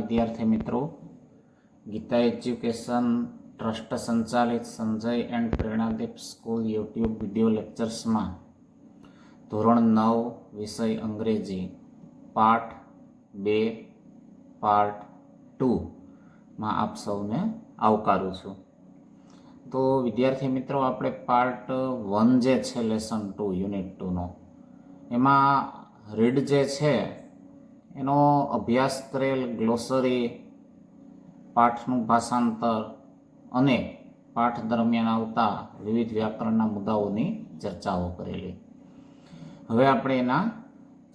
વિદ્યાર્થી મિત્રો, Gita education trust સંચાલિત Sanjay and Preranadeep school YouTube video લેક્ચર્સમાં ધોરણ 9 વિષય અંગ્રેજી પાઠ 2 પાર્ટ 2માં આપ સૌને આવકારું છું. તો વિદ્યાર્થી મિત્રો, આપણે પાર્ટ 1 જે છે લેસન 2 યુનિટ 2નો, એમાં રીડ જે છે એનો અભ્યાસ કરેલ, ગ્લોસરી, પાઠનું ભાષાંતર અને પાઠ દરમિયાન આવતા વિવિધ વ્યાકરણના મુદ્દાઓની ચર્ચાઓ કરેલી. હવે આપણે એના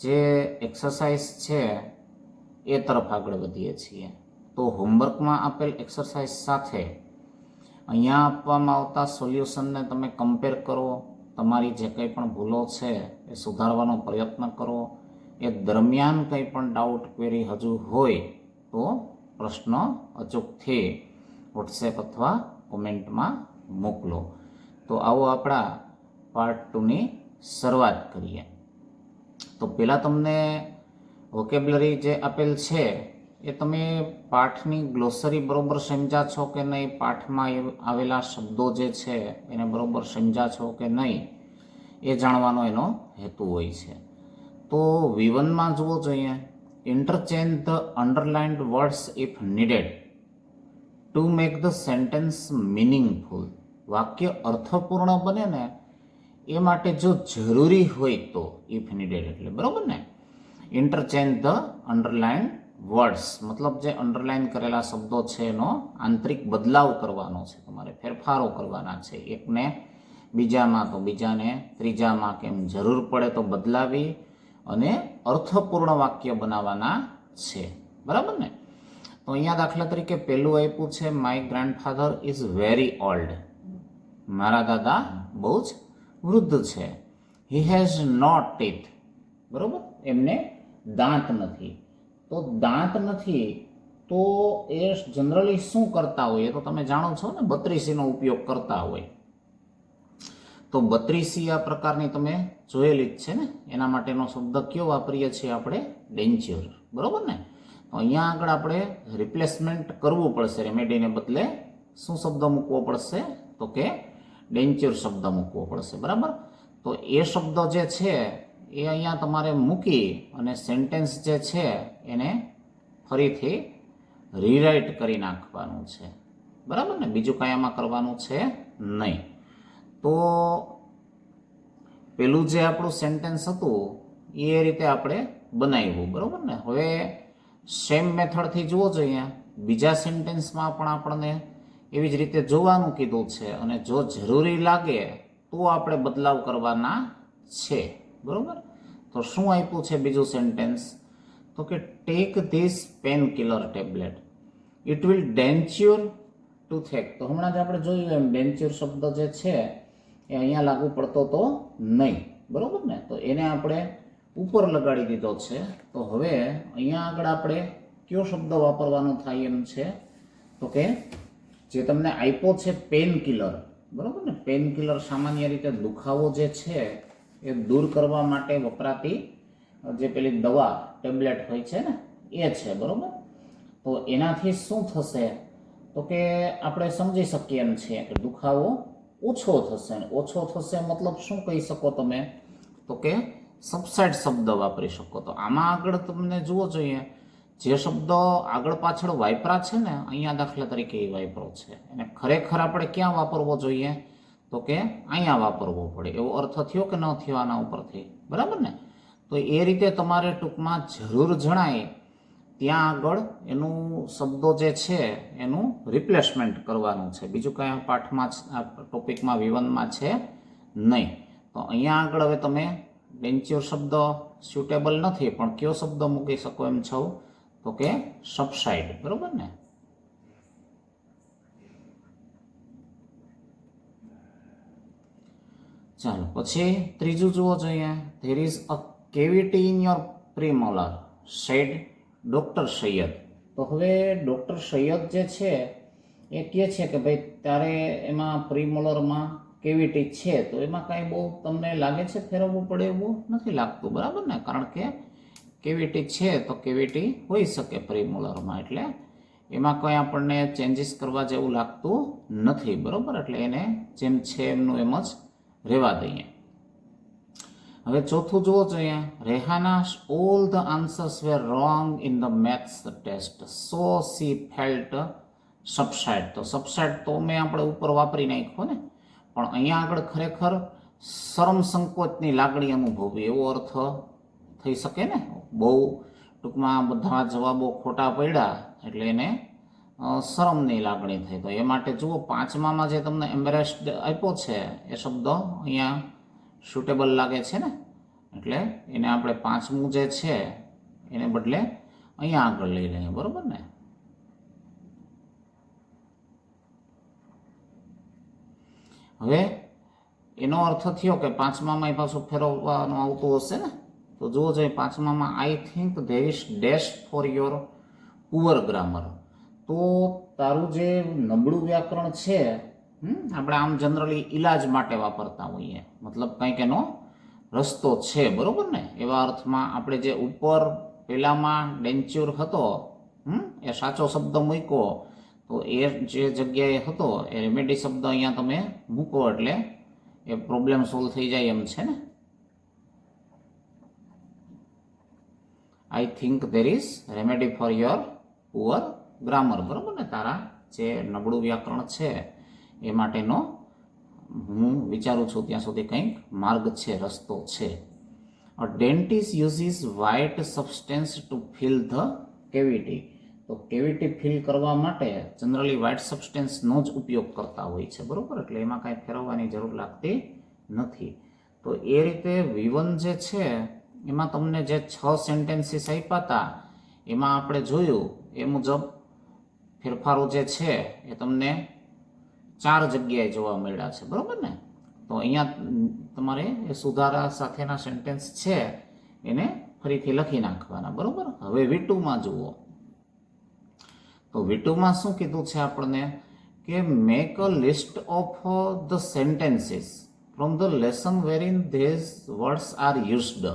જે એક્સરસાઇઝ છે એ તરફ આગળ વધીએ છીએ. તો હોમવર્કમાં આપેલ એક્સરસાઇઝ સાથે અહીંયા આપવામાં આવતા સોલ્યુશનને તમે કમ્પેર કરો, તમારી જે કંઈ પણ ભૂલો છે એ સુધારવાનો પ્રયત્ન કરો. એ દરમિયાન કંઈ પણ ડાઉટ, ક્વેરી હજુ હોય તો પ્રશ્ન અચૂકથી વોટ્સએપ અથવા કોમેન્ટમાં મોકલો. તો આવો આપણા પાર્ટ 2ની શરૂઆત કરીએ. તો પહેલાં તમને વોકેબ્લરી જે આપેલ છે એ તમે પાઠની ગ્લોસરી બરોબર સમજ્યા છો કે નહીં, પાઠમાં આવેલા શબ્દો જે છે એને બરોબર સમજ્યા છો કે નહીં, એ જાણવાનો એનો હેતુ હોય છે. તો V1માં જુઓ જોઈએ, interchange the underlined words if needed to make the sentence meaningful. વાક્ય અર્થપૂર્ણ બને ને એ માટે જો જરૂરી હોય તો, ઇફ નીડેડ એટલે બરાબર ને. ઇન્ટરચેન્જ ધ અંડરલાઇન્ડ વર્ડ્સ મતલબ જે અંડરલાઇન કરેલા શબ્દો છે એનો આંતરિક બદલાવ કરવાનો છે, તમારે ફેરફારો કરવાના છે. એકને બીજામાં તો બીજાને ત્રીજામાં, કેમ જરૂર પડે તો બદલાવી અને અર્થપૂર્ણ વાક્ય બનાવવાના છે, બરાબર ને. તો અહીંયા દાખલા તરીકે પહેલું આપ્યું છે, my grandfather is very old. મારા દાદા બહુ જ વૃદ્ધ છે. હી હેઝ નોટ ટીથ, બરાબર, એમને દાંત નથી. તો દાંત નથી તો એ જનરલી શું કરતા હોય એ તો તમે જાણો છો ને, બત્રીસીનો ઉપયોગ કરતા હોય. તો બત્રીસી આ પ્રકારની તમે જોયેલી જ છે ને. એના માટેનો શબ્દ કયો વાપરીએ છીએ આપણે? ડેન્ચ્યોર, બરાબર ને. તો અહીંયા આગળ આપણે રિપ્લેસમેન્ટ કરવું પડશે. રેમેડીને બદલે શું શબ્દ મૂકવો પડશે? તો કે ડેન્ચ્યોર શબ્દ મૂકવો પડશે, બરાબર. તો એ શબ્દ જે છે એ અહીંયા તમારે મૂકી અને સેન્ટેન્સ જે છે એને ફરીથી રીરાઇટ કરી નાખવાનું છે, બરાબર ને. બીજું કાંઈ આમાં કરવાનું છે નહીં. તો પેલું જે આપણું સેન્ટેન્સ હતું એ રીતે આપણે બનાવ્યું, બરાબર ને. હવે સેમ મેથડથી જુઓ જોઈએ, બીજા સેન્ટેન્સમાં પણ આપણને એવી જ રીતે જોવાનું કીધું છે અને જો જરૂરી લાગે તો આપણે બદલાવ કરવાના છે, બરાબર. તો શું આપ્યું છે બીજું સેન્ટેન્સ? તો કે take this pain killer tablet, it will denture toothache. તો હમણાં જ આપણે જોયું એમ ડેન્ચ્યોર શબ્દ જે છે એ અહીંયા લાગુ પડતો તો નહીં, બરાબર ને. તો એને આપણે ઉપર લગાડી દીધો છે. તો હવે અહીંયા આગળ આપણે કયો શબ્દ વાપરવાનો થાય એમ છે? તો કે જે તમને આપ્યો છે પેન કિલર, બરાબર ને. પેન કિલર સામાન્ય રીતે દુખાવો જે છે એ દૂર કરવા માટે વપરાતી જે પેલી દવા ટેબ્લેટ હોય છે ને એ છે, બરાબર. તો એનાથી શું થશે? તો કે આપણે સમજી શકીએ એમ છીએ કે દુખાવો ઓછો થશે. ઓછો થશે મતલબ શું કહી શકો તમે? તો કે સબસાઇડ શબ્દ વાપરી શકો. તો આમાં આગળ તમને જુઓ જોઈએ, જે શબ્દ આગળ પાછળ વાપરા છે ને, અહીંયા દાખલા તરીકે એ વાપરો છે, એને ખરેખર આપણે ક્યાં વાપરવો જોઈએ? તો કે અહીંયા વાપરવો પડે. એવો અર્થ થયો કે ન થયો આના ઉપરથી, બરાબર ને. તો એ રીતે તમારે ટૂંકમાં જરૂર જણાય ત્યાં આગળ એનું શબ્દો જે છે એનું રિપ્લેસમેન્ટ કરવાનું છે. બીજું કાંઈ પાઠમાં આ ટોપિકમાં V1માં છે નહીં. તો અહીંયા આગળ હવે તમે ડેન્ચ્યોર શબ્દ સ્યુટેબલ નથી, પણ કયો શબ્દ મૂકી શકો એમ છો? તો કે સબસાઇડ, બરાબર ને. ચાલો પછી ત્રીજું જુઓ જોઈએ, there is a cavity in your premolar said doctor Syed. તો હવે ડૉક્ટર સૈયદ જે છે એ કહે છે કે ભાઈ તારે એમાં પ્રીમોલરમાં કેવિટી છે. તો એમાં કાંઈ બહુ તમને લાગે છે ફેરવવું પડે એવું નથી લાગતું, બરાબર ને. કારણ કે કેવિટી છે તો કેવિટી હોઈ શકે પ્રીમોલરમાં, એટલે એમાં કંઈ આપણને ચેન્જીસ કરવા જેવું લાગતું નથી, બરાબર. એટલે એને જેમ છે એમનું એમ જ રહેવા દઈએ. હવે ચોથું જુઓ જોઈએ, Rehana all the answers were wrong in the maths test so she felt subside. તો સબસાઇડ તો મેં આપણે ઉપર વાપરી નાખ્યો ને, પણ અહીંયા આગળ ખરેખર શરમ સંકોચની લાગણી અનુભવવી એવો અર્થ થઈ શકે ને. બહુ ટૂંકમાં બધા જવાબો ખોટા પડ્યા એટલે એને શરમની લાગણી થઈ. તો એ માટે જુઓ, પાંચમામાં જે તમને એમ્બેરેસ્ડ આપ્યો છે એ શબ્દ અહીંયા સુટેબલ લાગે છે ને, એટલે એને આપણે પાંચમું જે છે એને બદલે અહીંયા આગળ લઈ લઈએ, બરાબર ને. હવે એનો અર્થ થયો કે પાંચમામાં પાછું ફેરવવાનું આવતું હશે ને. તો જુઓ જોઈએ, પાંચમામાં I think there is dash for your poor grammar. તો તારું જે નબળું વ્યાકરણ છે, આપણે આમ જનરલી ઇલાજ માટે વાપરતા હોઈએ, મતલબ કંઈક એનો રસ્તો છે, બરાબર ને. એવા અર્થમાં આપણે જે ઉપર પહેલામાં ડેન્ચ્યોર હતો એ સાચો શબ્દ મૂક્યો, તો એ જે જગ્યાએ હતો એ રેમેડી શબ્દ અહીંયા તમે મૂકો એટલે એ પ્રોબ્લેમ સોલ્વ થઈ જાય એમ છે ને. આઈ think there is remedy four your poor grammar, બરાબર ને. તારા જે નબળું વ્યાકરણ છે એ માટેનો હું વિચારું છું ત્યાં સુધી કંઈક માર્ગ છે, રસ્તો છે. A dentist uses white substance to fill the cavity. તો કેવિટી ફિલ કરવા માટે જનરલી વ્હાઇટ સબસ્ટેન્સનો જ ઉપયોગ કરતા હોય છે, બરાબર. એટલે એમાં કાંઈ ફેરવવાની જરૂર લાગતી નથી. તો એ રીતે V1 જે છે એમાં તમને જે 6 સેન્ટેન્સીસ આપ્યા હતા એમાં આપણે જોયું એ મુજબ ફેરફારો જે છે એ તમને 4 જગ્યાએ જોવા મળ્યા છે, બરાબર ને. તો અહીંયા તમારે એ સુધારા સાથેના સેન્ટેન્સ છે એને ફરીથી લખી નાખવાના, બરાબર. હવે V2માં જુઓ, તો V2માં શું કીધું છે આપણને કે make a list of the sentences from the lesson where in these words are used.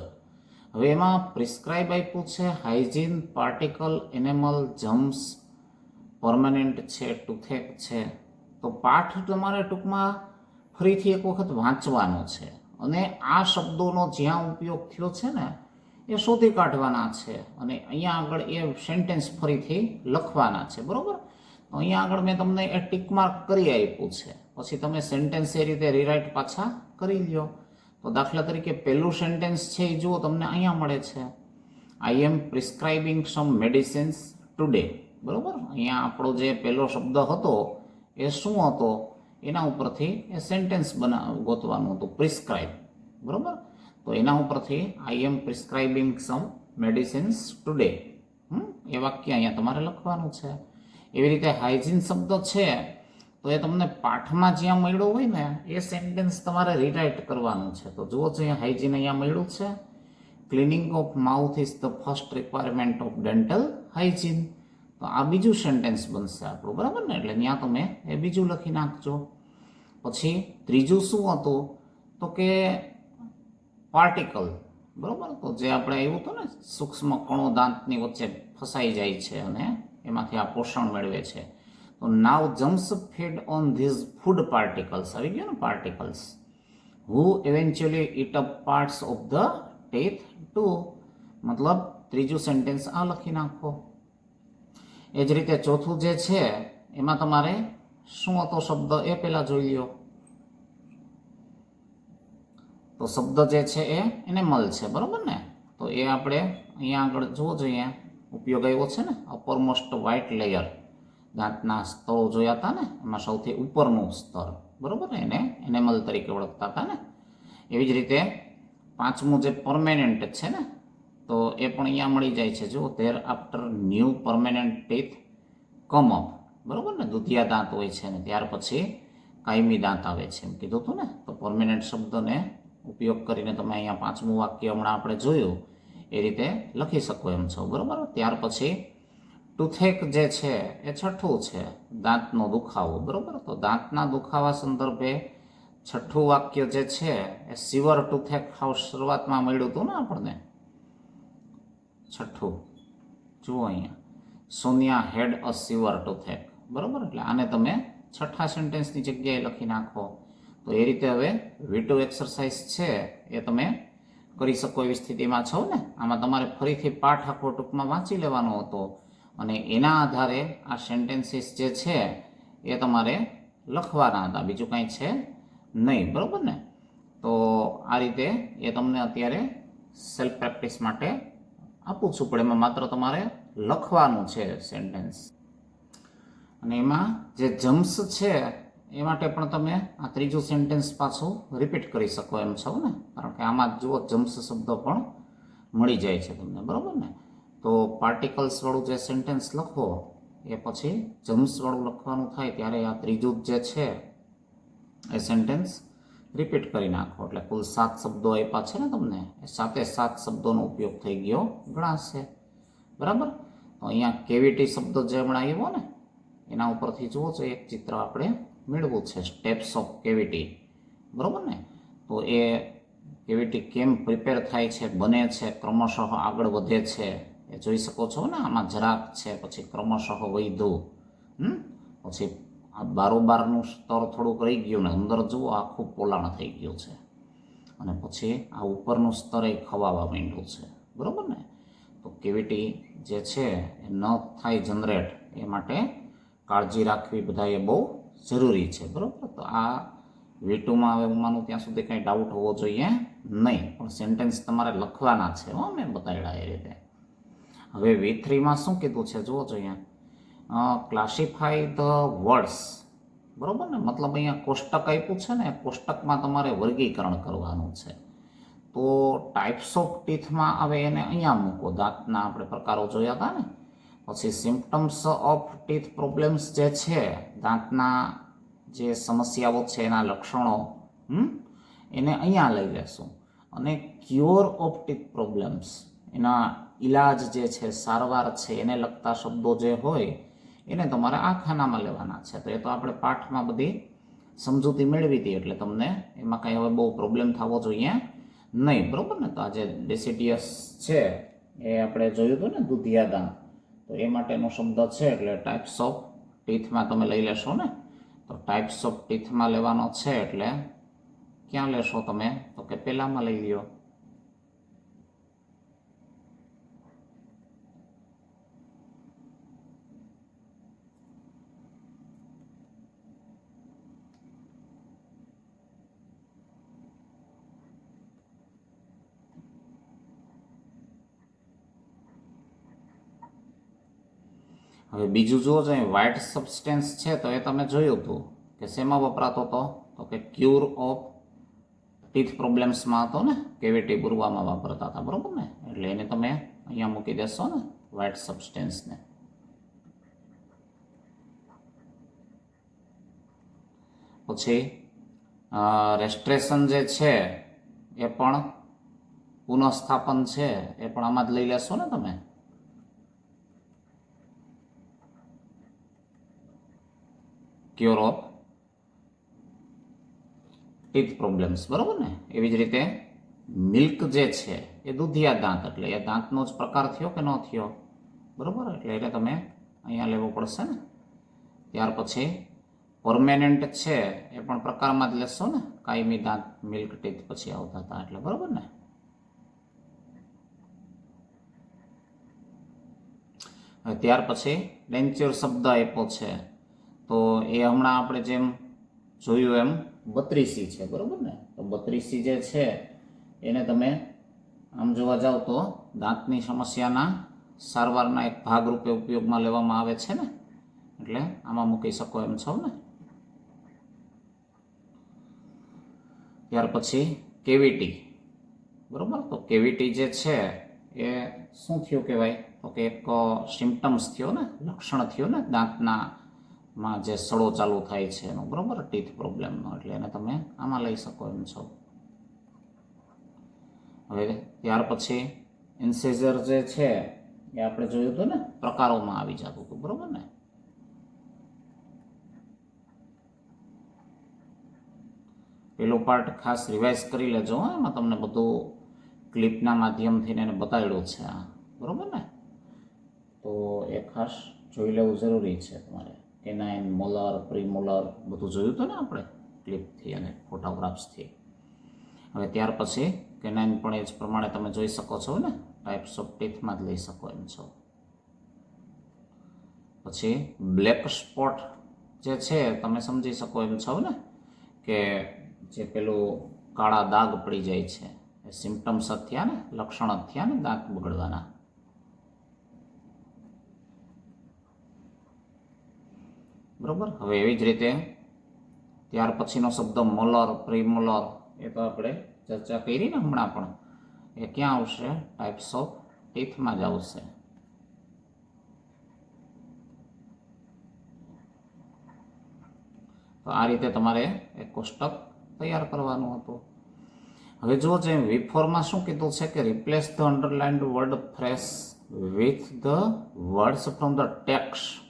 હવે એમાં પ્રિસ્ક્રાઇબ આપ્યું છે hygiene, particle, enamel, germs, permanent છે, ટુથેક છે. તો પાઠ તમારે ટૂંકમાં ફરીથી એક વખત વાંચવાનો છે અને આ શબ્દોનો જ્યાં ઉપયોગ થયો છે ને એ શોધી કાઢવાના છે અને અહીંયા આગળ એ સેન્ટેન્સ ફરીથી લખવાના છે, બરાબર. તો અહીંયા આગળ મેં તમને એ ટીક માર્ક કરી આપ્યું છે, પછી તમે સેન્ટેન્સ એ રીતે રીરાઇટ પાછા કરી લ્યો. તો દાખલા તરીકે પહેલું સેન્ટેન્સ છે એ જુઓ તમને અહીંયા મળે છે, આઈ એમ પ્રિસ્ક્રાઇબિંગ સમ મેડિસિન્સ ટુડે, બરાબર. અહીંયા આપણો જે પહેલો શબ્દ હતો એ શું હતો એના ઉપરથી એ સેન્ટેન્સ ગોતવાનું હતું, પ્રિસ્ક્રાઇબ, બરાબર. તો એના ઉપરથી આઈ એમ પ્રિસ્ક્રાઇબિંગ સમ મેડિસિન્સ ટુડે, એ વાક્ય અહીંયા તમારે લખવાનું છે. એવી રીતે હાઇજીન શબ્દ છે તો એ તમને પાઠમાં જ્યાં મળ્યો હોય ને એ સેન્ટેન્સ તમારે રીરાઇટ કરવાનું છે. તો જુઓ છો અહીંયા હાઇજીન અહીંયા મળ્યું છે, cleaning of mouth is the first requirement of dental hygiene. તો આ બીજું સેન્ટેન્સ બનશે આપણું, બરાબર ને. એટલે ત્યાં તમે એ બીજું લખી નાખજો. પછી ત્રીજું શું હતું તો કે પાર્ટિકલ, બરાબર. તો જે આપણે આવ્યું હતું ને સૂક્ષ્મ કણો દાંતની વચ્ચે ફસાઈ જાય છે અને એમાંથી આ પોષણ મેળવે છે. તો now germs feed on these food particles, આવી ગયો ને particles, who eventually eat up parts of the teeth too. મતલબ ત્રીજું સેન્ટેન્સ આ લખી નાખો. એ જ રીતે ચોથું જે છે એમાં તમારે શું હતો શબ્દ એ પહેલાં જોઈ લ્યો. તો શબ્દ જે છે એ એનિમલ છે, બરાબર ને. તો એ આપણે અહીંયા આગળ જુઓ જોઈએ ઉપયોગ આવ્યો છે ને, અપરમોસ્ટ વ્હાઇટ લેયર, દાંતના સ્તરો જોયા હતા ને એમાં સૌથી ઉપરનું સ્તર, બરાબર ને, એને એનિમલ તરીકે ઓળખતા હતા ને. એવી જ રીતે પાંચમું જે પરમેનન્ટ છે ને તો એ પણ અહીંયા મળી જાય છે. જુઓ, there after new permanent teeth come up, બરાબર ને. દુધિયા દાંત હોય છે ને ત્યાર પછી કાયમી દાંત આવે છે એમ કીધું હતું ને. તો પરમેનન્ટ શબ્દને ઉપયોગ કરીને તમે અહીંયા પાંચમું વાક્ય હમણાં આપણે જોયું એ રીતે લખી શકો એમ છો, બરાબર. ત્યાર પછી ટુથેક જે છે એ છઠ્ઠું છે, દાંતનો દુખાવો, બરાબર. તો દાંતના દુખાવા સંદર્ભે છઠ્ઠું વાક્ય જે છે એ સિવર ટુથેક હાઉસ શરૂઆતમાં મળ્યું હતું ને આપણને. છઠ્ઠું જુઓ અહીંયા, સોનિયા હેડ અ સિવર ટુથેક, બરાબર. એટલે આને તમે છઠ્ઠા સેન્ટેન્સની જગ્યાએ લખી નાખો. તો એ રીતે હવે V2 એક્સરસાઇઝ છે એ તમે કરી શકો એવી સ્થિતિમાં છો ને. આમાં તમારે ફરીથી પાઠ આખો ટૂંકમાં વાંચી લેવાનો હતો અને એના આધારે આ સેન્ટેન્સીસ જે છે એ તમારે લખવાના હતા, બીજું કાંઈ છે નહીં, બરાબર ને. તો આ રીતે એ તમને અત્યારે સેલ્ફ પ્રેક્ટિસ માટે આપું છું, પણ એમાં માત્ર તમારે લખવાનું છે સેન્ટેન્સ. અને એમાં જે જમ્સ છે એ માટે પણ તમે આ ત્રીજું સેન્ટેન્સ પાછું રિપીટ કરી શકો એમ છો ને, કારણ કે આમાં જુઓ જમ્સ શબ્દ પણ મળી જાય છે તમને, બરાબર ને. તો પાર્ટિકલ્સવાળું જે સેન્ટેન્સ લખો એ પછી જમ્સવાળું લખવાનું થાય ત્યારે આ ત્રીજું જે છે એ સેન્ટેન્સ રિપીટ કરી નાખો. એટલે કુલ 7 શબ્દો આપ્યા છે ને તમને, એ 7 શબ્દોનો ઉપયોગ થઈ ગયો ગણાશે, બરાબર. તો અહીંયા કેવિટી શબ્દ જે હમણાં આવ્યો ને એના ઉપરથી જુઓ છો એક ચિત્ર આપણે મેળવું છે, સ્ટેપ્સ ઓફ કેવિટી, બરાબર ને. તો એ કેવિટી કેમ પ્રિપેર થાય છે, બને છે, ક્રમશઃ આગળ વધે છે એ જોઈ શકો છો ને. આમાં જરાક છે, પછી ક્રમશઃ વધ્યું, પછી આ બારોબારનું સ્તર થોડુંક રહી ગયું ને અંદર જુઓ આખું પોલાણ થઈ ગયું છે, અને પછી આ ઉપરનું સ્તર એ ખવાવા માંડ્યું છે, બરાબર ને. તો કેવિટી જે છે એ ન થાય જનરેટ એ માટે કાળજી રાખવી બધાએ બહુ જરૂરી છે, બરાબર. તો આ V2માં હવે હું માનું ત્યાં સુધી કંઈ ડાઉટ હોવો જોઈએ નહીં, પણ સેન્ટેન્સ તમારે લખવાના છે હો, મેં બતાવ્યા એ રીતે. હવે V3માં શું કીધું છે જુઓ છો અહીંયા, ક્લાસિફાઈ ધ વર્ડ્સ, બરાબર ને. મતલબ અહીંયા કોષ્ટક આપ્યું છે ને, કોષ્ટકમાં તમારે વર્ગીકરણ કરવાનું છે. તો ટાઈપ્સ ઓફ ટીથમાં આવે એને અહીંયા મૂકો, દાંતના આપણે પ્રકારો જોયા હતા ને. પછી સિમ્પટમ્સ ઓફ ટીથ પ્રોબ્લેમ્સ જે છે, દાંતના જે સમસ્યાઓ છે એના લક્ષણો, એને અહીંયા લઈ લેશું. અને ક્યોર ઓફ ટીથ પ્રોબ્લેમ્સ, એના ઈલાજ જે છે, સારવાર છે, એને લગતા શબ્દો જે હોય એને તમારે આ ખાનામાં લેવાના છે. તો એ તો આપણે પાઠમાં બધી સમજૂતી મેળવી હતી, એટલે તમને એમાં કંઈ હવે બહુ પ્રોબ્લેમ થવો જોઈએ નહીં, બરાબર ને. તો આ જે ડેસિડિયસ છે એ આપણે જોયું હતું ને, દૂધિયા દાંત, તો એ માટેનો શબ્દ છે. એટલે ટાઈપ્સ ઓફ ટીથમાં તમે લઈ લેશો ને. તો ટાઈપ્સ ઓફ ટીથમાં લેવાનો છે એટલે ક્યાં લેશો તમે, તો કે પહેલામાં લઈ લ્યો. હવે બીજું જુઓ છો, વ્હાઇટ સબસ્ટેન્સ છે તો એ તમે જોયું હતું કે શેમાં વપરાતો હતો, તો કે ક્યુર ઓફ ટીથ પ્રોબ્લેમ્સમાં હતો ને, કેવિટી પૂરવામાં વાપરતા હતા, બરાબર ને. એટલે એને તમે અહીંયા મૂકી દેશો ને વ્હાઇટ સબસ્ટેન્સને. પછી રેસ્ટ્રેશન જે છે એ પણ પુનઃસ્થાપન છે, એ પણ આમાં જ લઈ લેશો ને તમે. ક્યોર ઓફ ટીથ પ્રોબ્લેમ્સ, બરાબર ને. એવી જ રીતે મિલ્ક જે છે એ દૂધિયા દાંત, એટલે એ દાંતનો જ પ્રકાર થયો કે ન થયો, બરાબર. એટલે તમે અહીંયા લેવો પડશે ને. ત્યાર પછી પરમેનન્ટ છે એ પણ પ્રકારમાં જ લેશો ને, કાયમી દાંત મિલ્ક ટીથ પછી આવતા હતા, એટલે બરાબર ને. ત્યાર પછી ડેન્ચ્યોર શબ્દ આપ્યો છે, તો એ હમણાં આપણે જેમ જોયું એમ બત્રીસી છે, બરાબર ને. તો બત્રીસી જે છે એને તમે આમ જોવા જાઓ તો દાંતની સમસ્યાના સારવારના એક ભાગરૂપે ઉપયોગમાં લેવામાં આવે છે ને, એટલે આમાં મૂકી શકો એમ છો ને. ત્યાર પછી કેવિટી, બરાબર. તો કેવિટી જે છે એ શું થયું કહેવાય, તો કે એક સિમ્પટમ્સ થયો ને, લક્ષણ થયો ને દાંતના માં જે સડો ચાલુ થાય છે એનો, બરાબર, ટીથ પ્રોબ્લેમનો. એટલે એને તમે આમાં લઈ શકો એમ છો. હવે ત્યાર પછી ઇન્સિઝર જે છે એ આપણે જોયું હતું ને, પ્રકારોમાં આવી જતું હતું, બરાબર ને. પેલો પાર્ટ ખાસ રિવાઇઝ કરી લેજો, એમાં તમને બધું ક્લિપના માધ્યમથી એને બતાવેલું છે. બરાબર ને? તો એ ખાસ જોઈ લેવું જરૂરી છે તમારે. કેનાઇન, મોલર, પ્રીમોલર બધું જોયું હતું ને આપણે ક્લિપથી અને ફોટોગ્રાફ્સથી. હવે ત્યાર પછી કેનાઇન પણ એ જ પ્રમાણે તમે જોઈ શકો છો ને, ટાઈપ્સ ઓફ ટીથમાં જ લઈ શકો એમ છો. પછી બ્લેક સ્પોટ જે છે તમે સમજી શકો એમ છો ને, કે જે પેલું કાળા દાગ પડી જાય છે, એ સિમ્ટમ્સ જ થયા ને, લક્ષણ જ થયા ને દાંત બગડવાના. બરાબર. હવે એવી જ રીતે ત્યાર પછીનો શબ્દ મોલર, પ્રીમોલર, એ તો આપણે ચર્ચા કરી ને હમણાં પણ. એ ક્યાં આવશે? ટાઈપ્સ ઓફ ટીથમાં જ આવશે. તો આ રીતે તમારે એક કોષ્ટક તૈયાર કરવાનું હતું. હવે જુઓ, જે V4માં શું કીધું છે કે replace the underlined word phrase with the words from the text.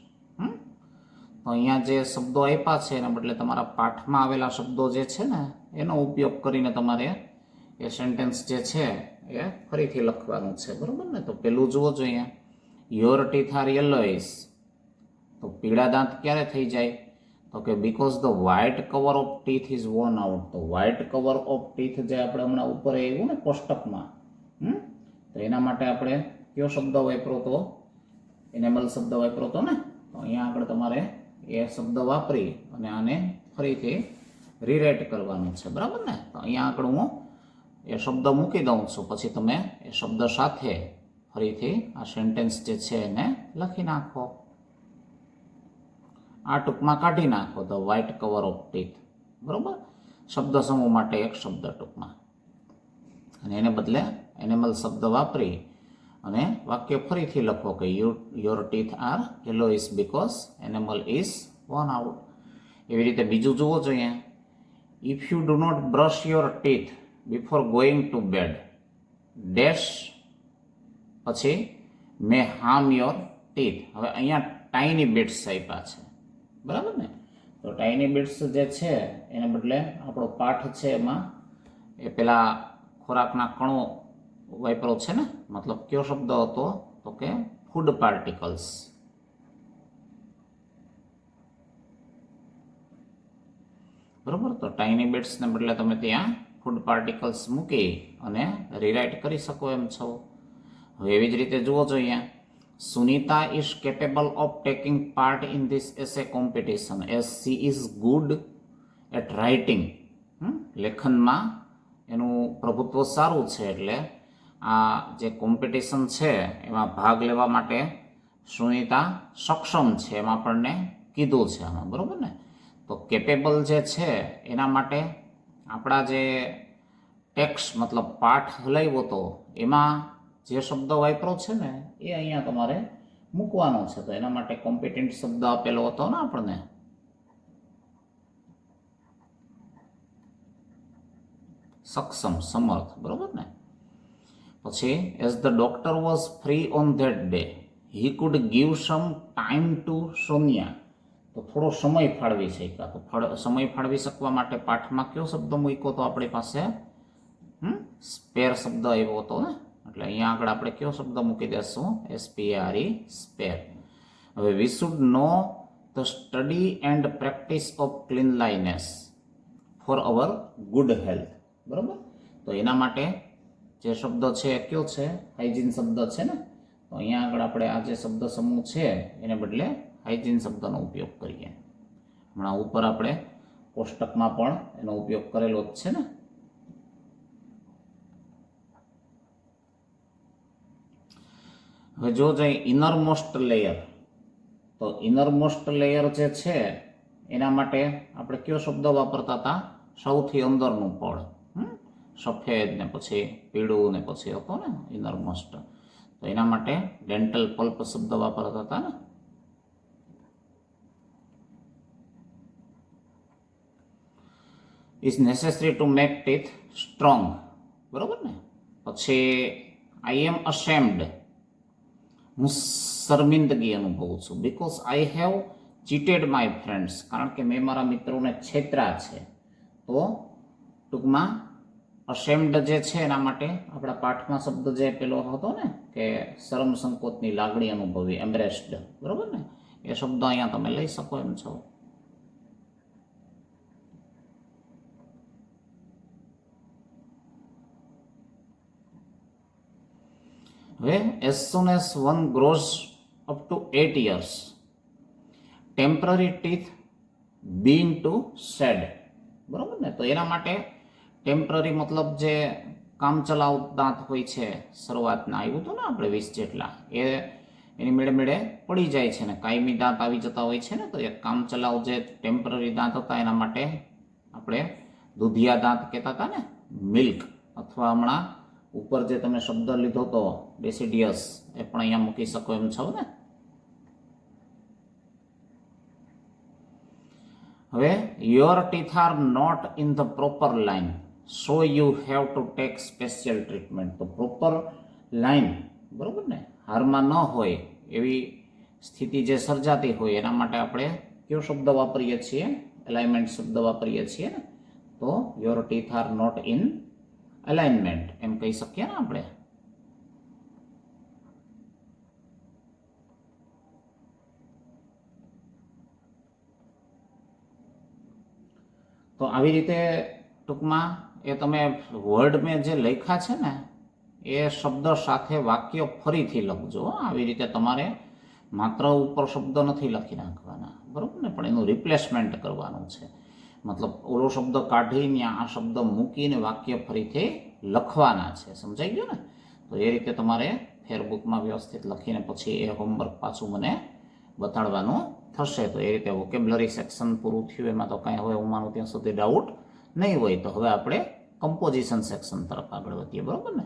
તો અહીંયા જે શબ્દો આપ્યા છે એના બદલે તમારા પાઠમાં આવેલા શબ્દો જે છે ને એનો ઉપયોગ કરીને તમારે એ સેન્ટેન્સ જે છે એ ફરીથી લખવાનું છે. બરાબર ને? તો પેલું જુઓ જો અહીંયા, યોર ટીથ આર યલોઇશ. તો પીળા દાંત ક્યારે થઈ જાય? તો કે because the white cover of teeth is worn out. તો વ્હાઇટ કવર ઓફ ટીથ જે આપણે હમણાં ઉપર આવ્યું ને કોષ્ટકમાં, તો એના માટે આપણે કયો શબ્દ વાપરો તો? એનેમલ શબ્દ વાપરો તો ને. તો અહીંયા આગળ તમારે એ શબ્દ વાપરી અને આને ફરીથી રીરાઇટ કરવાનું છે. બરાબર ને? તો અહીંયા આગળ હું એ શબ્દ મૂકી દઉં છું, પછી તમે એ શબ્દ સાથે ફરીથી આ સેન્ટેન્સ જે છે એને લખી નાખો. આ ટૂંકમાં કાઢી નાખો, the white cover of teeth. બરાબર? શબ્દ સમૂહ માટે એક શબ્દ ટૂંકમાં, અને એને બદલે એનિમલ શબ્દ વાપરી અને વાક્ય ફરીથી લખો કે your teeth are yellowish because enamel is worn out. એવી રીતે બીજું જુઓ જોઈએ, if you do not brush your teeth before going to bed dash, પછી મે હાર્મ યોર ટીથ. હવે અહીંયા ટાઇની બિટ્સ આપ્યા છે. બરાબર ને? તો ટાઇની બિટ્સ જે છે એને બદલે આપણો પાઠ છે એમાં એ પેલા ખોરાકના કણો વાપરો છે ને, મતલબ કયો શબ્દ હતો? તો કે ફૂડ પાર્ટિકલ્સ. બરાબર? તો ટાઇની બિટ્સને બદલે તમે ત્યાં ફૂડ પાર્ટિકલ્સ મૂકી અને રીરાઇટ કરી શકો એમ છો. હવે એવી જ રીતે જુઓ છો અહીંયા, Sunita is capable of taking part in this essay competition as she is good at writing. લેખનમાં એનું પ્રભુત્વ સારું છે, એટલે આ જે કોમ્પિટિશન છે એમાં ભાગ લેવા માટે સુનીતા સક્ષમ છે, એમાં આપણને કીધું છે આમાં. બરાબર ને? તો કેપેબલ જે છે એના માટે આપણા જે ટેક્સ્ટ મતલબ પાઠ હલાવ્યો હતો એમાં જે શબ્દ વાપરો છે ને એ અહીંયા તમારે મૂકવાનો છે. તો એના માટે કોમ્પિટન્ટ શબ્દ આપેલો હતો ને આપણને, સક્ષમ, સમર્થ. બરાબર ને? પછી as the doctor was free on that day he could give some time to Sonia. તો થોડો સમય ફાળવી શક્યા. તો સમય ફાળવી શકવા માટે પાઠમાં કયો શબ્દ મૂક્યો તો આપણી પાસે? સ્પેર શબ્દ આવ્યો હતો ને, એટલે અહીંયા આગળ આપણે કયો શબ્દ મૂકી દેશું? SPRE, spare. હવે we should know the study and practice of cleanliness for our good health. બરાબર? તો એના માટે જે શબ્દ છે એ કયો છે? હાઇજીન શબ્દ છે ને. તો અહીંયા આગળ આપણે આ જે શબ્દ સમૂહ છે એને બદલે હાઇજીન શબ્દનો ઉપયોગ કરીએ. હમણાં ઉપર આપણે કોષ્ટકમાં પણ એનો ઉપયોગ કરેલો જ છે ને. હવે જો જાય ઇનરમોસ્ટ લેયર, તો ઇનરમોસ્ટ લેયર જે છે એના માટે આપણે કયો શબ્દ વાપરતા હતા? સૌથી અંદરનું પડ, સફેદ ને પછી પીળું ને પછી હતો ને ઇનરમોસ્ટ. તો એના માટે ડેન્ટલ પલ્પ શબ્દ વાપરતા હતા ને. Is necessary to make teeth strong. બરાબર ને? પછી આઈ એમ અશેમ્ડ, હું શર્મિંદગી અનુભવું છું. Because I have cheated my friends, કારણ કે મેં મારા મિત્રોને છેતરા છે. તો ટૂંકમાં અશેમ્ડ જે છે એના માટે આપણા પાઠમાં શબ્દ જે પેલો હતો ને કે શરમ સંકોચની લાગણી અનુભવી, એમ્બ્રેસ્ડ, બરોબર ને, એ શબ્દ અહીંયા તમે લઈ શકો એમ છો. હવે as soon as one grows up to 8 years, temporary teeth begin to shed, બરોબર ને. તો એના માટે ટેમ્પરરી મતલબ જે કામચલાઉ દાંત હોય છે શરૂઆતના, આવ્યું હતું ને આપણે 20 જેટલા, એ એની મેળે મેળે પડી જાય છે ને કાયમી દાંત આવી જતા હોય છે ને. તો એ કામચલાઉ જે ટેમ્પરરી દાંત હતા એના માટે આપણે દૂધિયા દાંત કહેતા હતા ને, મિલ્ક, અથવા હમણાં ઉપર જે તમે શબ્દ લીધો હતો ડેસિડિયસ, એ પણ અહીંયા મૂકી શકો એમ છો ને. હવે your teeth are not in the proper line, so you have to take special treatment. તો પ્રોપર લાઇન, બરોબર ને, હારમાં ન હોય એવી સ્થિતિ જે સર્જાતી હોય એના માટે આપણે કયો શબ્દ વાપરીએ છીએ? અલાઇનમેન્ટ શબ્દ વાપરીએ છીએ ને. તો your teeth are not in alignment એમ કહી શકીએ ને આપણે. તો આવી રીતે ટૂંકમાં એ તમે વર્ડ મેં જે લખ્યા છે ને એ શબ્દ સાથે વાક્ય ફરીથી લખજો. આવી રીતે તમારે માત્ર ઉપર શબ્દ નથી લખી નાખવાના, બરાબર ને, પણ એનું રિપ્લેસમેન્ટ કરવાનું છે. મતલબ ઓલો શબ્દ કાઢીને આ શબ્દ મૂકીને વાક્ય ફરીથી લખવાના છે. સમજાઈ ગયું ને? તો એ રીતે તમારે ફેરબુકમાં વ્યવસ્થિત લખીને પછી એ હોમવર્ક પાછું મને બતાડવાનું થશે. તો એ રીતે વોકેબ્યુલરી સેક્શન પૂરું થયું. એમાં તો કાંઈ હવે હું માનું ત્યાં સુધી ડાઉટ નહીં હોય. તો હવે આપણે કમ્પોઝિશન સેક્શન તરફ આગળ વધીએ, બરાબર ને.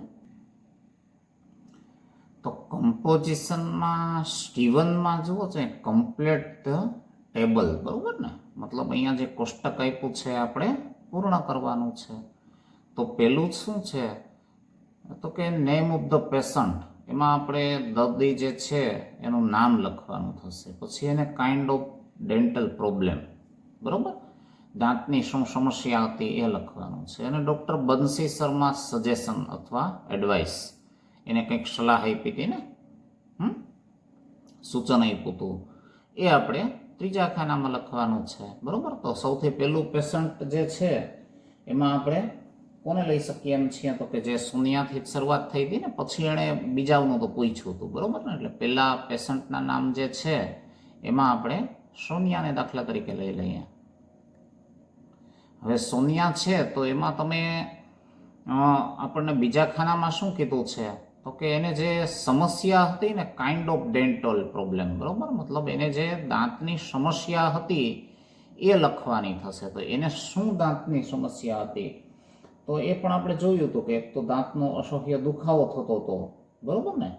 તો કમ્પોઝિશનમાં સ્ટીવનમાં જુઓ છે કમ્પ્લીટ ટેબલ, બરાબર ને. મતલબ અહીંયા જે કોષ્ટક આપ્યું છે આપણે પૂર્ણ કરવાનું છે. તો પેલું શું છે તો કે નેમ ઓફ ધ પેશન્ટ, એમાં આપણે દર્દી જે છે એનું નામ લખવાનું થશે. પછી એને કાઇન્ડ ઓફ ડેન્ટલ પ્રોબ્લેમ, બરાબર, દાંતની શું સમસ્યા હતી એ લખવાનું છે. અને ડૉક્ટર બંસી શર્મા સજેશન અથવા એડવાઇસ, એને કંઈક સલાહ આપી હતી ને, સૂચન આપ્યું હતું, એ આપણે ત્રીજા ખાનામાં લખવાનું છે, બરાબર. તો સૌથી પહેલું પેશન્ટ જે છે એમાં આપણે કોને લઈ શકીએ એમ છીએ? તો કે જે શૂન્યથી શરૂઆત થઈ હતી ને, પછી એણે બીજાનું તો પૂછ્યું હતું, બરાબર ને. એટલે પહેલા પેશન્ટના નામ જે છે એમાં આપણે સોનિયાને દાખલા તરીકે લઈ લઈએ. હવે સોનિયા છે તો એમાં તમે આપણને બીજા ખાનામાં શું કીધું છે? તો કે એને જે સમસ્યા હતી ને કાઇન્ડ ઓફ ડેન્ટલ પ્રોબ્લેમ, બરાબર, મતલબ એને જે દાંતની સમસ્યા હતી એ લખવાની થશે. તો એને શું દાંતની સમસ્યા હતી તો એ પણ આપણે જોયું હતું કે એક તો દાંતનો અસહ્ય દુખાવો થતો હતો, બરાબર ને.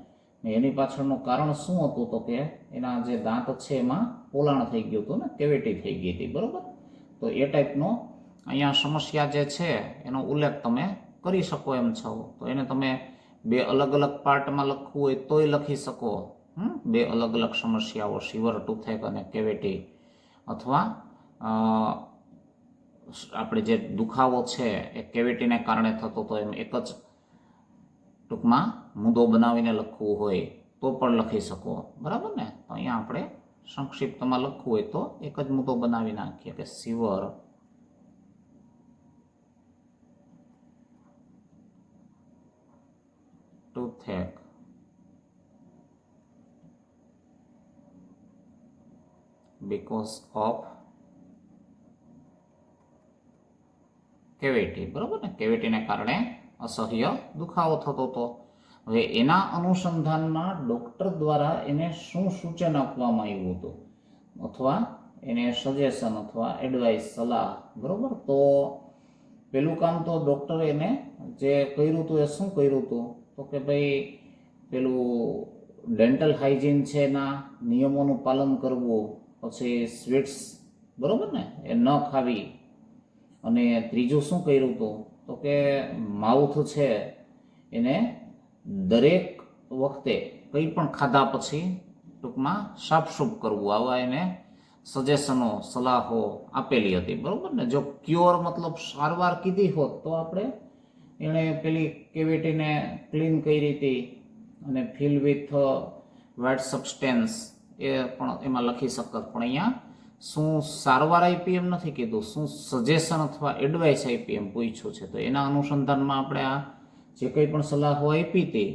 એની પાછળનું કારણ શું હતું? તો કે એના જે દાંત છે એમાં પોલાણ થઈ ગયું હતું ને, કેવિટી થઈ ગઈ હતી, બરાબર. તો એ ટાઈપનો અહીંયા સમસ્યા જે છે એનો ઉલ્લેખ તમે કરી શકો એમ છો. તો એને તમે બે અલગ અલગ પાર્ટમાં લખવું હોય તોય લખી શકો. બે અલગ અલગ સમસ્યાઓ, સિવર ટૂથેક અને કેવિટી, અથવા આપણે જે દુખાવો છે એ કેવિટીને કારણે થતો તો એમ એક જ ટૂંકમાં મુદ્દો બનાવીને લખવું હોય તો પણ લખી શકો, બરાબર ને. તો અહીંયા આપણે સંક્ષિપ્તમાં લખવું હોય તો એક જ મુદ્દો બનાવી નાખીએ કે સિવર toothache because of કેવિટી, બરાબર ને. કેવિટીને કારણે અસહ્ય દુખાવો થતો હતો. હવે એના અનુસંધાનમાં ડૉક્ટર દ્વારા એને શું સૂચન આપવામાં આવ્યું હતું, અથવા એને સજેશન અથવા એડવાઇસ, સલાહ, બરાબર. તો પેલું કામ તો ડૉક્ટરે એને જે કર્યું હતું એ શું કર્યું હતું? તો કે ભાઈ પેલું ડેન્ટલ હાઇજીન છે એના નિયમોનું પાલન કરવું, પછી સ્વીટ્સ, બરાબર ને, એ ન ખાવી. અને ત્રીજું શું કર્યું હતું? તો કે માઉથ છે એને દરેક વખતે કંઈ પણ ખાધા પછી ટૂંકમાં સાફસૂફ કરવું, આવા એને સજેશનો, સલાહો આપેલી હતી, બરાબર ને. જો ક્યોર મતલબ સારવાર કીધી હોત તો આપણે એણે પેલી કેવિટીને ક્લીન કરી હતી અને ફિલ વિથ વેટ સબસ્ટેન્સ એ પણ એમાં લખી શકત, પણ અહીંયા શું સારવાર આપી એમ નથી કીધું, શું સજેશન અથવા એડવાઇસ આપી એમ પૂછ્યું છે. તો એના અનુસંધાનમાં આપણે આ જે કંઈ પણ સલાહો આપી હતી,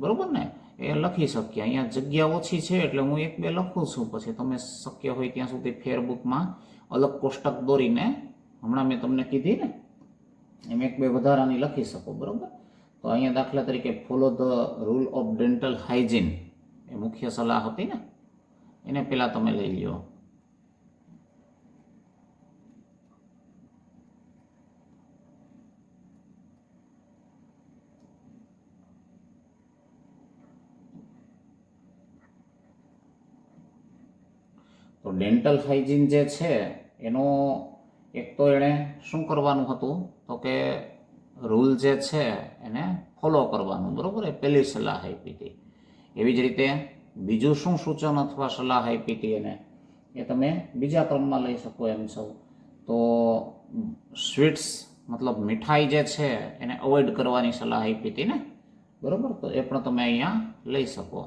બરાબર ને, એ લખી શકીએ. અહીંયા જગ્યા ઓછી છે એટલે હું એક બે લખું છું, પછી તમે શક્ય હોય ત્યાં સુધી ફેરબુકમાં અલગ કોષ્ટક દોરીને, હમણાં મેં તમને કીધી ને એમ એક બે વધારાની લખી શકો, બરાબર. તો અહીંયા દાખલા તરીકે follow the rule of dental hygiene એ મુખ્ય સલાહ હતી ને, એને પહેલાં તમે લઈ લ્યો. તો ડેન્ટલ હાઇજીન જે છે એનો એક તો એણે શું કરવાનું હતું, તો કે રૂલ જે છે એને ફોલો કરવાનું, બરાબર, એ પહેલી સલાહ આપી હતી. એવી જ રીતે બીજું શું સૂચન અથવા સલાહ આપી હતી એને એ તમે બીજા ક્રમમાં લઈ શકો એમ છો. તો સ્વીટ્સ મતલબ મીઠાઈ જે છે એને અવોઇડ કરવાની સલાહ આપી હતી ને, બરાબર. તો એ પણ તમે અહીંયા લઈ શકો.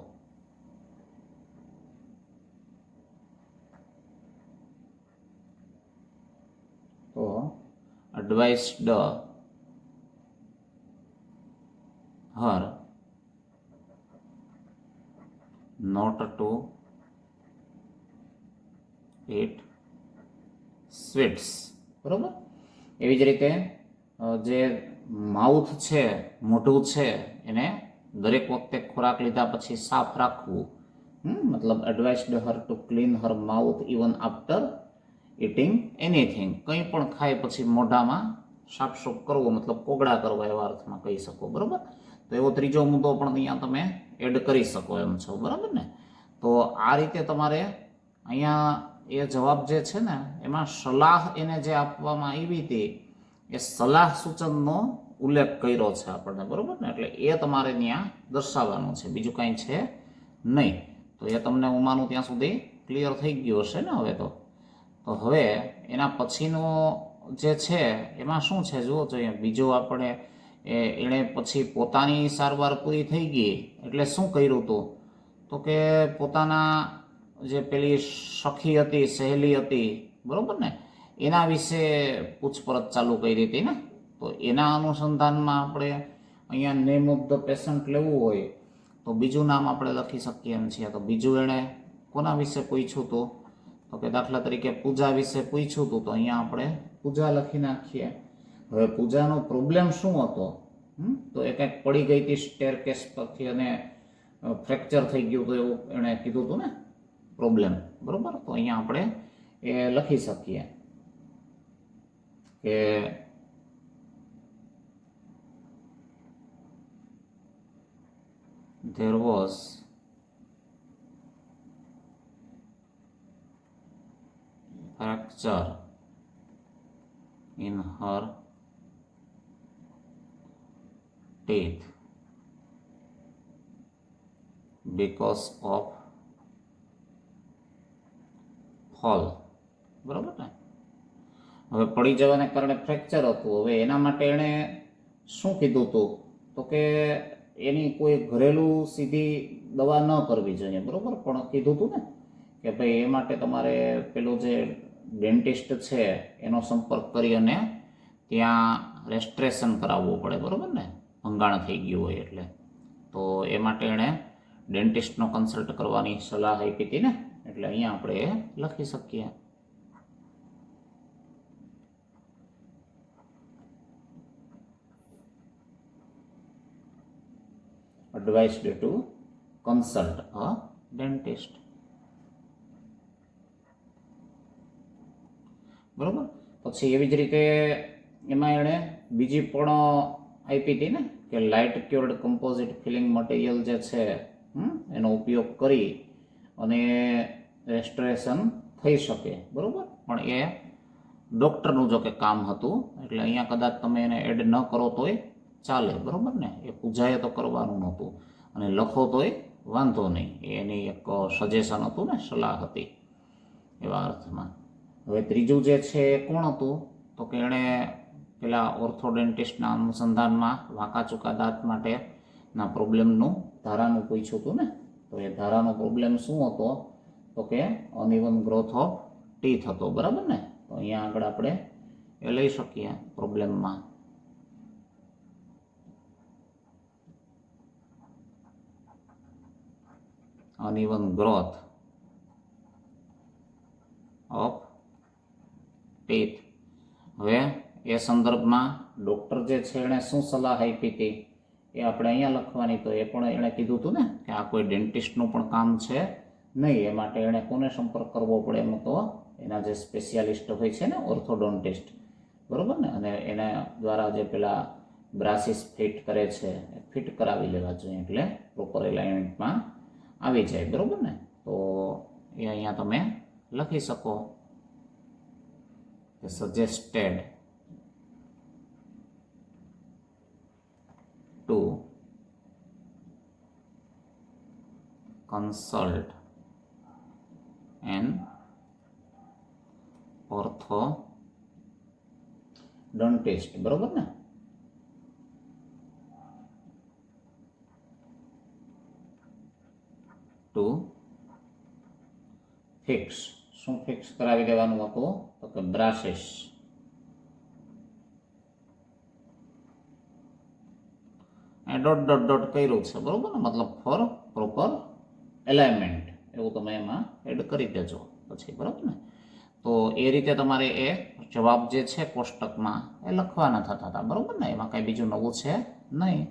તો advised her not to eat sweets, બરોબર. એવી જ રીતે જે માઉથ છે, મોઢું છે, એને દરેક વખતે ખોરાક લીધા પછી સાફ રાખવું. મતલબ advised her to clean her mouth even after eating anything, કંઈ પણ ખાય પછી મોઢામાં સાફસૂફ કરવો, મતલબ કોગળા કરવા એવા અર્થમાં કહી શકો, બરાબર. તો એવો ત્રીજો મુદ્દો પણ અહીંયા તમે એડ કરી શકો એમ છો, બરાબર ને. તો આ રીતે તમારે અહીંયા એ જવાબ જે છે ને એમાં સલાહ એને જે આપવામાં આવી હતી એ સલાહ સૂચનનો ઉલ્લેખ કર્યો છે આપણને, બરાબર ને. એટલે એ તમારે ત્યાં દર્શાવવાનું છે, બીજું કાંઈ છે નહીં. તો એ તમને હું માનું ત્યાં સુધી ક્લિયર થઈ ગયું હશે ને હવે તો. તો હવે એના પછીનો જે છે એમાં શું છે જુઓ જોઈએ. બીજો આપણે એણે પછી પોતાની સારવાર પૂરી થઈ ગઈ એટલે શું કર્યું હતું, તો કે પોતાના જે પેલી સખી હતી, સહેલી હતી, બરાબર ને, એના વિશે પૂછપરછ ચાલુ કરી હતી ને. તો એના અનુસંધાનમાં આપણે અહીંયા નેમ ઓફ ધ પેશન્ટ લેવું હોય તો બીજું નામ આપણે લખી શકીએ એમ છીએ. તો બીજું એણે કોના વિશે પૂછ્યું હતું, તો કે દાખલા તરીકે પૂજા વિશે પૂછ્યું હતું, તો અહીંયા આપણે પૂજા લખી નાખીએ. હવે પૂજાનો પ્રોબ્લેમ શું હતો, તો એ કંઈક પડી ગઈ હતી સ્ટેરકેસ પરથી અને ફ્રેક્ચર થઈ ગયું હતું એવું એણે કીધું હતું ને પ્રોબ્લેમ, બરાબર. તો અહીંયા આપણે એ લખી શકીએ કે there was fracture in her teeth because of fall, બરાબર ને. હવે પડી જવાને કારણે ફ્રેક્ચર હતું. હવે એના માટે એણે શું કીધું હતું, તો કે એની કોઈ ઘરેલું સીધી દવા ન કરવી જોઈએ, બરાબર. પણ કીધું હતું ને કે ભાઈ એ માટે તમારે પેલું જે ડેન્ટિસ્ટ છે એનો સંપર્ક કરી અને ત્યાં રેસ્ટ્રેશન કરાવવું પડે, બરાબર ને, ભંગાણ થઈ ગયું હોય એટલે. તો એ માટે એણે ડેન્ટિસ્ટનો કન્સલ્ટ કરવાની સલાહ આપી હતી ને, એટલે અહીંયા આપણે એ લખી શકીએ. advised to consult a dentist, બરોબર. પછી એવી જ રીતે એમાં એણે બીજી પણ આપી હતી ને કે લાઇટ ક્યોર્ડ કમ્પોઝિટ ફિલિંગ મટીરિયલ જે છે એનો ઉપયોગ કરી અને રેસ્ટોરેશન થઈ શકે, બરોબર. પણ એ ડૉક્ટરનું જો કે કામ હતું એટલે અહીંયા કદાચ તમે એને એડ ન કરો તોય ચાલે, બરાબર ને. એ પૂજાએ તો કરવાનું નહોતું અને લખો તોય વાંધો નહીં, એની એક સજેશન હતું ને, સલાહ હતી એવા અર્થમાં. હવે ત્રીજું જે છે એ કોણ હતું, તો કે એણે પેલા ઓર્થોડેન્ટિસ્ટના અનુસંધાનમાં વાંકા ચૂકા દાંત માટેના પ્રોબ્લેમનું ધારાનું પૂછ્યું હતું ને. તો એ ધારાનો પ્રોબ્લેમ શું હતો? તો કે અનઇવન ગ્રોથ ઓફ ટીથ હતો, બરાબર ને. તો અહીંયા આગળ આપણે એ લઈ શકીએ પ્રોબ્લેમમાં. Uneven growth of teeth. હવે એ સંદર્ભમાં ડૉક્ટર જે છે એણે શું સલાહ આપી હતી એ આપણે અહીંયા લખવાની. તો એ પણ એણે કીધું હતું ને કે આ કોઈ ડેન્ટિસ્ટનું પણ કામ છે નહીં. એ માટે એણે કોને સંપર્ક કરવો પડે? એમ તો એના જે સ્પેશિયાલિસ્ટ હોય છે ને, ઓર્થોડોન્ટિસ્ટ, બરાબર ને. અને એના દ્વારા જે પેલા બ્રાસીસ ફિટ કરે છે એ ફિટ કરાવી લેવા જોઈએ, એટલે પ્રોપર એલાઇનમેન્ટમાં આવી જાય, બરાબર ને. તો એ અહીંયા તમે લખી શકો કે suggested two consult an orthodontist, બરોબર ને. ટુ ફિક્સ, શું ફિક્સ કરાવી દેવાનું હતું? તો કે બ્રાસીસ. ડોટ ડોટ ડોટ કર્યું છે, બરોબર ને. મતલબ ફોર પ્રોપર એલાઇનમેન્ટ એવું તમે એમાં એડ કરી દેજો પછી, બરાબર ને. તો એ રીતે તમારે એ જવાબ જે છે કોષ્ટકમાં એ લખવાના થતા હતા, બરાબર ને. એમાં કાંઈ બીજું નવું છે નહીં.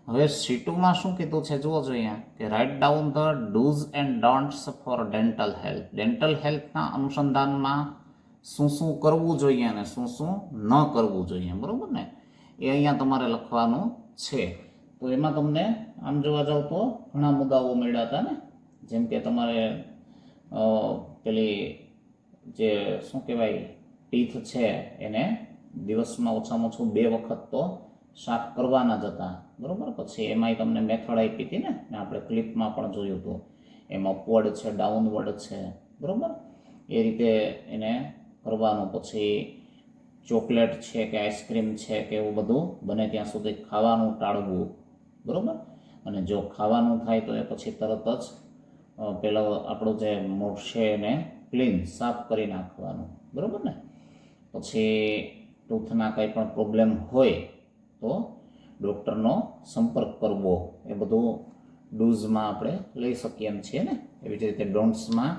હવે C2માં શું કીધું છે જુઓ જોઈએ કે write down the dos and don'ts for dental health. Dental હેલ્થના અનુસંધાનમાં શું શું કરવું જોઈએ અને શું શું ન કરવું જોઈએ, બરાબર ને. એ અહીંયા તમારે લખવાનું છે. તો એમાં તમને આમ જોવા જાવ તો ઘણા મુદ્દાઓ મળ્યા હતા ને. જેમ કે તમારે પેલી જે શું કહેવાય ટીથ છે એને દિવસમાં ઓછામાં ઓછું 2 વખત તો સાફ કરવાના જ હતા, બરાબર. પછી એમાંય તમને મેથડ આપી હતી ને આપણે ક્લિપમાં પણ જોયું હતું. એમાં અપવર્ડ છે, ડાઉનવર્ડ છે, બરાબર. એ રીતે એને કરવાનું. પછી ચોકલેટ છે કે આઈસ્ક્રીમ છે કે એવું બધું બને ત્યાં સુધી ખાવાનું ટાળવું, બરાબર. અને જો ખાવાનું થાય તો એ પછી તરત જ પેલો આપણું જે મોઢ છે એને ક્લીન સાફ કરી નાખવાનું, બરાબર ને. પછી ટૂથના કંઈ પણ પ્રોબ્લેમ હોય તો ડૉક્ટરનો સંપર્ક કરવો. એ બધું ડૂઝમાં આપણે લઈ શકીએ એમ છીએ ને. એવી જ રીતે ડોન્ટ્સમાં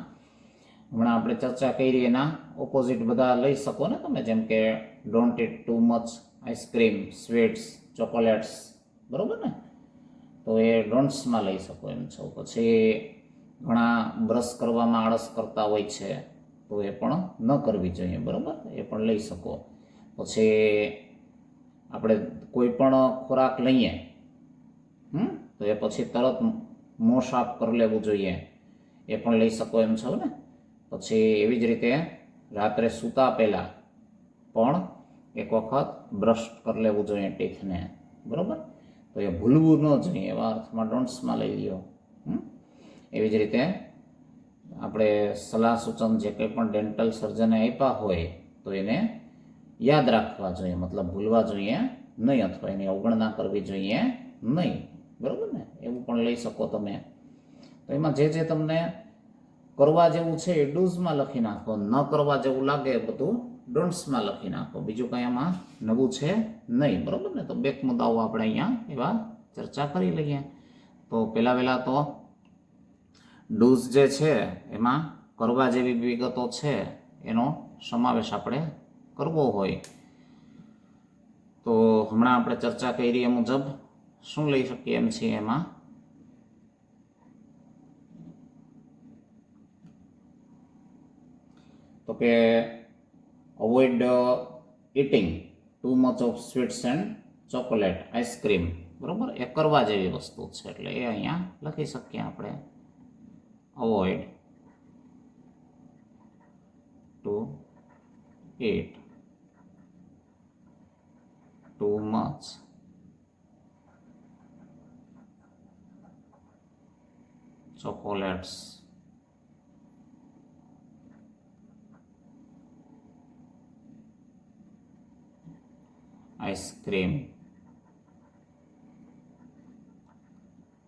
હમણાં આપણે ચર્ચા કરી એના ઓપોઝિટ બધા લઈ શકો ને તમે. જેમ કે don't eat too much ice cream, sweets, chocolates, બરાબર ને. તો એ ડોન્ટ્સમાં લઈ શકો એમ છો. પછી ઘણા બ્રશ કરવામાં આળસ કરતા હોય છે તો એ પણ ન કરવી જોઈએ, બરાબર. એ પણ લઈ શકો. પછી આપણે કોઈ પણ ખોરાક લઈએ તો એ પછી તરત મોં સાફ કરી લેવું જોઈએ, એ પણ લઈ શકો એમ છો ને. પછી એવી જ રીતે રાત્રે સૂતા પહેલાં પણ એક વખત બ્રશ કરી લેવું જોઈએ ટીથને, બરાબર. તો એ ભૂલવું ન જોઈએ, એવા અર્થમાં ડોન્ટ્સમાં લઈ લ્યો. એવી જ રીતે આપણે સલાહ સૂચન જે કંઈ પણ ડેન્ટલ સર્જને આપ્યા હોય તો એને યાદ રાખવા જોઈએ, મતલબ ભૂલવા જોઈએ નહીં, અથવા એની અવગણના કરવી જોઈએ નહીં, બરાબર ને. એવું પણ લઈ શકો તમે. તો એમાં જે જે તમને કરવા જેવું છે એ ડૂઝમાં લખી નાખો, ન કરવા જેવું લાગે એ બધું ડોન્ટ્સમાં લખી નાખો. બીજું કંઈ આમાં નવું છે નહીં, બરાબર ને. તો 2 મુદ્દાઓ આપણે અહીંયા એવા ચર્ચા કરી લઈએ. તો પહેલાં તો ડૂઝ જે છે એમાં કરવા જેવી વિગતો છે એનો સમાવેશ આપણે કરવો હોય તો હમણાં આપણે ચર્ચા કરી એ મુજબ શું લઈ શકીએ એમ છીએ એમાં? તો કે avoid eating too much of sweets and chocolate, ice cream, બરાબર. એ કરવા જેવી વસ્તુ છે એટલે એ અહીંયા લખી શકીએ આપણે. Avoid to eat too much chocolates ice cream,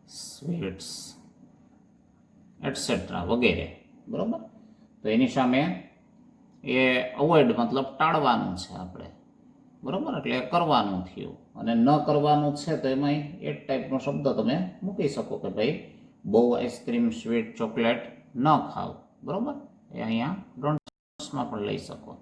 sweets etcetera વગેરે. બરાબર. તો એની સામે એ અવોઇડ મતલબ ટાળવાનું છે આપણે. બરાબર. એટલે કરવાનું થયું અને ન કરવાનું છે તો એમાં એ ટાઈપનો શબ્દ તમે મૂકી શકો કે ભાઈ બહુ આઈસ્ક્રીમ, સ્વીટ, ચોકલેટ ન ખાવ. બરાબર. એ અહીંયા ડોન્ટ્સમાં પણ લઈ શકો.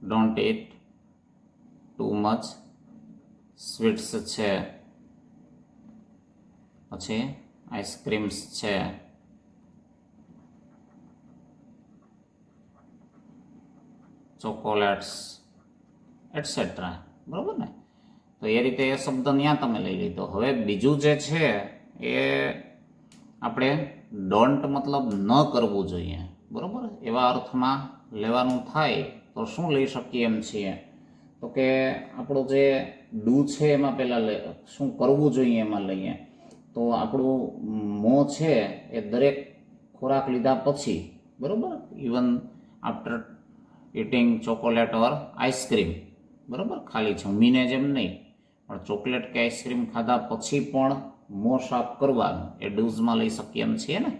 Don't eat too much sweets છે, પછી આઈસ્ક્રીમ્સ છે, ચોકોલેટ્સ એટસેટ્રા. બરાબર ને. તો એ રીતે એ શબ્દ ત્યાં તમે લઈ લીધો. હવે બીજું જે છે એ આપણે ડોન્ટ મતલબ ન કરવું જોઈએ. બરાબર. એવા અર્થમાં લેવાનું થાય તો શું લઈ શકીએ એમ છીએ તો કે આપણો જે ડુ છે એમાં પહેલાં શું કરવું જોઈએ એમાં લઈએ તો આપણું મોં છે એ દરેક ખોરાક લીધા પછી, બરાબર, even after eating ચોકોલેટ or ice cream, બરાબર, ખાલી જમીને જેમ નહીં પણ ચોકલેટ કે આઈસ્ક્રીમ ખાધા પછી પણ મોં સાફ કરવાનું એ ડૂઝમાં લઈ શકીએ એમ છીએ ને.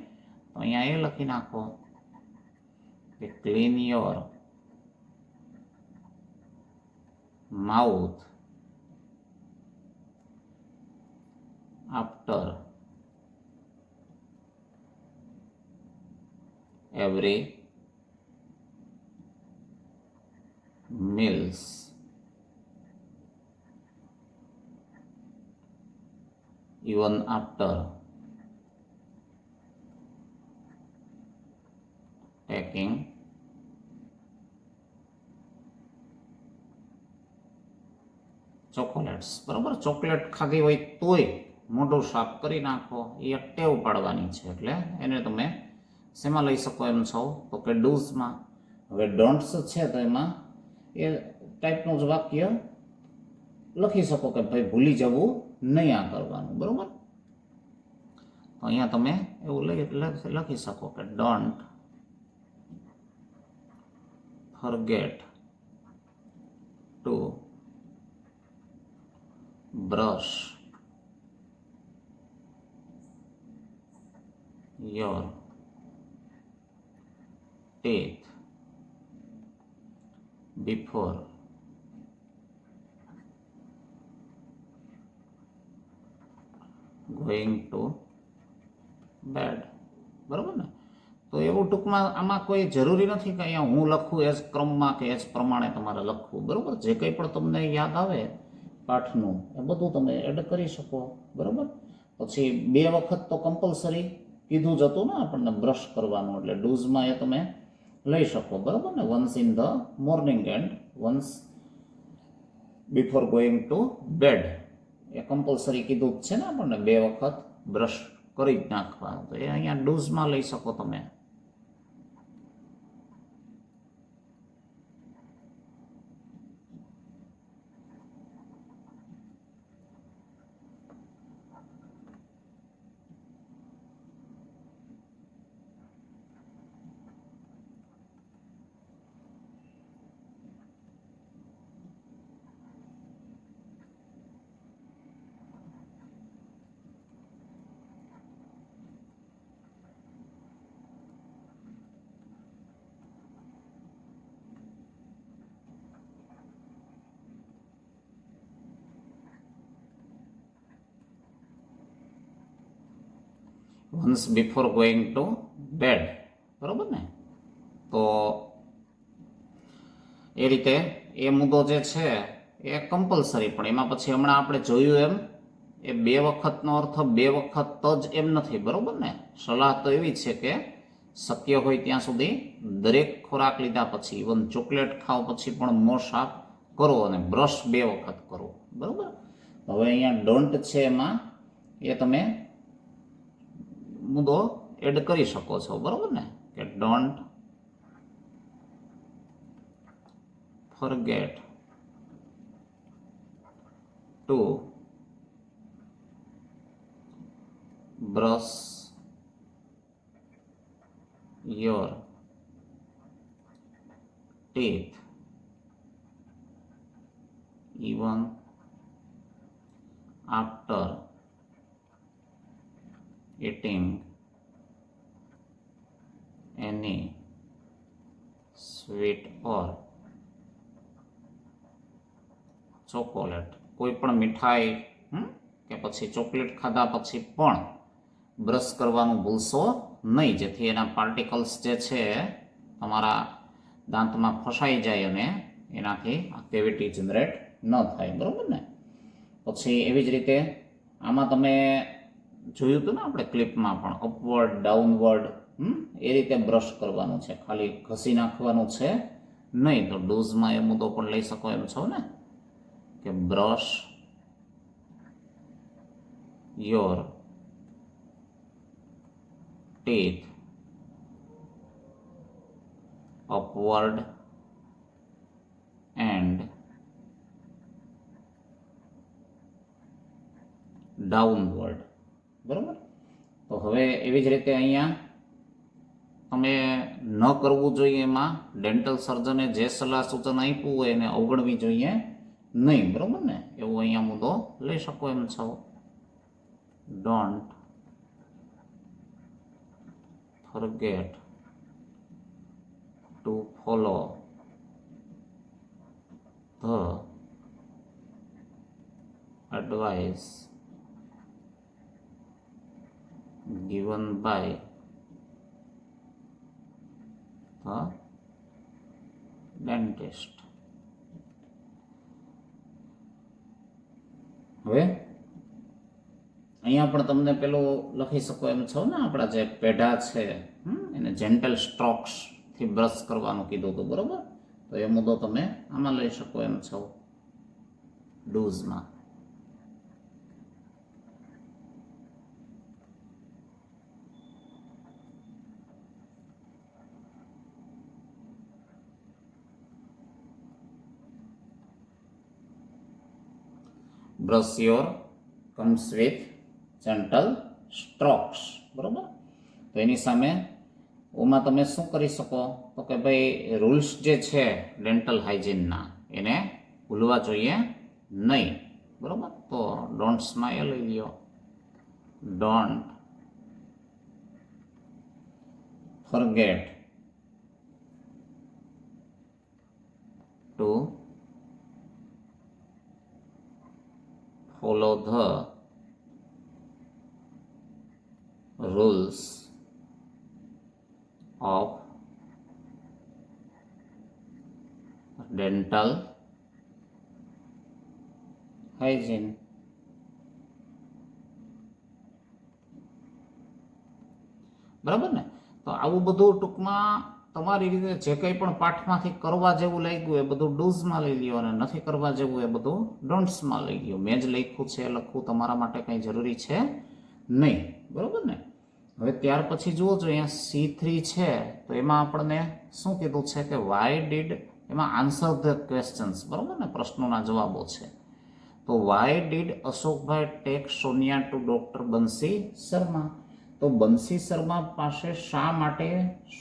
તો અહીંયા એ લખી નાખો કે clean your mouth after every meals. Even after taking ચોકોલેટ્સ. બરાબર. ચોકલેટ ખાધી હોય તોય મોઢું સાફ કરી નાખો. એ ટેવ પાડવાની છે. એટલે એને તમે શેમાં લઈ શકો એમ છો તો કે ડૂઝમાં. હવે ડોન્ટ્સ છે તો એમાં એ ટાઈપનું જ વાક્ય લખી શકો કે ભાઈ ભૂલી જવું નહીં આ કરવાનું. બરાબર. તો અહીંયા તમે એવું લખી શકો કે don't forget two brush your teeth before going to bed. બરાબર ને. તો એવું ટૂંકમાં આમાં કોઈ જરૂરી નથી કે અહીંયા હું લખું એ જ ક્રમમાં કે એ જ પ્રમાણે તમારે લખવું. બરાબર. જે કંઈ પણ તમને યાદ આવે પાઠનું એ બધું તમે એડ કરી શકો. બરાબર. પછી 2 વખત તો કમ્પલસરી કીધું જ હતું ને આપણને બ્રશ કરવાનું, એટલે ડૂઝમાં એ તમે લઈ શકો. બરાબર ને. Once in the morning and once before going to bed એ કમ્પલસરી કીધું જ છે ને આપણને 2 વખત બ્રશ કરી જ નાખવાનું. તો એ અહીંયા ડૂઝમાં લઈ શકો તમે. Once before going to bed. બરાબર ને. તો એ રીતે એ મુદ્દો જે છે એ કમ્પલસરી, પણ એમાં પછી હમણાં આપણે જોયું એમ એ 2 વખતનો અર્થ 2 વખત જ એમ નથી. બરાબર ને. સલાહ તો એવી છે કે શક્ય હોય ત્યાં સુધી દરેક ખોરાક લીધા પછી ઇવન ચોકલેટ ખાવ પછી પણ મોં સાફ કરો અને બ્રશ 2 વખત કરો. બરાબર. હવે અહીંયા ડોન્ટ છે એમાં એ તમે મુદ્દો એડ કરી શકો છો. બરાબર ને. કે don't forget two brush your teeth even after eating any sweet or ચોકોલેટ, કોઈ પણ મિઠાઈ કે પછી ચોકલેટ ખાધા પછી પણ બ્રશ કરવાનું ભૂલશો નહીં, જેથી એના પાર્ટિકલ્સ જે છે તમારા દાંતમાં ફસાઈ જાય અને એનાથી કેવિટી જનરેટ ન થાય, બરાબર ને. પછી એવી જ રીતે આમાં તમે જોયું હતું ને આપણે ક્લિપમાં પણ અપવર્ડ ડાઉનવર્ડ એ રીતે બ્રશ કરવાનું છે, ખાલી ઘસી નાખવાનું છે નહીં. તો ડોઝમાં એ મુદ્દો પણ લઈ શકો એમ છો ને કે brush your teeth upward and downward, બરાબર. તો હવે એવી જ રીતે અહીંયા તમે ન કરવું જોઈએ, એમાં ડેન્ટલ સર્જને જે સલાહ સૂચન આપ્યું હોય એને અવગણવી જોઈએ નહીં, બરાબર ને. એવો અહીંયા મુદ્દો લઈ શકો એમ છો. Don't forget to follow the advice given by the dentist. હવે અહીંયા પણ તમને પેલું લખી શકો એમ છો ને, આપણા જે પેઢા છે એને જેન્ટલ સ્ટ્રોક્સથી બ્રશ કરવાનું કીધું હતું, બરાબર. તો એ મુદ્દો તમે આમાં લઈ શકો એમ છો ડોઝમાં. Brush your gums with gentle strokes, બરાબર. તો એની સામે ઓમાં તમે શું કરી શકો તો કે ભાઈ રૂલ્સ જે છે ડેન્ટલ હાઇજીનના એને ભૂલવા જોઈએ નહીં, બરાબર. તો ડોન્ટ સ્માઇલ લઈ લ્યો, don't forget two follow the rules of dental hygiene. બરાબર ને. તો આવું બધું ટૂંકમાં તમારી રીતે જે કંઈ પણ પાઠમાંથી કરવા જેવું લાગ્યું એ બધું ડૂઝમાં લઈ લ્યો અને નથી કરવા જેવું એ બધું ડોન્ટ્સમાં લઈ લ્યો. મેં જ લખ્યું છે લખવું તમારા માટે કંઈ જરૂરી છે નહીં, બરાબર ને. હવે ત્યાર પછી જુઓ જો અહીંયા C3 છે તો એમાં આપણને શું કીધું છે કે વાય ડીડ, એમાં આન્સર ધ ક્વેશ્ચન્સ, બરાબર ને, પ્રશ્નોના જવાબો છે. તો why did Ashokbhai take Sonia to doctor Bansi Sharma. તો બંસી શર્મા પાસે શા માટે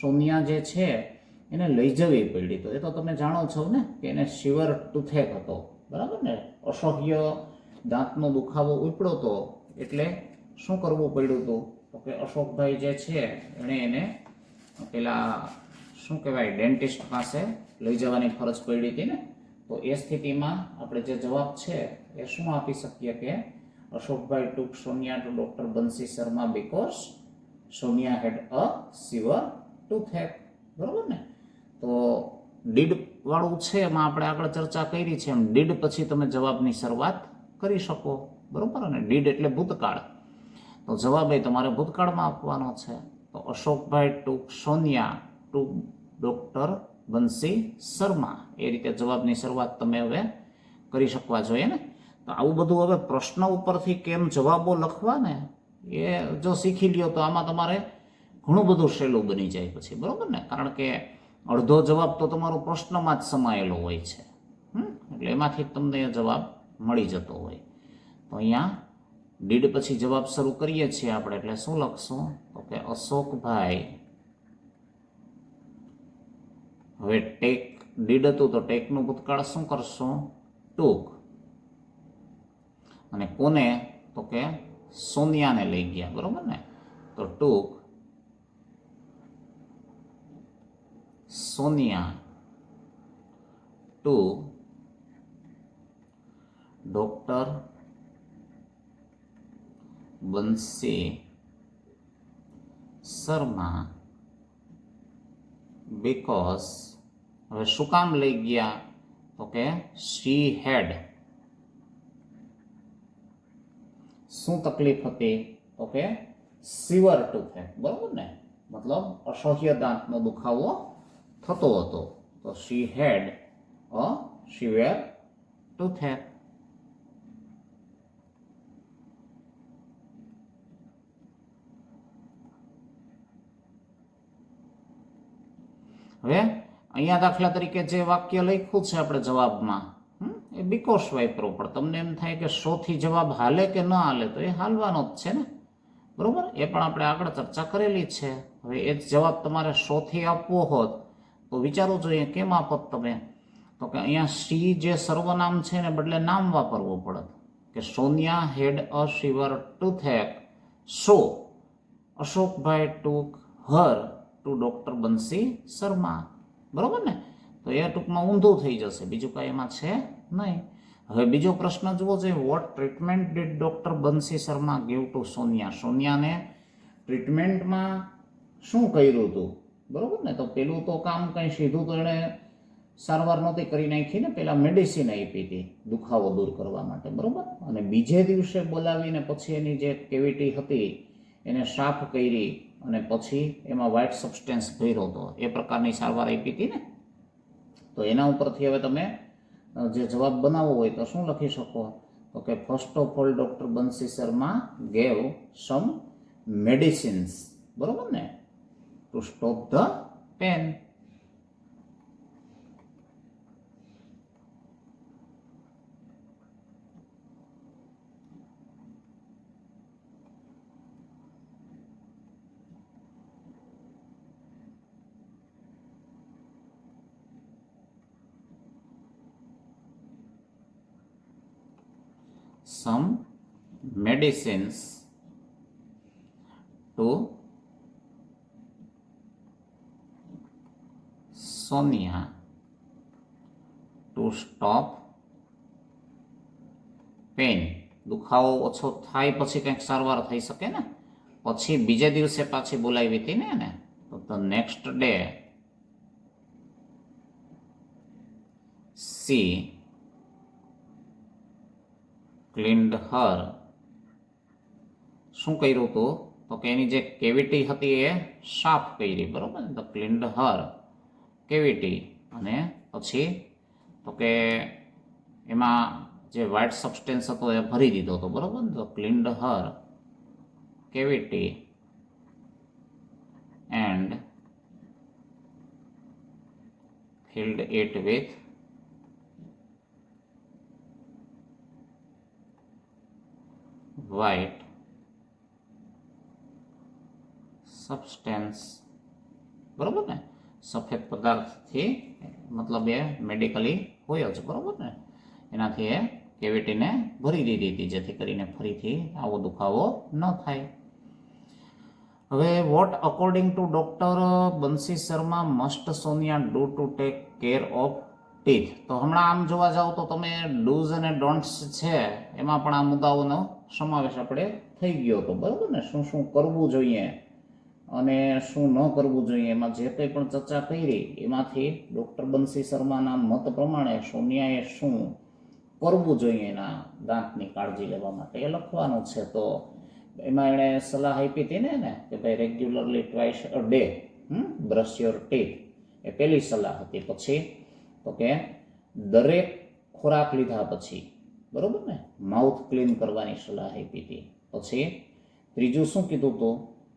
સોનિયા જે છે એને લઈ જવી પડી? તો એ તો તમે જાણો છો ને કે એને શિવર ટુથેક હતો, બરાબર ને, અસહ્ય દાંતનો દુખાવો ઉપડ્યો હતો, એટલે શું કરવું પડ્યું હતું તો કે અશોકભાઈ જે છે એણે એને પેલા શું કહેવાય ડેન્ટિસ્ટ પાસે લઈ જવાની ફરજ પડી હતી ને. તો એ સ્થિતિમાં આપણે જે જવાબ છે એ શું આપી શકીએ કે અશોકભાઈ took Sonia to Dr. Bansi Sharma because Sonia had a severe toothache, બરાબર ને. તો ડીડ વાળું છે એમાં આપણે આગળ ચર્ચા કરી છે એમ ડીડ પછી તમે જવાબની શરૂઆત કરી શકો, બરાબર. અને ડીડ એટલે ભૂતકાળ, તો જવાબ એ તમારે ભૂતકાળમાં આપવાનો છે. તો અશોકભાઈ took Sonia to Dr. બંસી શર્મા, એ રીતે જવાબની શરૂઆત તમે હવે કરી શકવા જોઈએ ને. તો આવું બધું હવે પ્રશ્ન ઉપરથી કેમ જવાબો લખવા ને એ જો શીખી લ્યો તો આમાં તમારે ઘણું બધું સહેલું બની જાય પછી, બરાબર ને. કારણ કે અડધો જવાબ તો તમારો પ્રશ્નમાં જ સમાયેલો હોય છે, એટલે એમાંથી તમને એ જવાબ મળી જતો હોય. તો અહીંયા ડીડ પછી જવાબ શરૂ કરીએ છીએ આપણે, એટલે શું લખશું? તો કે અશોકભાઈ, હવે ટેક ડીડ હતું તો ટેકનું ભૂતકાળ શું કરશું? ટૂક. અને કોને? તો કે સોનિયાને લઈ ગયા, બરોબર ને? તો took Sonia to doctor Bansi Sharma because, હવે શું કામ લઈ ગયા? તો કે શી હેડ, શું તકલીફ હતી? તો કે સિવર ટૂથેક, બરોબર ને? મતલબ અસહ્ય દાંતનો દુખાવો થતો હતો. તો શી હેડ અ સિવિયર ટૂથેક. હવે અહીંયા દાખલા તરીકે જે વાક્ય લખ્યું છે આપણે જવાબમાં, એ બીકોઝ વાપરો, પણ તમને એમ થાય કે શોથી જવાબ હાલે કે ન હાલે, તો એ હાલવાનો જ છે ને, બરોબર? એ પણ આપણે આગળ ચર્ચા કરેલી છે. હવે એ જ જવાબ તમારે શોથી આપવો હોત તો વિચારવું જોઈએ કેમ આપત તમે? તો કે અહીંયા સી જે સર્વનામ છે ને બદલે નામ વાપરવું પડત, કે સોનિયા હેડ અ સિવર ટૂથેક, સો અશોકભાઈ ટુક her to doctor Bansi Sharma, બરોબર ને? તો એ ટૂંકમાં ઊંધું થઈ જશે, બીજું કાંઈ એમાં છે નહીં. હવે બીજો પ્રશ્ન જુઓ છે, what treatment did doctor Bansi Sharma give to Sonia? સોનિયાને ટ્રીટમેન્ટમાં શું કર્યું હતું, બરોબર ને? તો પેલું તો કામ કંઈ સીધું તો એણે સારવાર નહોતી કરી નાખી ને, પેલા મેડિસિન આપી હતી દુખાવો દૂર કરવા માટે, બરોબર? અને બીજે દિવસે બોલાવીને પછી એની જે કેવિટી હતી એને સાફ કરી અને પછી એમાં વ્હાઇટ સબસ્ટેન્સ ભર્યો હતો, એ પ્રકારની સારવાર આપી હતી ને. તો એના ઉપરથી હવે તમે જે જવાબ બનાવવો હોય તો શું લખી શકો? તો કે first of all doctor Bansi Sharma gave some medicines, બરોબર ને, to stop the pain. some medicines to Sonia to stop pain. દુખાવો ઓછો થાય પછી કંઈક સારવાર થઈ શકે ને, પછી બીજા દિવસે પાછી બોલાવી હતી ને એને. તો the next day she cleaned her, શું કર્યું હતું? તો કે એની જે કેવિટી હતી એ સાફ કરી, બરોબર ને? તો ક્લીન્ડ હર કેવિટી, અને પછી તો કે એમાં જે વ્હાઇટ સબસ્ટેન્સ હતો એ ભરી દીધો હતો, બરોબર ને? તો cleaned Har cavity and field it with white substance, બરોબર ને? સફેદ પદાર્થથી, મતલબ એ મેડિકલી હોય જ, બરોબર ને? એનાથી એ કેવિટીને ભરી દીધી હતી જેથી કરીને ફરીથી આવો દુખાવો ન થાય. હવે what according to doctor Bansi Sharma must Sonia do to take care of teeth? તો હમણાં આમ જોવા જાવ તો તમે ડૂઝ અને ડોન્ટ્સ છે એમાં પણ આ મુદ્દાઓનો સમાવેશ આપણે થઈ ગયો હતો, બરોબર ને? શું શું કરવું જોઈએ અને શું ન કરવું જોઈએ, એમાં જે કંઈ પણ ચર્ચા કરી એમાંથી ડૉક્ટર બંસી શર્માના મત પ્રમાણે સોનિયાએ શું કરવું જોઈએ એના દાંતની કાળજી લેવા માટે એ લખવાનું છે. તો એમાં એણે સલાહ આપી હતી ને કે ભાઈ regularly twice a day brush your teeth, એ પહેલી સલાહ હતી. પછી તો કે દરેક ખોરાક લીધા પછી, બરોબર ને, માઉથ ક્લીન કરવાની સલાહ આપી હતી. પછી ત્રીજું શું કીધું હતું?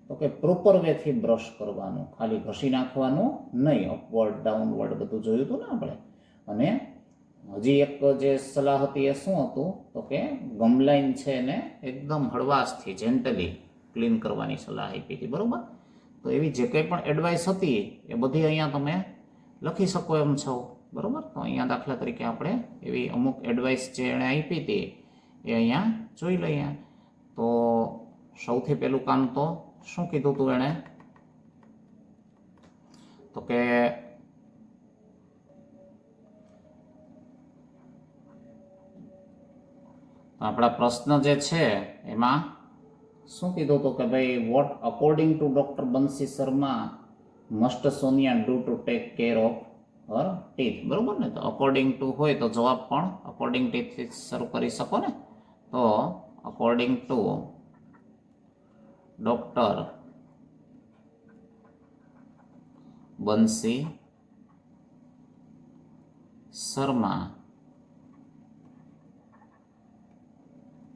તો કે પ્રોપર વેથી બ્રશ કરવાનું, ખાલી ઘસી નાખવાનું નહીં, અપવર્ડ ડાઉનવર્ડ બધું જોયું હતું ને આપણે. અને હજી એક જે સલાહ હતી એ શું હતું તો કે ગમલાઈન છે એને એકદમ હળવાશથી જેન્ટલી ક્લીન કરવાની સલાહ આપી હતી, બરાબર. તો એવી જે કંઈ પણ એડવાઇસ હતી એ બધી અહીંયા તમે લખી શકો એમ છો, બરાબર. તો અહીંયા દાખલા તરીકે આપણે એવી અમુક એડવાઇસ જે એણે આપી હતી એ અહીંયા જોઈ લઈએ. તો સૌથી પહેલું કામ તો શું કીધું હતું એણે તો કે આપણા પ્રશ્ન જે છે એમાં શું કીધું હતું કે ભાઈ what according to doctor Bansi Sharma must Sonia do to take care of her teeth, બરોબર ને. તો અકોર્ડિંગ ટુ હોય તો જવાબ પણ અકોર્ડિંગ ટીથથી શરૂ કરી શકો ને. તો according to doctor Bansi Sharma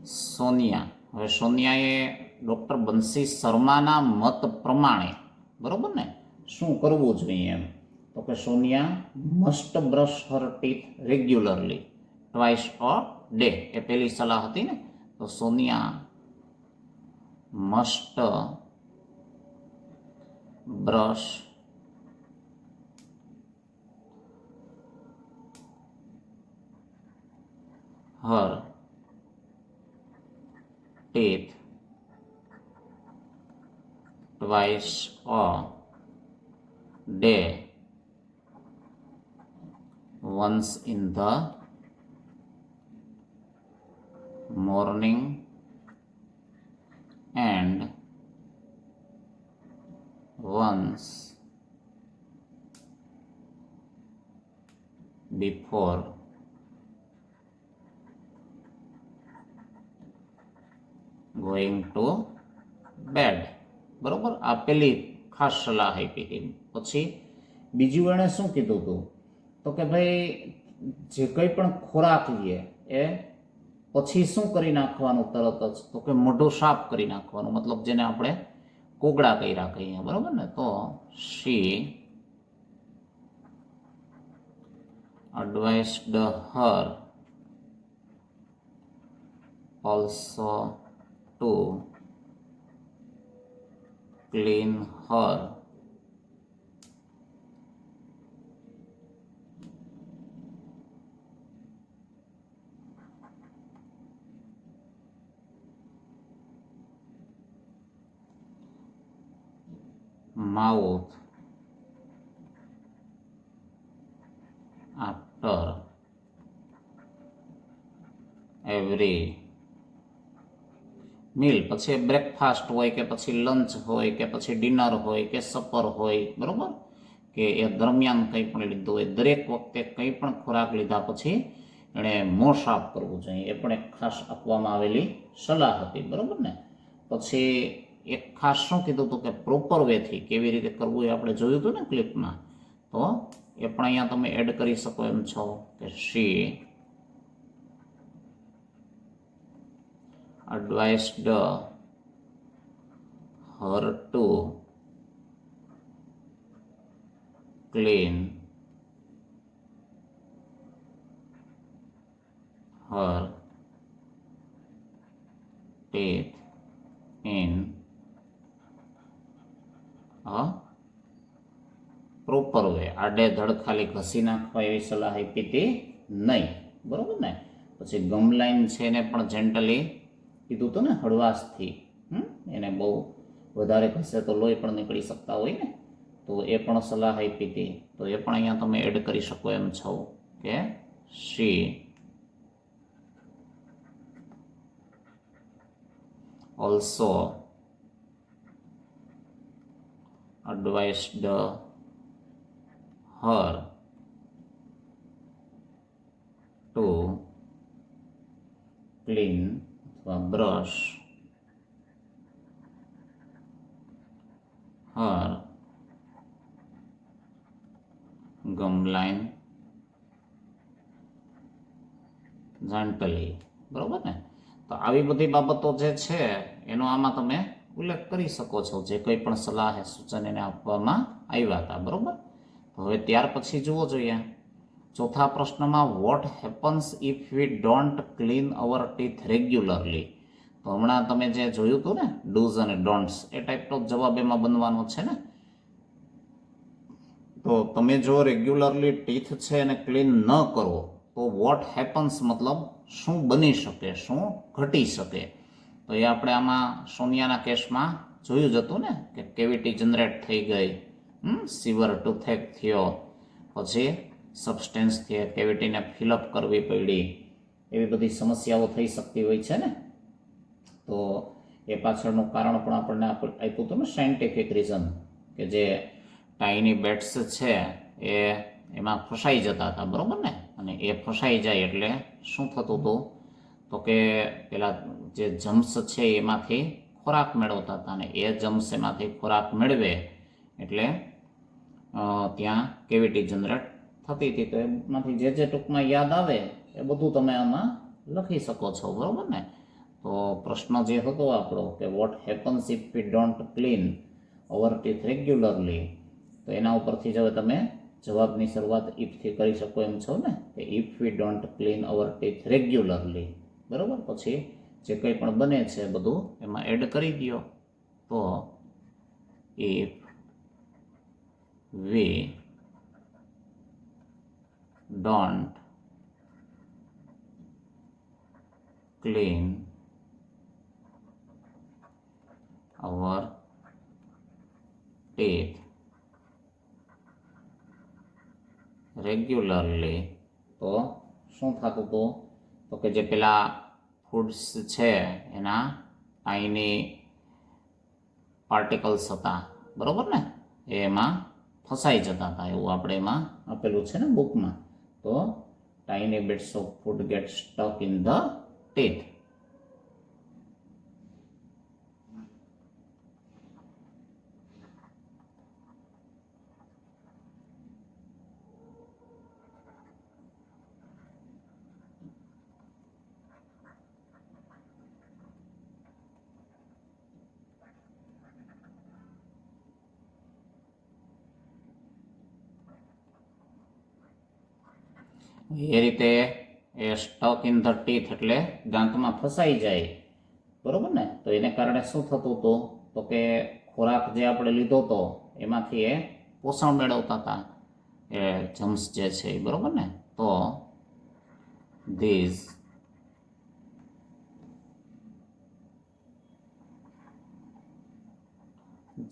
Sonia, હવે સોનિયાએ ડૉક્ટર બંસી શર્માના મત પ્રમાણે, બરોબર ને, શું કરવું જોઈએ એમ તો કે Sonia must brush her teeth regularly twice a day, એ પહેલી સલાહ હતી ને. તો Sonia must brush her teeth twice a day, once in the morning and once before going to bed, બરોબર. આ પેલી ખાસ સલાહ આપી હતી. પછી બીજું એણે શું કીધું હતું તો કે ભાઈ જે કંઈ પણ ખોરાક લઈએ એ પછી શું કરી નાખવાનું તરત જ તો કે મોઢું સાફ કરી નાખવાનું, મતલબ જેને આપણે કોગળા કર્યા કહીએ, બરોબર ને. તો she advised her also to clean her mouth after every meal, પછી બ્રેકફાસ્ટ હોય કે પછી લંચ હોય કે પછી ડિનર હોય કે સપર હોય, બરોબર, કે એ દરમિયાન કંઈ પણ લીધું હોય, દરેક વખતે કંઈ પણ ખોરાક લીધા પછી એણે મોં સાફ કરવું જોઈએ. એ પણ એક ખાસ આપવામાં આવેલી સલાહ હતી, બરોબર ને. પછી એક ખાસ શું કીધું હતું કે પ્રોપર વેથી કેવી રીતે કરવું એ આપણે જોયું હતું ને ક્લિપમાં. તો એ પણ અહીંયા તમે એડ કરી શકો એમ છો કે શી advised her to clean her teeth in a proper way. આડે ધડ ખાલી ઘસી નાખવા એવી સલાહ આપી હતી નહીં, બરોબર ને. પછી ગમલાઈન છે એને પણ જેન્ટલી કીધું હતું ને, હળવાશથી. એને બહુ વધારે ઘસે તો લોહી પણ નીકળી શકતા હોય ને, તો એ પણ સલાહ આપી હતી. તો એ પણ અહીંયા તમે એડ કરી શકો એમ છો કે શી also advised her to clean અથવા brush her gum line gently, બરોબર ને. તો આવી બધી બાબતો જે છે એનો આમાં તમે ઉલ્લેખ કરી શકો છો, જે કંઈ પણ સલાહ સૂચન એને આપવામાં આવ્યા હતા, બરોબર. તો હવે ત્યાર પછી જુઓ જોઈએ ચોથા પ્રશ્નમાં what happens if we don't clean our teeth regularly. તો હમણાં તમે જે જોયું હતું ને ડૂઝ અને ડોન્ટ્સ, એ ટાઈપનો જવાબ એમાં બનવાનો છે ને. તો તમે જો રેગ્યુલરલી ટીથ છે એને ક્લીન ન કરો તો વોટ હેપન્સ મતલબ શું બની શકે, શું ઘટી શકે. તો એ આપણે આમાં સોનિયાના કેસમાં જોયું જ હતું ને કે કેવિટી જનરેટ થઈ ગઈ, સિવર ટુથેક થયો, પછી સબસ્ટેન્સથી કેવિટીને ફિલઅપ કરવી પડી, એવી બધી સમસ્યાઓ થઈ શકતી હોય છે ને. તો એ પાછળનું કારણ પણ આપણને આપ્યું હતું ને સાયન્ટિફિક રીઝન, કે જે ટાઈની બેટ્સ છે એ એમાં ફસાઈ જતા હતા, બરાબર ને. અને એ ફસાઈ જાય એટલે શું થતું હતું, તો કે પેલા જે જમ્સ છે એમાંથી ખોરાક મેળવતા હતા, અને એ જમ્સ એમાંથી ખોરાક મેળવે એટલે ત્યાં કેવિટી જનરેટ થતી હતી. તો એમાંથી જે ટૂંકમાં યાદ આવે એ બધું તમે આમાં લખી શકો છો, બરાબર ને. તો પ્રશ્ન જે હતો આપણો કે what happens if we don't clean our teeth regularly, તો એના ઉપરથી જ હવે તમે જવાબની શરૂઆત ઇફથી કરી શકો એમ છો ને, કે if we don't clean our teeth regularly, બરાબર. પછી જે કંઈ પણ બને છે બધું એમાં એડ કરી દો. તો if we don't clean our teeth regularly, તો શું થતું હતું, તો કે જે પેલા ફૂડ્સ છે એના ટાઈની પાર્ટિકલ્સ હતા, બરાબર ને, એમાં ફસાઈ જતા હતા, એવું આપણે એમાં આપેલું છે ને બુકમાં. તો ટાઈની bits of food get stuck in the teeth. એ રીતે એ સ્ટક ઇન ધ ટીથ એટલે દાંતમાં ફસાઈ જાય, બરોબર ને. તો એને કારણે શું થતું હતું, તો કે ખોરાક જે આપણે લીધો હતો એમાંથી એ પોષણ મેળવતા હતા એ જમ્સ જે છે એ, બરોબર ને. તો ધીઝ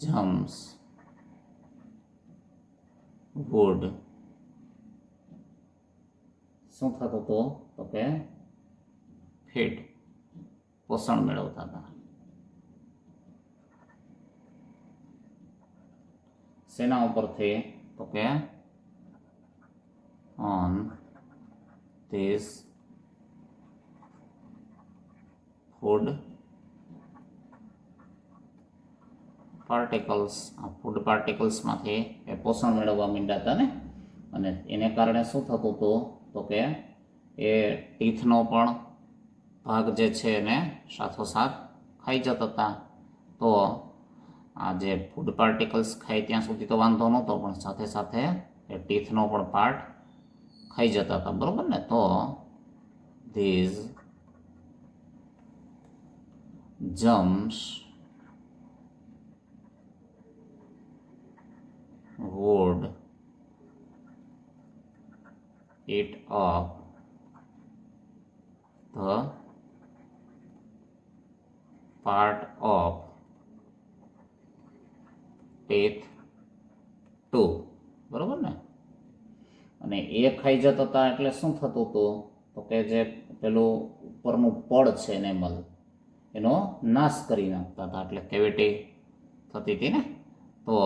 જમ્સ વુડ શું થતું હતું, તો કે ફીડ પોષણ મેળવતા હતા. શેના ઉપરથી, તો કે ઓન ધીસ ફૂડ પાર્ટિકલ્સ, આ ફૂડ પાર્ટિકલ્સમાંથી એ પોષણ મેળવવા માંડ્યા હતા ને. અને એને કારણે શું થતું હતું, તો કે એ ટીથનો પણ ભાગ જે છે એને સાથોસાથ ખાઈ જતા હતા. તો આ જે ફૂડ પાર્ટિકલ્સ ખાય ત્યાં સુધી તો વાંધો નહોતો, પણ સાથે સાથે એ ટીથનો પણ પાર્ટ ખાઈ જતા હતા, બરાબર ને. તો these germs would eat up the part of teeth too, બરોબર ને. અને એ ખાઈ જતા હતા એટલે શું થતું હતું, તો કે જે પેલું ઉપરનું પડ છે એનેમલ, એનો નાશ કરી નાખતા હતા, એટલે કેવિટી થતી હતી ને. તો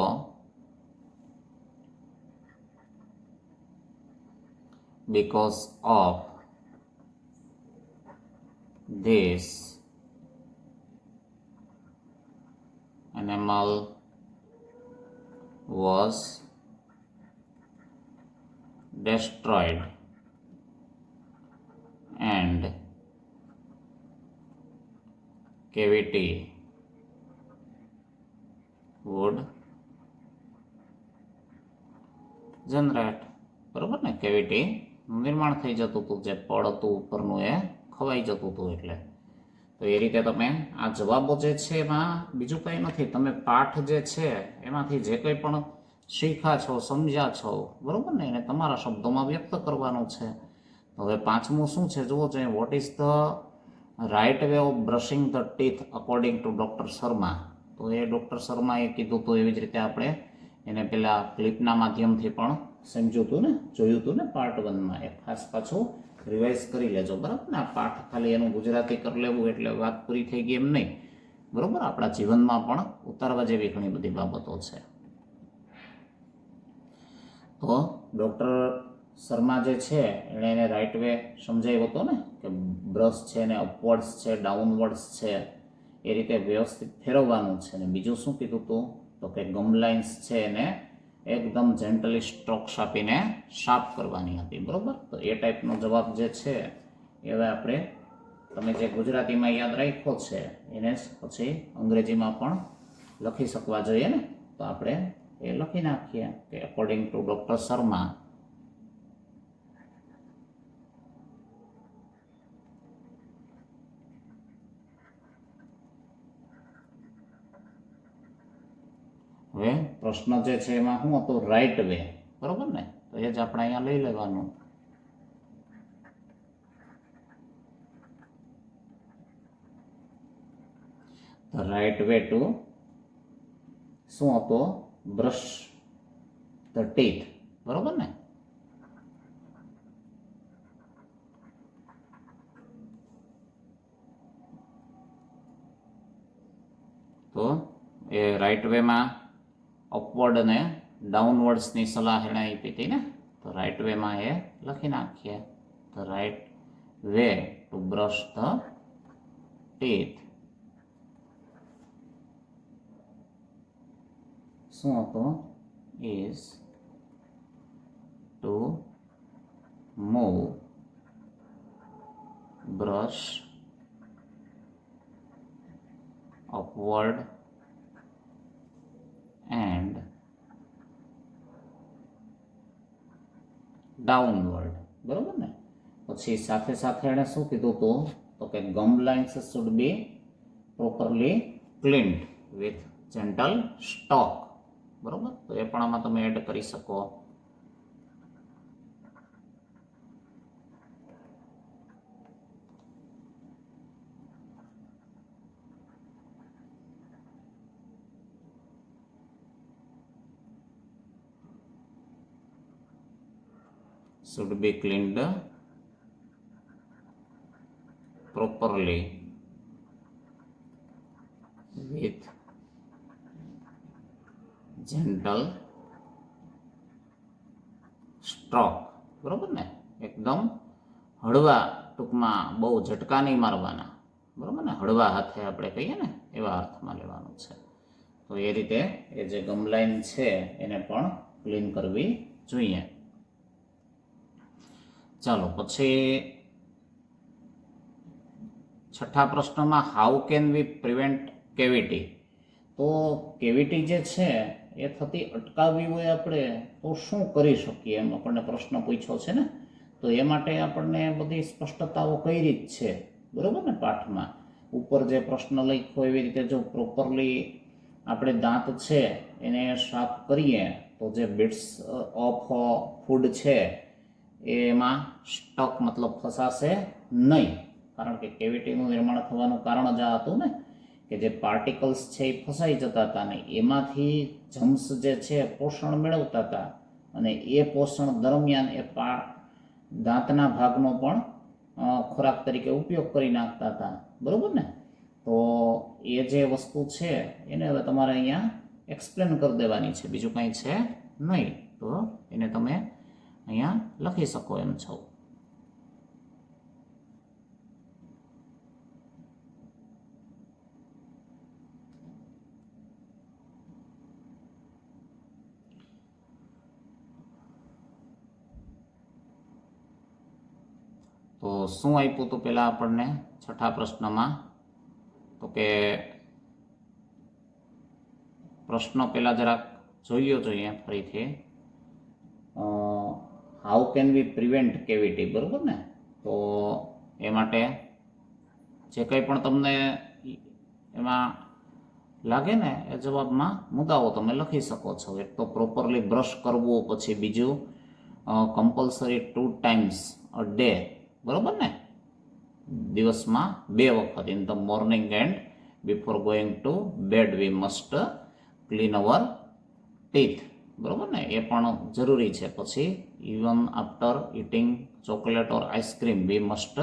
because of this animal was destroyed and cavity would generate. બરાબર ને, કેવિટીનું નિર્માણ થઈ જતું હતું, જે પડ હતું ઉપરનું એ ખવાઈ જતું હતું. એટલે તો એ રીતે તમે આ જવાબો જે છે એમાં બીજું કંઈ નથી, તમે પાઠ જે છે એમાંથી જે કંઈ પણ શીખ્યા છો, સમજ્યા છો, બરાબર ને, એને તમારા શબ્દોમાં વ્યક્ત કરવાનું છે. હવે પાંચમું શું છે જુઓ જોઈએ, what is the right way of brushing the teeth according to doctor Sharma. તો એ ડૉક્ટર શર્માએ કીધું તો એવી જ રીતે આપણે એને પેલા ક્લિપના માધ્યમથી પણ સમજ્યું હતું ને, જોયું હતું ને પાર્ટ 1માં. એ ખાસ પાછું રિવાઇઝ કરી લેજો, બરાબર ને. આ પાઠ ખાલી એનું ગુજરાતી કરી લેવું એટલે વાત પૂરી થઈ ગઈ એમ નહીં, બરાબર. આપણા જીવનમાં પણ ઉતારવા જેવી ઘણી બધી બાબતો છે. તો ડૉક્ટર શર્મા જે છે એણે એને રાઇટ વે સમજાવ્યો હતો ને, કે બ્રશ છે ને અપવર્ડ્સ છે, ડાઉનવર્ડ્સ છે, એ રીતે વ્યવસ્થિત ફેરવવાનું છે. ને બીજું શું કીધું હતું, તો કે ગમ લાઇન્સ છે એને એકદમ જેન્ટલી સ્ટ્રોક્સ આપીને શાર્પ કરવાની હતી, બરાબર. તો એ ટાઈપનો જવાબ જે છે એ હવે આપણે, તમે જે ગુજરાતીમાં યાદ રાખ્યો છે એને જ પછી અંગ્રેજીમાં પણ લખી શકવા જોઈએ ને. તો આપણે એ લખી નાખીએ કે અકોર્ડિંગ ટુ ડૉક્ટર શર્મા હવે પ્રશ્ન જે છે એમાં શું હતું, રાઇટ વે, બરાબર ને. તો એ જ આપણે અહીંયા લઈ લેવાનું. ધ રાઇટ વે ટુ શું હતો, બ્રશ ધ ટીથ, બરાબર ને. તો એ રાઇટ વેમાં અપવર્ડ અને ડાઉનવર્ડ્સની સલાહ એણે આપી હતી ને. તો રાઇટ વેમાં એ લખી નાખીએ, the right way to brush the teeth શું હતું, is to move brush upward and downward, બરાબર ને. પછી સાથે સાથે એણે શું કીધું હતું, તો કે gum lines should be properly cleaned with gentle stroke, બરાબર. તો એ પણ આમાં તમે એડ કરી શકો. should be cleaned properly with gentle stroke, બરોબર ને. એકદમ હળવા, ટૂંકમાં બહુ ઝટકા નહીં મારવાના, બરોબર ને. હળવા હાથે આપણે કહીએ ને એવા અર્થમાં લેવાનું છે. તો એ રીતે એ જે ગમલાઈન છે એને પણ ક્લીન કરવી જોઈએ. ચાલો પછી છઠ્ઠા પ્રશ્નમાં how can we prevent cavity. તો કેવિટી જે છે એ થતી અટકાવવી હોય આપણે તો શું કરી શકીએ, એમ આપણને પ્રશ્ન પૂછ્યો છે ને. તો એ માટે આપણને બધી સ્પષ્ટતાઓ કઈ રીત છે, બરોબર ને. પાઠમાં ઉપર જે પ્રશ્ન લખ્યો એવી રીતે જો પ્રોપરલી આપણે દાંત છે એને સાફ કરીએ તો જે બિટ્સ ઓફ ફૂડ છે એમાં સ્ટક મતલબ ફસાશે નહીં. કારણ કે કેવિટીનું નિર્માણ થવાનું કારણ જ આ હતું ને, કે જે પાર્ટિકલ્સ છે એ ફસાઈ જતા હતા ને એમાંથી જમ્સ જે છે પોષણ મેળવતા હતા અને એ પોષણ દરમિયાન એ દાંતના ભાગનો પણ ખોરાક તરીકે ઉપયોગ કરી નાખતા હતા, બરાબર ને. તો એ જે વસ્તુ છે એને હવે તમારે અહીંયા એક્સપ્લેન કરી દેવાની છે, બીજું કંઈ છે નહીં. તો એને તમે અહીંયા લખી શકો એમ છો. તો શું આપ્યું હતું પહેલાં આપણને છઠ્ઠા પ્રશ્નમાં, તો કે પ્રશ્ન પહેલાં જરાક જોઈએ ફરીથી. How can we prevent cavity, બરાબર ને? તો એ માટે જે કંઈ પણ તમને એમાં લાગે ને એ જવાબમાં મુદ્દાઓ તમે લખી શકો છો. એક તો પ્રોપરલી બ્રશ કરવું, પછી બીજું કમ્પલસરી 2 times a day, બરાબર ને? દિવસમાં 2 વખત, in the morning and before going to bed we must clean our teeth, બરાબર ને? એ પણ જરૂરી છે. પછી even after eating chocolate or ice cream we must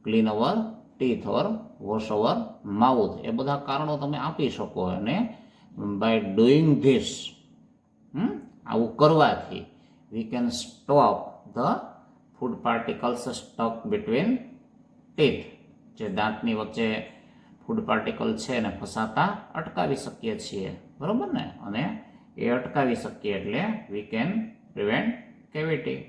clean our teeth or wash our mouth. એ બધા કારણો તમે આપી શકો. અને બાય ડુઈંગ ધીસ, આવું કરવાથી we can stop the food particles stuck between teeth. જે દાંતની વચ્ચે ફૂડ પાર્ટિકલ છે એને ફસાતા અટકાવી શકીએ છીએ, બરાબર ને? અને એ અટકાવી શકીએ એટલે વી કેન પ્રિવેન્ટ કેવિટી.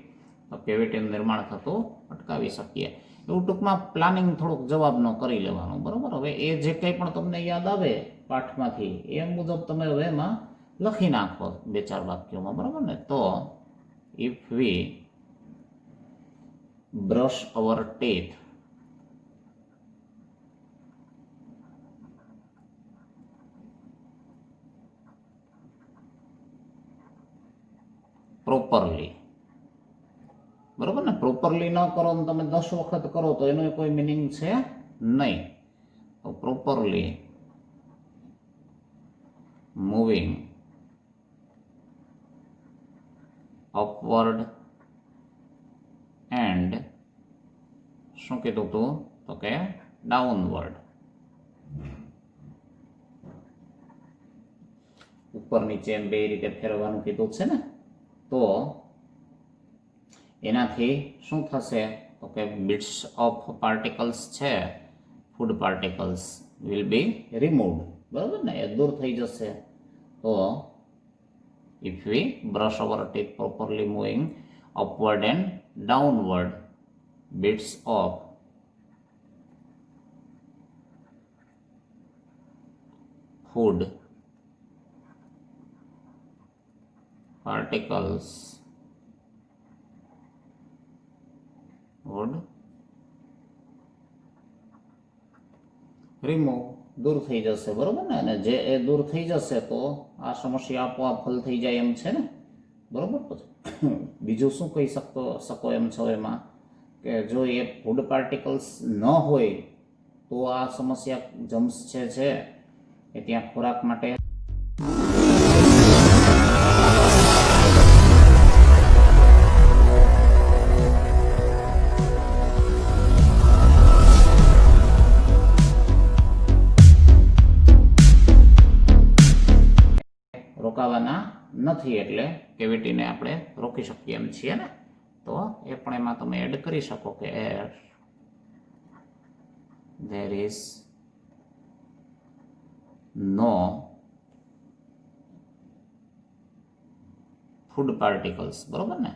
તો કેવિટીનું નિર્માણ થતું અટકાવી શકીએ. એવું ટૂંકમાં પ્લાનિંગ થોડુંક જવાબનો કરી લેવાનું, બરાબર? હવે એ જે કંઈ પણ તમને યાદ આવે પાઠમાંથી એ મુજબ તમે હવે એમાં લખી નાખો 2-4 વાક્યોમાં, બરાબર ને? તો if V brush hour teeth properly, બરાબર ને? પ્રોપરલી ન કરો ને તમે 10 વખત કરો તો એનો કોઈ મિનિંગ છે નહીં. તો પ્રોપરલી મૂવિંગ અપવર્ડ એન્ડ શું કીધું તું? તો કે ડાઉનવર્ડ. ઉપર નીચે એમ 2 રીતે ફેરવવાનું કીધું છે ને. તો એનાથી શું થશે? તો કે બિટ્સ ઓફ પાર્ટિકલ્સ છે, food particles will be removed, બરાબર ને? એ દૂર થઈ જશે. તો if V brush hour teeth properly moving upward and downward, bits of food particles would remove, દૂર થઈ જશે, બરાબર ને? અને જે એ દૂર થઈ જશે તો આ સમસ્યા આપોઆપ હલ થઈ જાય એમ છે ને, બરાબર? પછી બીજું શું કહી શકો એમ છો એમાં કે જો એ ફૂડ પાર્ટિકલ્સ ન હોય તો આ સમસ્યા જમ્સ છે એ ત્યાં ખોરાક માટે રોકાવાના નથી. એટલે કેવિટીને આપણે રોકી શકીએ એમ છીએ ને. તો એ પણ એમાં તમે એડ કરી શકો કે there is no food particles, બરોબર ને?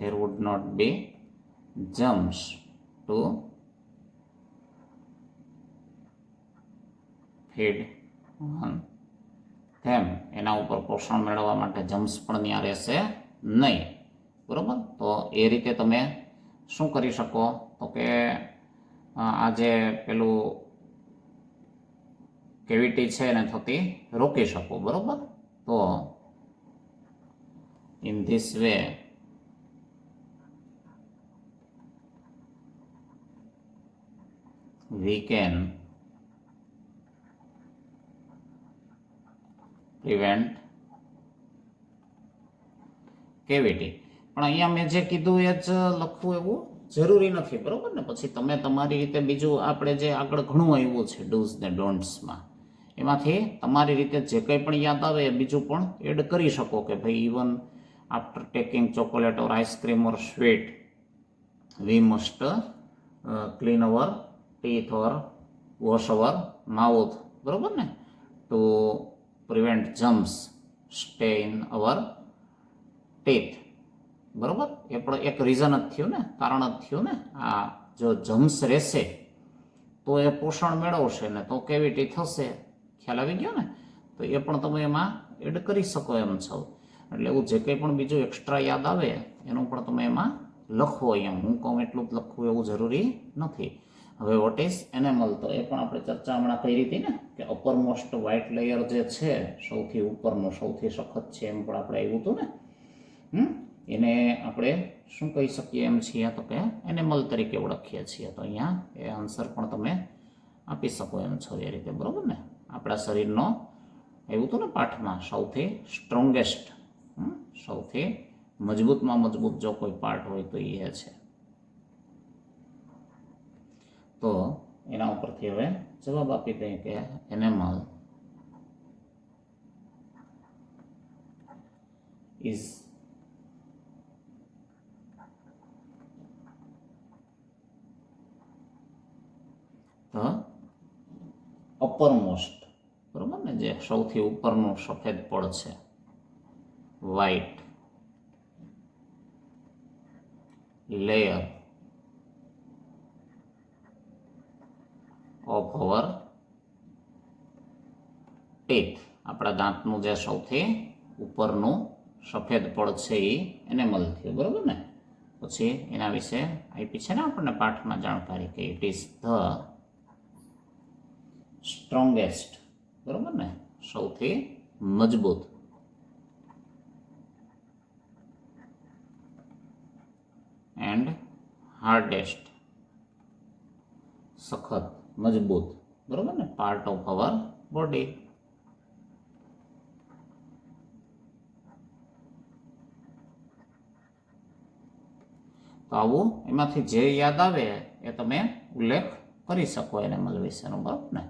There would not be germs to feed on them. એના ઉપર પોષણ મેળવવા માટે જમ્સ પણ ત્યાં રહેશે નહીં, બરોબર? તો એ રીતે તમે શું કરી શકો? તો કે આ જે પેલું કેવિટી છે એને થતી રોકી શકો, બરોબર? તો in this way we can prevent cavity. પણ અહીંયા મેં જે કીધું એ જ લખવું એવું જરૂરી નથી, બરોબર ને? પછી તમે તમારી રીતે બીજું આપણે જે આગળ ઘણું આવ્યું છે ડૂઝ ને ડોન્ટ્સમાં, એમાંથી તમારી રીતે જે કંઈ પણ યાદ આવે એ બીજું પણ એડ કરી શકો કે ભાઈ even after taking chocolate or ice cream or sweet we must clean our teeth or wash our mouth, બરોબર ને? To prevent germs stay in our teeth. બરાબર, એ પણ એક રીઝન જ થયું ને, કારણ જ થયું ને. આ જો જમ્સ રહેશે તો એ પોષણ મેળવશે ને તો કેવિટી થશે. ખ્યાલ આવી ગયો ને? તો એ પણ તમે એમાં એડ કરી શકો એમ છો. એટલે એવું જે કંઈ પણ બીજું એક્સ્ટ્રા યાદ આવે એનું પણ તમે એમાં લખો. એમ હું કહું એટલું જ લખવું એવું જરૂરી નથી. હવે વોટ ઇઝ એનિમલ, તો એ પણ આપણે ચર્ચા હમણાં કરી હતી ને કે અપરમોસ્ટ વ્હાઇટ લેયર જે છે સૌથી ઉપરનું, સૌથી સખત છે એમ પણ આપણે આવ્યું હતું ને. એને આપણે શું કહી શકીએ એમ છીએ તો કે એનિમલ તરીકે ઓળખીએ છીએ. તો અહીંયા એ આન્સર પણ તમે આપી શકો એમ છો એ રીતે. બરાબર ને? આપણા શરીરનો એવું હતું ને પાઠમાં, સૌથી સ્ટ્રોંગેસ્ટ, સૌથી મજબૂતમાં મજબૂત જો કોઈ પાર્ટ હોય તો એ છે. તો એના ઉપરથી હવે જવાબ આપી દઈએ કે એનિમલ ઇઝ ધ અપરમોસ્ટ. બરાબર ને? જે સૌથી ઉપરનું સફેદ પડ છે, white layer of our teeth. આપણા દાંતનું જે સૌથી ઉપરનું સફેદ પડ છે એ એનિમલ થયું. બરાબર ને? પછી એના વિશે આપી છે ને આપણને પાઠમાં જાણકારી કે ઇટ ઇઝ ધ સ્ટ્રોંગેસ્ટ. બરાબર ને? સૌથી મજબૂત એન્ડ હાર્ડેસ્ટ, સખત, મજબૂત. બરાબર ને? Part of our body. તો આવું એમાંથી જે યાદ આવે એ તમે ઉલ્લેખ કરી શકો એનિમલ વિશેનો. બરાબર ને?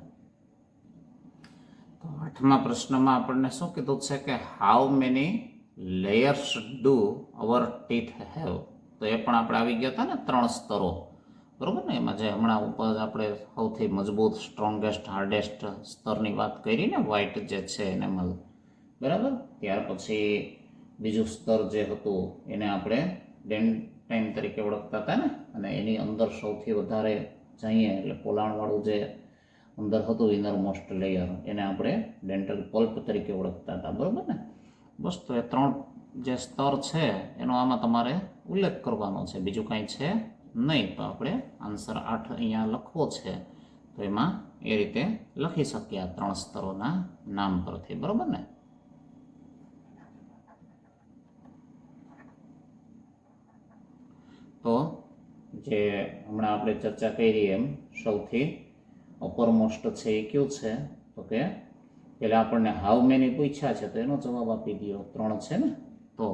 તો 8મા પ્રશ્નમાં આપણને શું કીધું છે કે how many layers do hour teeth have. તો એ પણ આપણે આવી ગયા હતા ને 3 સ્તરો. બરાબર ને? એમાં જે હમણાં ઉપર આપણે સૌથી મજબૂત, સ્ટ્રોંગેસ્ટ, હાર્ડેસ્ટ સ્તરની વાત કરી ને, વ્હાઇટ જે છે એનિમલ. બરાબર? ત્યાર પછી બીજું સ્તર જે હતું એને આપણે ડેન્ટાઇન તરીકે ઓળખતા હતા ને, અને એની અંદર સૌથી વધારે જઈએ એટલે પોલાણવાળું જે અંદર હતું ઇનરમોસ્ટ લેયર, એને આપણે ડેન્ટલ પલ્પ તરીકે ઓળખતા હતા. બરાબર ને? બસ, તો એ 3 જે સ્તર છે એનો આમાં તમારે ઉલ્લેખ કરવાનો છે, બીજું કાંઈ છે નહીં. તો આપણે આન્સર 8 અહીંયા લખવો છે, તો એમાં એ રીતે લખી શકીએ આ 3 સ્તરોના નામ પરથી. બરાબર ને? તો જે હમણાં આપણે ચર્ચા કરી એમ સૌથી અપરમોસ્ટ છે એ કયું છે તો કે પેલા આપણને હાઉ મેની પૂછ્યા છે તો એનો જવાબ આપી દો. 3 છે ને? તો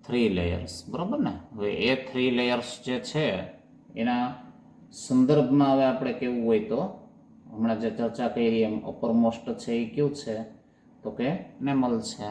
થ્રી લેયર્સ. બરાબર ને? હવે એ 3 લેયર્સ જે છે એના સંદર્ભમાં હવે આપણે કેવું હોય તો હમણાં જે ચર્ચા કરી એમ અપરમોસ્ટ છે એ કયું છે તો કે એનિમલ છે.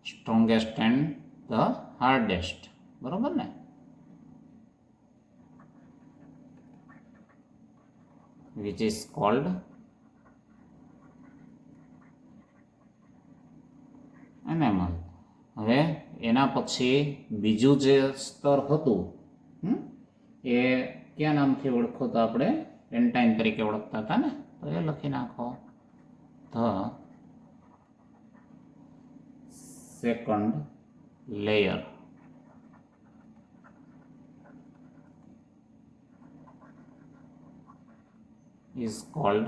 Strongest and the hardest. બરાબર ને? Which is called animal. હવે એના પછી બીજું જે સ્તર હતું એ ક્યાં નામથી ઓળખો તો આપણે ડેન્ટાઇન તરીકે ઓળખતા હતા ને, તો એ લખી નાખો. The second layer is called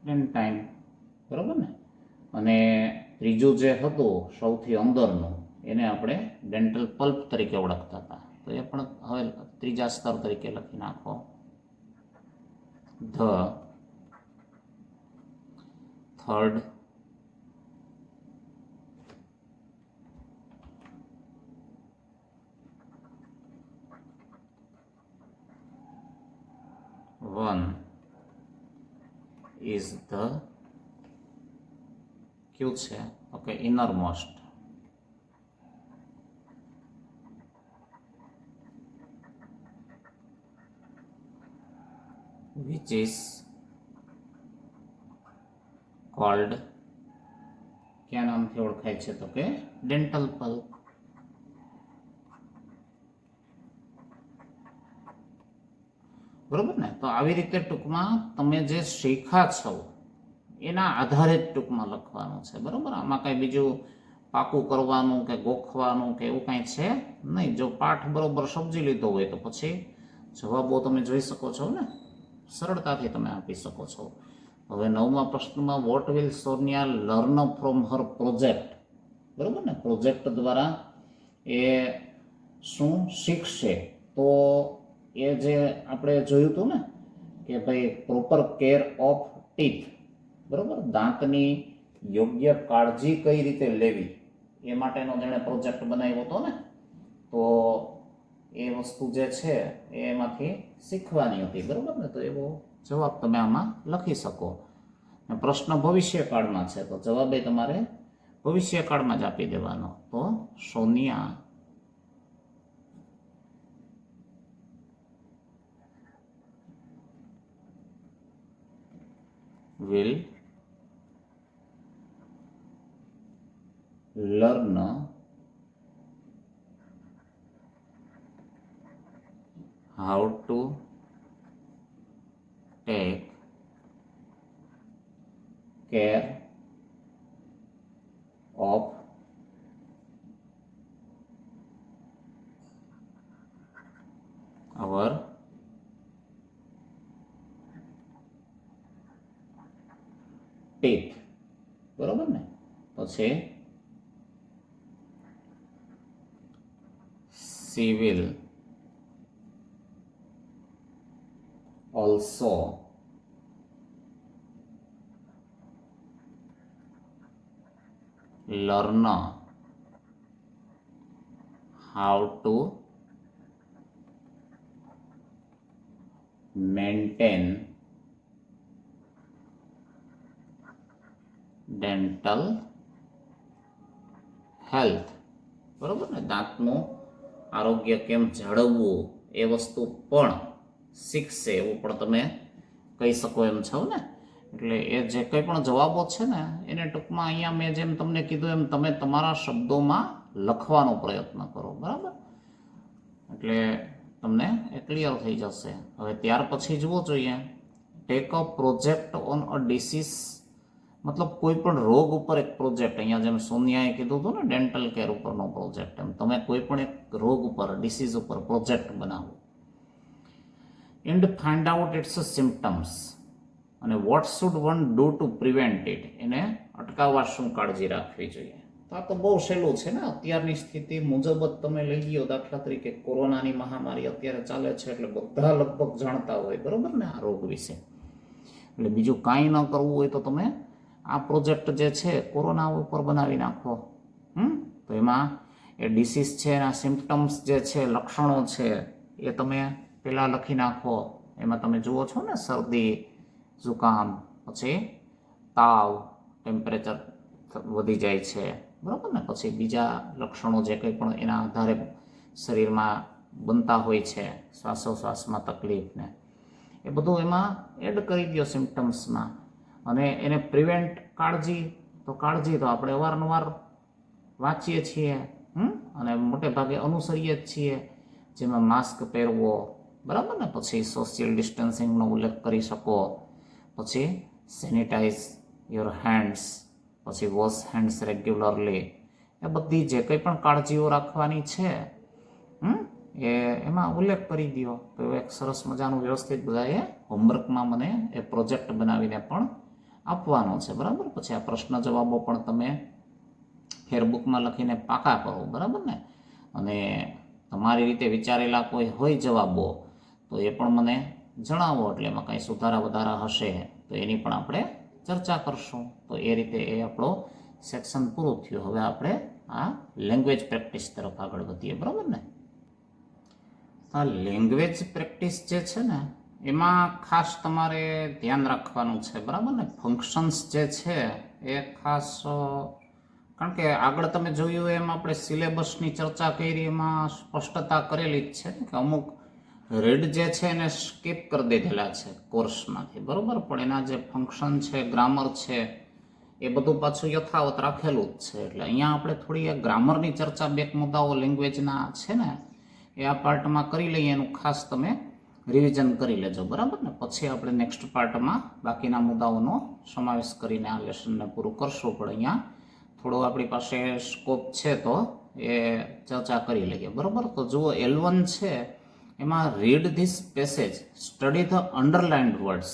ડેન્ટાઇન. બરાબર ને? અને ત્રીજું જે હતું સૌથી અંદરનું એને આપણે ડેન્ટલ પલ્પ તરીકે ઓળખતા હતા, તો એ પણ હવે ત્રીજા સ્તર તરીકે લખી નાખો. The third one is the ક્યુ છે? Okay, innermost. Which is called, ક્યાં નામથી ઓળખાય છે? તો કે ડેન્ટલ પલ્પ. બરોબર ને? તો આવી રીતે ટૂંકમાં તમે જે શીખ્યા છો એના આધારે જ ટૂંકમાં લખવાનું છે. બરોબર, આમાં કઈ બીજું પાકું કરવાનું કે ગોખવાનું કે એવું કાંઈ છે નહીં. જો પાઠ બરોબર સમજી લીધો હોય તો પછી જવાબો તમે જોઈ શકો છો ને, સરળતાથી તમે આપી શકો છો. હવે 9મા પ્રશ્નમાં what will Sonia learn from her project. બરોબર ને? પ્રોજેક્ટ દ્વારા એ શું શીખશે? તો એ જે આપણે જોયું હતું ને કે ભાઈ પ્રોપર કેર ઓફ ટીથ, બરોબર, દાંતની યોગ્ય કાળજી કઈ રીતે લેવી એ માટેનો જેણે પ્રોજેક્ટ બનાવ્યો હતો ને, તો એ વસ્તુ જે છે એમાંથી શીખવાની હતી. બરોબર ને? તો એવો જવાબ તમે આમાં લખી શકો. પ્રશ્ન ભવિષ્યકાળમાં છે તો જવાબ એ તમારે ભવિષ્યકાળમાં જ આપી દેવાનો. તો Sonia will learn how to take care of our teeth. બરોબર ને? પછી she will also learn how to maintain dental health. બરોબર ને? દાંતનું આરોગ્ય કેમ જાળવવું એ વસ્તુ પણ શીખશે એવું પણ તમે કહી શકો એમ છો ને. એટલે એ જે કંઈ પણ જવાબો છે ને એને ટૂંકમાં અહીંયા મેં જેમ તમને કીધું એમ તમે તમારા શબ્દોમાં લખવાનો પ્રયત્ન કરો. બરાબર? એટલે તમને એ ક્લિયર થઈ જશે. હવે ત્યાર પછી જુઓ જોઈએ, take a project on a disease, મતલબ કોઈ પણ રોગ ઉપર એક પ્રોજેક્ટ. અહીંયા જેમ સોનિયાએ કીધું હતું ને ડેન્ટલ કેર ઉપરનો પ્રોજેક્ટ, એમ તમે કોઈ પણ એક રોગ ઉપર, ડિસીઝ ઉપર પ્રોજેક્ટ બનાવો. And find out it's symptoms અને what should one do to prevent it, એને અટકાવવા શું કાળજી રાખવી જોઈએ. તો આ તો બહુ સહેલું છે ને. અત્યારની સ્થિતિ મુજબ જ તમે લઈ ગયો. દાખલા તરીકે કોરોનાની મહામારી અત્યારે ચાલે છે એટલે બધા લગભગ જાણતા હોય. બરોબર ને? આ રોગ વિશે. એટલે બીજું કાંઈ ન કરવું હોય તો તમે આ પ્રોજેક્ટ જે છે કોરોના ઉપર બનાવી નાખો. તો એમાં એ ડિસીઝ છે, એના સિમ્પટમ્સ જે છે, લક્ષણો છે, એ તમે પહેલાં લખી નાખો. એમાં તમે જુઓ છો ને શરદી, ઝુકામ, પછી તાવ, ટેમ્પરેચર વધી જાય છે. બરાબર ને? પછી બીજા લક્ષણો જે કંઈ પણ એના આધારે શરીરમાં બનતા હોય છે, શ્વાસોશ્વાસમાં તકલીફને, એ બધું એમાં એડ કરી દો સિમ્પટમ્સમાં. અને એને પ્રિવેન્ટ કાળજી તો આપણે અવારનવાર વાંચીએ છીએ અને મોટે ભાગે અનુસરીએ જ છીએ, જેમાં માસ્ક પહેરવો. બરાબર ને? પછી સોશિયલ ડિસ્ટન્સિંગનો ઉલ્લેખ કરી શકો. પછી સેનિટાઈઝ યોર હેન્ડ્સ, પછી વોશ હેન્ડ્સ રેગ્યુલરલી. એ બધી જે કંઈ પણ કાળજીઓ રાખવાની છે એ એમાં ઉલ્લેખ કરી દો. તો એક સરસ મજાનું વ્યવસ્થિત બધાએ હોમવર્કમાં મને એ પ્રોજેક્ટ બનાવીને પણ આપવાનો છે. બરાબર? પછી આ પ્રશ્ન જવાબો પણ તમે ફેરબુકમાં લખીને પાકા કરો, બરાબર ને. અને તમારી રીતે વિચારેલા કોઈ હોય જવાબો તો એ પણ મને જણાવો, એટલે એમાં કાંઈ સુધારા વધારા હશે તો એની પણ આપણે ચર્ચા કરશું. તો એ રીતે એ આપણો સેક્શન પૂરું થયું. હવે આપણે આ લેંગ્વેજ પ્રેક્ટિસ તરફ આગળ વધીએ, બરાબર ને. આ લેંગ્વેજ પ્રેક્ટિસ જે છે ને એમાં ખાસ તમારે ધ્યાન રાખવાનું છે, બરાબર ને. ફંક્શન્સ જે છે એ ખાસ, કારણ કે આગળ તમે જોયું એમ આપણે સિલેબસની ચર્ચા કરી, એમાં સ્પષ્ટતા કરેલી જ છે કે અમુક રેડ જે છે એને સ્કીપ કરી દીધેલા છે કોર્સમાંથી, બરાબર. પણ એના જે ફંક્શન છે, ગ્રામર છે, એ બધું પાછું યથાવત રાખેલું જ છે. એટલે અહીંયા આપણે થોડી ગ્રામરની ચર્ચા, બે મુદ્દાઓ લેંગ્વેજના છે ને એ આ પાર્ટમાં કરી લઈએ. એનું ખાસ તમે રિવિઝન કરી લેજો, બરાબર ને. પછી આપણે નેક્સ્ટ પાર્ટમાં બાકીના મુદ્દાઓનો સમાવેશ કરીને આ લેસનને પૂરું કરશું. પણ અહીંયા થોડો આપણી પાસે સ્કોપ છે તો એ ચર્ચા કરી લઈએ, બરાબર. તો જુઓ, L1 છે એમાં read this passage, study the underlined words.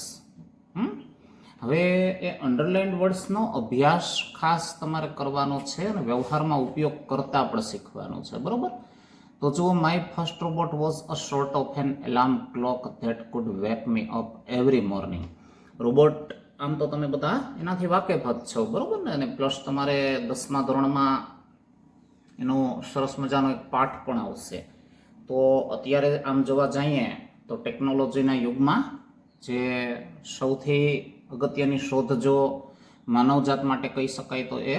હવે એ અંડરલાઇન્ડ વર્ડ્સનો અભ્યાસ ખાસ તમારે કરવાનો છે અને વ્યવહારમાં ઉપયોગ કરતા પણ શીખવાનું છે, બરાબર. તો જુઓ, my first robot was a sort of an alarm clock that could wake me up every morning. Robot આમ તો તમે બધા એનાથી વાકેફ જ છો, બરાબર ને. અને પ્લસ તમારે 10મા ધોરણમાં એનો સરસ મજાનો એક પાઠ પણ આવશે. તો અત્યારે આમ જોવા જઈએ તો ટેકનોલોજીના યુગમાં જે સૌથી અગત્યની શોધ જો માનવજાત માટે કહી શકાય તો એ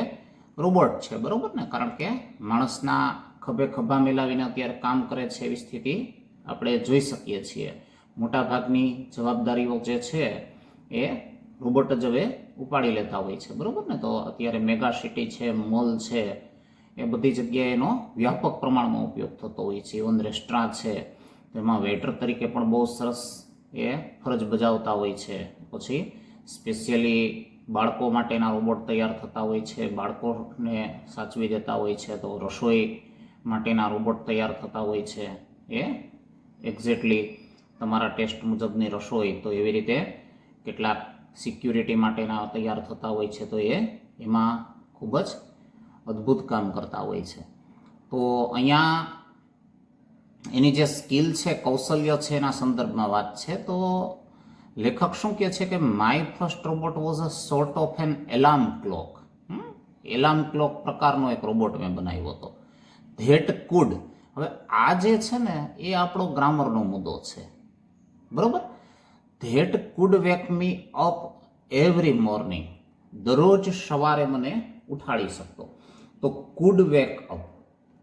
રોબોટ છે, બરાબર ને. કારણ કે માણસના ખભે ખભા મિલાવીને અત્યારે કામ કરે છે એવી સ્થિતિ આપણે જોઈ શકીએ છીએ. મોટાભાગની જવાબદારીઓ જે છે એ રોબોટ જ હવે ઉપાડી લેતા હોય છે, બરાબર ને. તો અત્યારે મેગા સિટી છે, મોલ છે, એ બધી જગ્યાએ એનો વ્યાપક પ્રમાણમાં ઉપયોગ થતો હોય છે. ઇવન રેસ્ટોરાં છે તેમાં વેઇટર તરીકે પણ બહુ સરસ એ ફરજ બજાવતા હોય છે. પછી સ્પેશિયલી બાળકો માટેના રોબોટ તૈયાર થતા હોય છે, બાળકોને સાચવી દેતા હોય છે. તો રસોઈ માટેના રોબોટ તૈયાર થતા હોય છે, એ એક્ઝેક્ટલી તમારા ટેસ્ટ મુજબની રસોઈ. તો એવી રીતે કેટલાક સિક્યુરિટી માટેના તૈયાર થતા હોય છે, તો એમાં ખૂબ જ અદ્ભુત કામ કરતા હોય છે. તો અહીંયા એની જે સ્કિલ છે, કૌશલ્ય છે, એના સંદર્ભમાં વાત છે. તો લેખક શું કહે છે કે my first robot was a sort of an alarm clock. Alarm clock પ્રકારનો એક રોબોટ મેં બનાવ્યો હતો. ધેટ કુડ, હવે આ જે છે ને એ આપણો ગ્રામરનો મુદ્દો છે, બરોબર. That could wake me up every morning, દરરોજ સવારે મને ઉઠાડી શકતો. તો કુડ વેક અપ,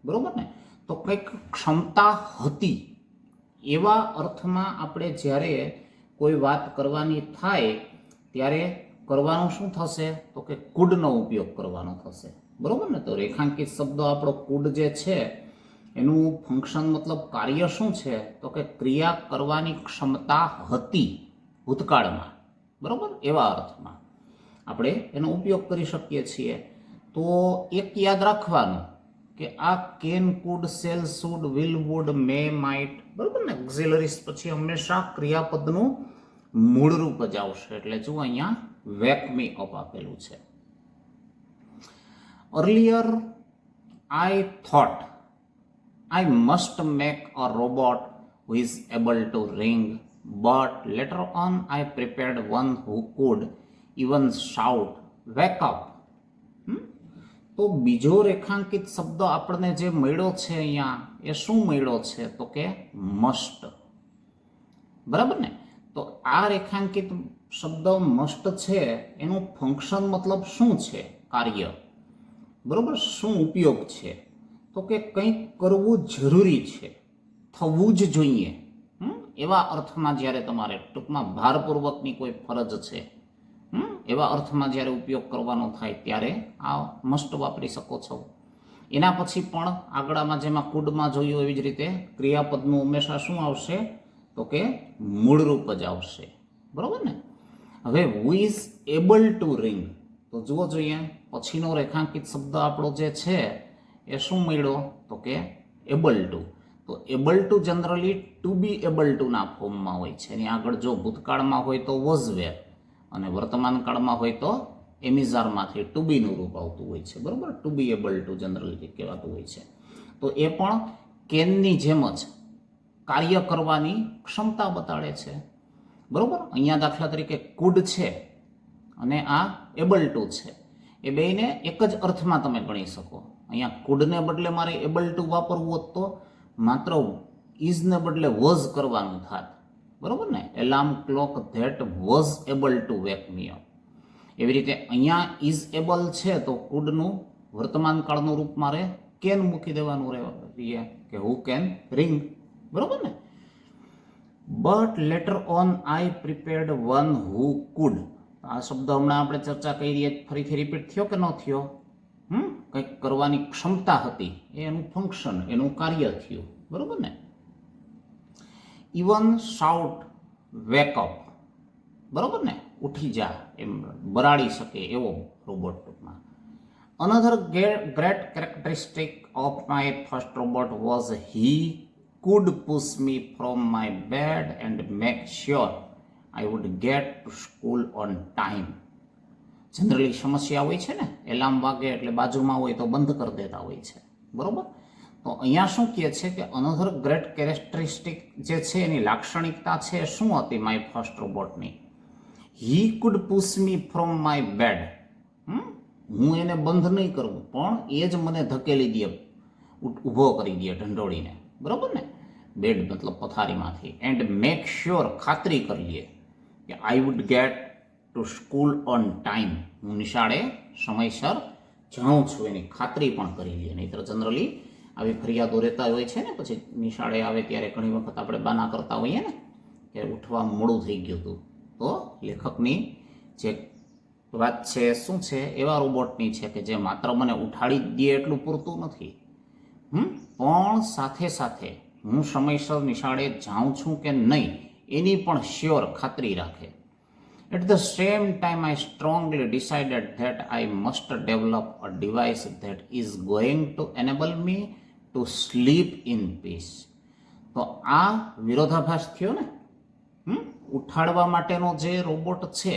બરોબર ને. તો કંઈક ક્ષમતા હતી એવા અર્થમાં આપણે જ્યારે કોઈ વાત કરવાની થાય ત્યારે કરવાનું શું થશે તો કે કુડનો ઉપયોગ કરવાનો થશે, બરોબર ને. તો રેખાંકિત શબ્દ આપણો કુડ જે છે એનું ફંક્શન મતલબ કાર્ય શું છે તો કે ક્રિયા કરવાની ક્ષમતા હતી ભૂતકાળમાં, બરોબર. એવા અર્થમાં આપણે એનો ઉપયોગ કરી શકીએ છીએ. તો એક યાદ રાખવાનું કે આ can, could, shall, should, will, would, may, might, બરોબર ને. ઓક્ઝિલરીઝ પછી હંમેશા ક્રિયાપદનું મૂળ રૂપ જ આવશે. એટલે જો અહીંયા વેક મી અપ આપેલું છે. Earlier, I thought I must make a robot who is able to ring, but later on I prepared one who could even shout, wake up. તો બીજો રેખાંકિત શબ્દ આપણને જે મળ્યો છે અહીંયા એ શું મળ્યો છે તો કે મસ્ટ, બરાબર ને. તો આ રેખાંકિત શબ્દ મસ્ટ છે એનું ફંક્શન મતલબ શું છે, કાર્ય, બરોબર. શું ઉપયોગ છે તો કે કંઈક કરવું જરૂરી છે, થવું જ જોઈએ એવા અર્થમાં જ્યારે તમારે ટૂંકમાં ભારપૂર્વકની કોઈ ફરજ છે એવા અર્થમાં જ્યારે ઉપયોગ કરવાનો થાય ત્યારે આ મસ્ટ વાપરી શકો છો. એના પછી પણ આગળમાં જેમાં કુડમાં જોયું એવી જ રીતે ક્રિયાપદનું હંમેશા શું આવશે તો કે મૂળરૂપ જ આવશે, બરોબર ને. હવે who is able to ring, તો જુઓ જોઈએ પછીનો રેખાંકિત શબ્દ આપણો જે છે એ શું મળ્યો તો કે એબલ ટુ. તો able to generally to be able ટુના ફોર્મમાં હોય છે. એની આગળ જો ભૂતકાળમાં હોય તો વોઝ વેર અને વર્તમાન કાળમાં હોય તો એમિઝારમાંથી ટુ બીનું રૂપ આવતું હોય છે, બરાબર. To be able to generally કહેવાતું હોય છે. તો એ પણ કેનની જેમ જ કાર્ય કરવાની ક્ષમતા બતાડે છે, બરાબર. અહીંયા દાખલા તરીકે કુડ છે અને આ એબલ ટુ છે, એ બેયને એક જ અર્થમાં તમે ગણી શકો. અહીંયા કુડને બદલે મારે એબલ ટુ વાપરવું હોત તો માત્ર ઇઝને બદલે વોઝ કરવાનું થાત, બરાબર ને. Alarm clock that was able to wake me up. એવી રીતે અહીંયા ઇઝ એબલ છે તો કુડનું વર્તમાન કાળનું રૂપ મારે કેન મૂકી દેવાનું રહે કે હુ કેન રિંગ, બરાબર ને. But letter on I prepared one who food. આ શબ્દ હમણાં આપણે ચર્ચા કરી ફરીથી રિપીટ થયો કે ન થયો? કંઈક કરવાની ક્ષમતા હતી, એનું ફંક્શન, એનું કાર્ય થયું, બરાબર ને. ઇવન શાઉટ વેક અપ, બરાબર ને, ઉઠી જા એમ બરાડી શકે એવો રોબોટ ટૂંકમાં. Another great characteristic of my first robot was he could push me from my bed and make sure I would get to school on time. Generally સમસ્યા હોય છે ને, એલાર્મ વાગે એટલે બાજુમાં હોય તો બંધ કરી દેતા હોય છે, બરોબર. તો અહીંયા શું કહે છે કે અનધર ગ્રેટ કેરેક્ટરિસ્ટિક જે છે એની લાક્ષણિકતા છે શું હતી માય ફર્સ્ટ રોબોટની? He could push me from my bed. હું એને બંધ નહીં કરું પણ એ જ મને ધકેલી દે, ઊભો કરી દે ઢંઢોળીને, બરોબર ને. બેડ મતલબ પથારીમાંથી. એન્ડ મેક શ્યોર, ખાતરી કરી લે કે I would get to school on time. હું નિશાળે સમયસર જાઉં છું એની ખાતરી પણ કરી લે. નહીંતર જનરલી આવી ફરિયાદો રહેતા હોય છે ને, પછી નિશાળે આવે ત્યારે ઘણી વખત આપણે બાના કરતા હોઈએ ને કે ઉઠવા મોડું થઈ ગયું હતું. તો લેખકની જે વાત છે શું છે, એવા રોબોટની છે કે જે માત્ર મને ઉઠાડી જ દે એટલું પૂરતું નથી, પણ સાથે સાથે હું સમયસર નિશાળે જાઉં છું કે નહીં એની પણ શ્યોર ખાતરી રાખે. At the same time I strongly decided that I must develop a device that is going to enable me to sleep in peace. તો આ વિરોધાભાસ થયો ને. ઉઠાડવા માટેનો જે રોબોટ છે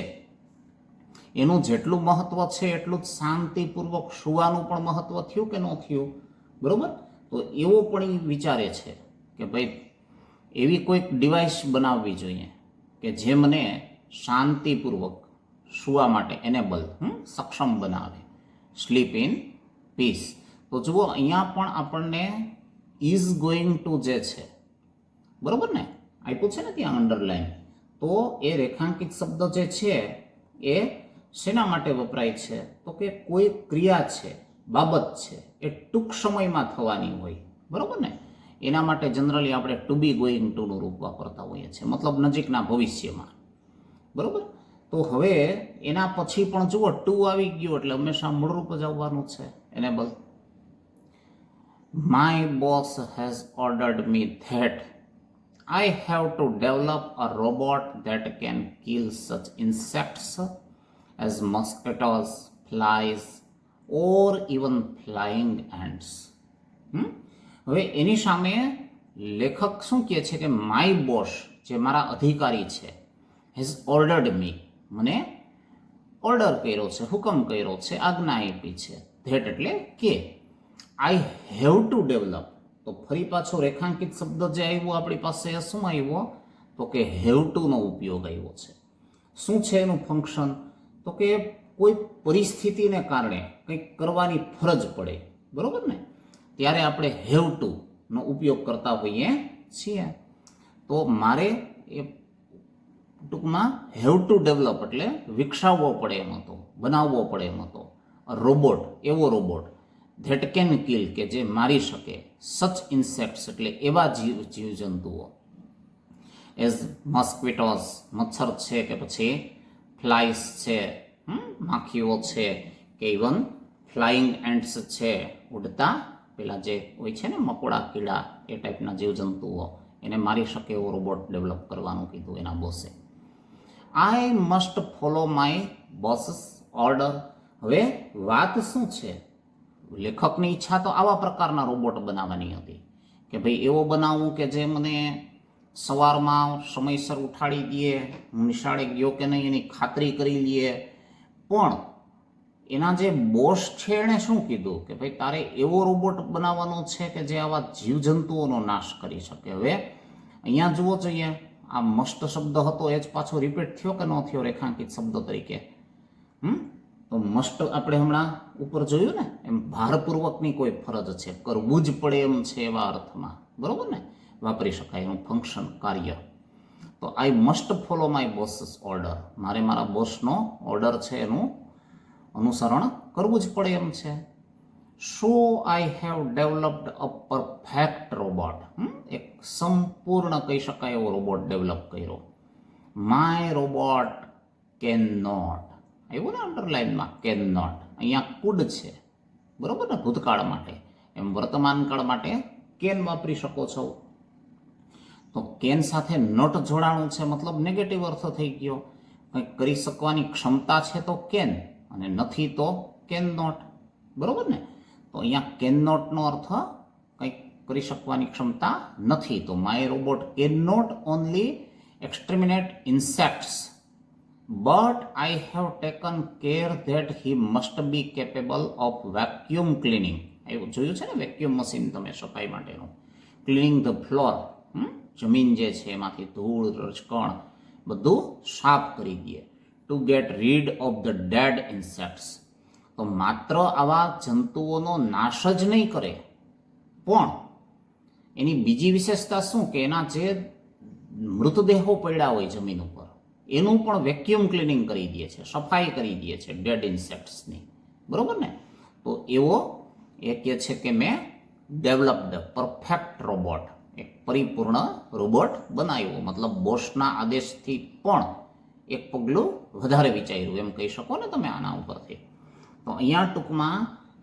એનું જેટલું મહત્વ છે એટલું જ શાંતિપૂર્વક સુવાનું પણ મહત્વ થયું કે ન થયું, બરોબર. તો એવો પણ એ વિચારે છે કે ભાઈ એવી કોઈક ડિવાઇસ બનાવવી જોઈએ કે જે મને શાંતિપૂર્વક સુવા માટે એનેબલ, સક્ષમ બનાવે, સ્લીપ ઇન પીસ. તો જુઓ અહીંયા પણ આપણને ઇઝ ગોઈંગ ટુ જે છે, બરોબર ને, આપ્યું છે ને ત્યાં અંડરલાઈન. તો એ રેખાંકિત શબ્દ જે છે એ શેના માટે વપરાય છે? તો કે કોઈ ક્રિયા છે, બાબત છે, એ ટૂંક સમયમાં થવાની હોય, બરોબર ને. એના માટે જનરલી આપણે ટુ બી ગોઈંગ ટુનું રૂપ વાપરતા હોઈએ છીએ, મતલબ નજીકના ભવિષ્યમાં, બરોબર. તો હવે એના પછી પણ જુઓ ટુ આવી ગયો એટલે હંમેશા મૂળરૂપ જ આવવાનું છે, enable. My boss has ordered me that I have to develop a robot that can kill such insects as mosquitoes, flies, or even flying ants. હવે એની સામે લેખક શું કહે છે કે માય બોસ, જે મારા અધિકારી છે, હેઝ ઓર્ડર્ડ મી, મને ઓર્ડર કર્યો છે, હુકમ કર્યો છે, આજ્ઞા આપી છે. ધેટ એટલે કે આઈ હેવ ટુ ડેવલપ. તો ફરી પાછો રેખાંકિત શબ્દ જે આવ્યો આપણી પાસે શું આવ્યો? તો કે હેવ ટુનો ઉપયોગ આવ્યો છે. શું છે એનું ફંક્શન? તો કે કોઈ પરિસ્થિતિને કારણે કંઈક કરવાની ફરજ પડે, બરોબર ને, ત્યારે આપણે હેવ ટુનો ઉપયોગ કરતા હોઈએ છીએ. તો મારે એ ટૂંકમાં હેવ ટુ ડેવલપ એટલે વિકસાવવો પડે એમ હતો, બનાવવો પડે એમ હતો. રોબોટ, એવો રોબોટ ધેટ કેન કિલ, કે જે મારી શકે, સચ ઇન્સેક્ટ્સ એટલે એવા જીવજંતુઓ, એઝ મસ્ક્વિટોઝ મચ્છર છે, કે પછી ફ્લાઇસ છે, માખીઓ છે, કે ઇવન ફ્લાઇંગ એન્ટ્સ છે, ઉડતા પેલા જે હોય છે ને મકોડા, કીડા, એ ટાઈપના જીવજંતુઓ, એને મારી શકે એવો રોબોટ ડેવલપ કરવાનું કીધું એના બોસે. I must follow my boss's order. હવે વાત શું છે? લેખકની ઈચ્છા તો આવા પ્રકારના રોબોટ બનાવવાની હતી કે ભાઈ એવો બનાવવું કે જે મને સવારમાં સમયસર ઉઠાડી દે, હું નિશાળે ગયો કે નહીં એની ખાતરી કરી લે, પણ એના જે બોસ છે એણે શું કીધું કે ભાઈ તારે એવો રોબોટ બનાવવાનો છે કે જે આવા જીવજંતુઓનો નાશ કરી શકે. હવે અહીંયા જુઓ જોઈએ, આ મસ્ટ શબ્દ હતો એ જ પાછો રિપીટ થયો કે ન થયો રેખાંકિત શબ્દ તરીકે? તો મસ્ટ આપણે હમણાં ઉપર જોયું ને એમ ભારપૂર્વકની કોઈ ફરજ છે, કરવું જ પડે એમ છે એવા અર્થમાં, બરોબર ને, વાપરી શકાય એનું ફંક્શન, કાર્ય. તો I must follow my boss's order, મારે મારા બોસનો ઓર્ડર છે એનું અનુસરણ કરવું જ પડે એમ છે. So I have developed a perfect robot, એક સંપૂર્ણ કહી શકાય એવો રોબોટ ડેવલપ કર્યો. માય રોબોટ કેન નોટ, આવ્યું ને અંડરલાઇનમાં, કેન નોટ. અહીંયા કુડ છે, બરોબર ને, ભૂતકાળ માટે. એમ વર્તમાન કાળ માટે કેન વાપરી શકો છો. તો કેન સાથે નોટ જોડાણું છે, મતલબ નેગેટિવ અર્થ થઈ ગયો. કંઈક કરી શકવાની ક્ષમતા છે તો કેન, અને નથી તો કેન નોટ, બરોબર ને. તો અહીંયા કેન નોટનો અર્થ કંઈક કરી શકવાની ક્ષમતા નથી. તો my robot can not only exterminate insects, but I have taken care that he must be capable of vacuum cleaning. એવું જોયું છે ને, વેક્યુમ મશીન તમે સફાઈ માટેનું, ક્લિનિંગ ધ ફ્લોર, જમીન જે છે એમાંથી ધૂળ રજકણ બધું સાફ કરી દે. To get rid of the dead insects, તો માત્ર આવા જંતુઓનો નાશ જ નહીં કરે, પણ એની બીજી વિશેષતા શું કે એના જે મૃતદેહો પડ્યા હોય જમીન ઉપર એનું પણ વેક્યુમ ક્લિનિંગ કરી દે છે, સફાઈ કરી દે છે ડેડ ઇન્સેક્ટ્સની, બરોબર ને. તો એવો એ કહે છે કે મેં ડેવલપ્ડ પરફેક્ટ રોબોટ, એક પરિપૂર્ણ રોબોટ બનાવ્યો, મતલબ બોસના આદેશથી પણ એક પગલું વધારે વિચાર્યું એમ કહી શકો ને તમે આના ઉપરથી. તો અહીંયા ટૂંકમાં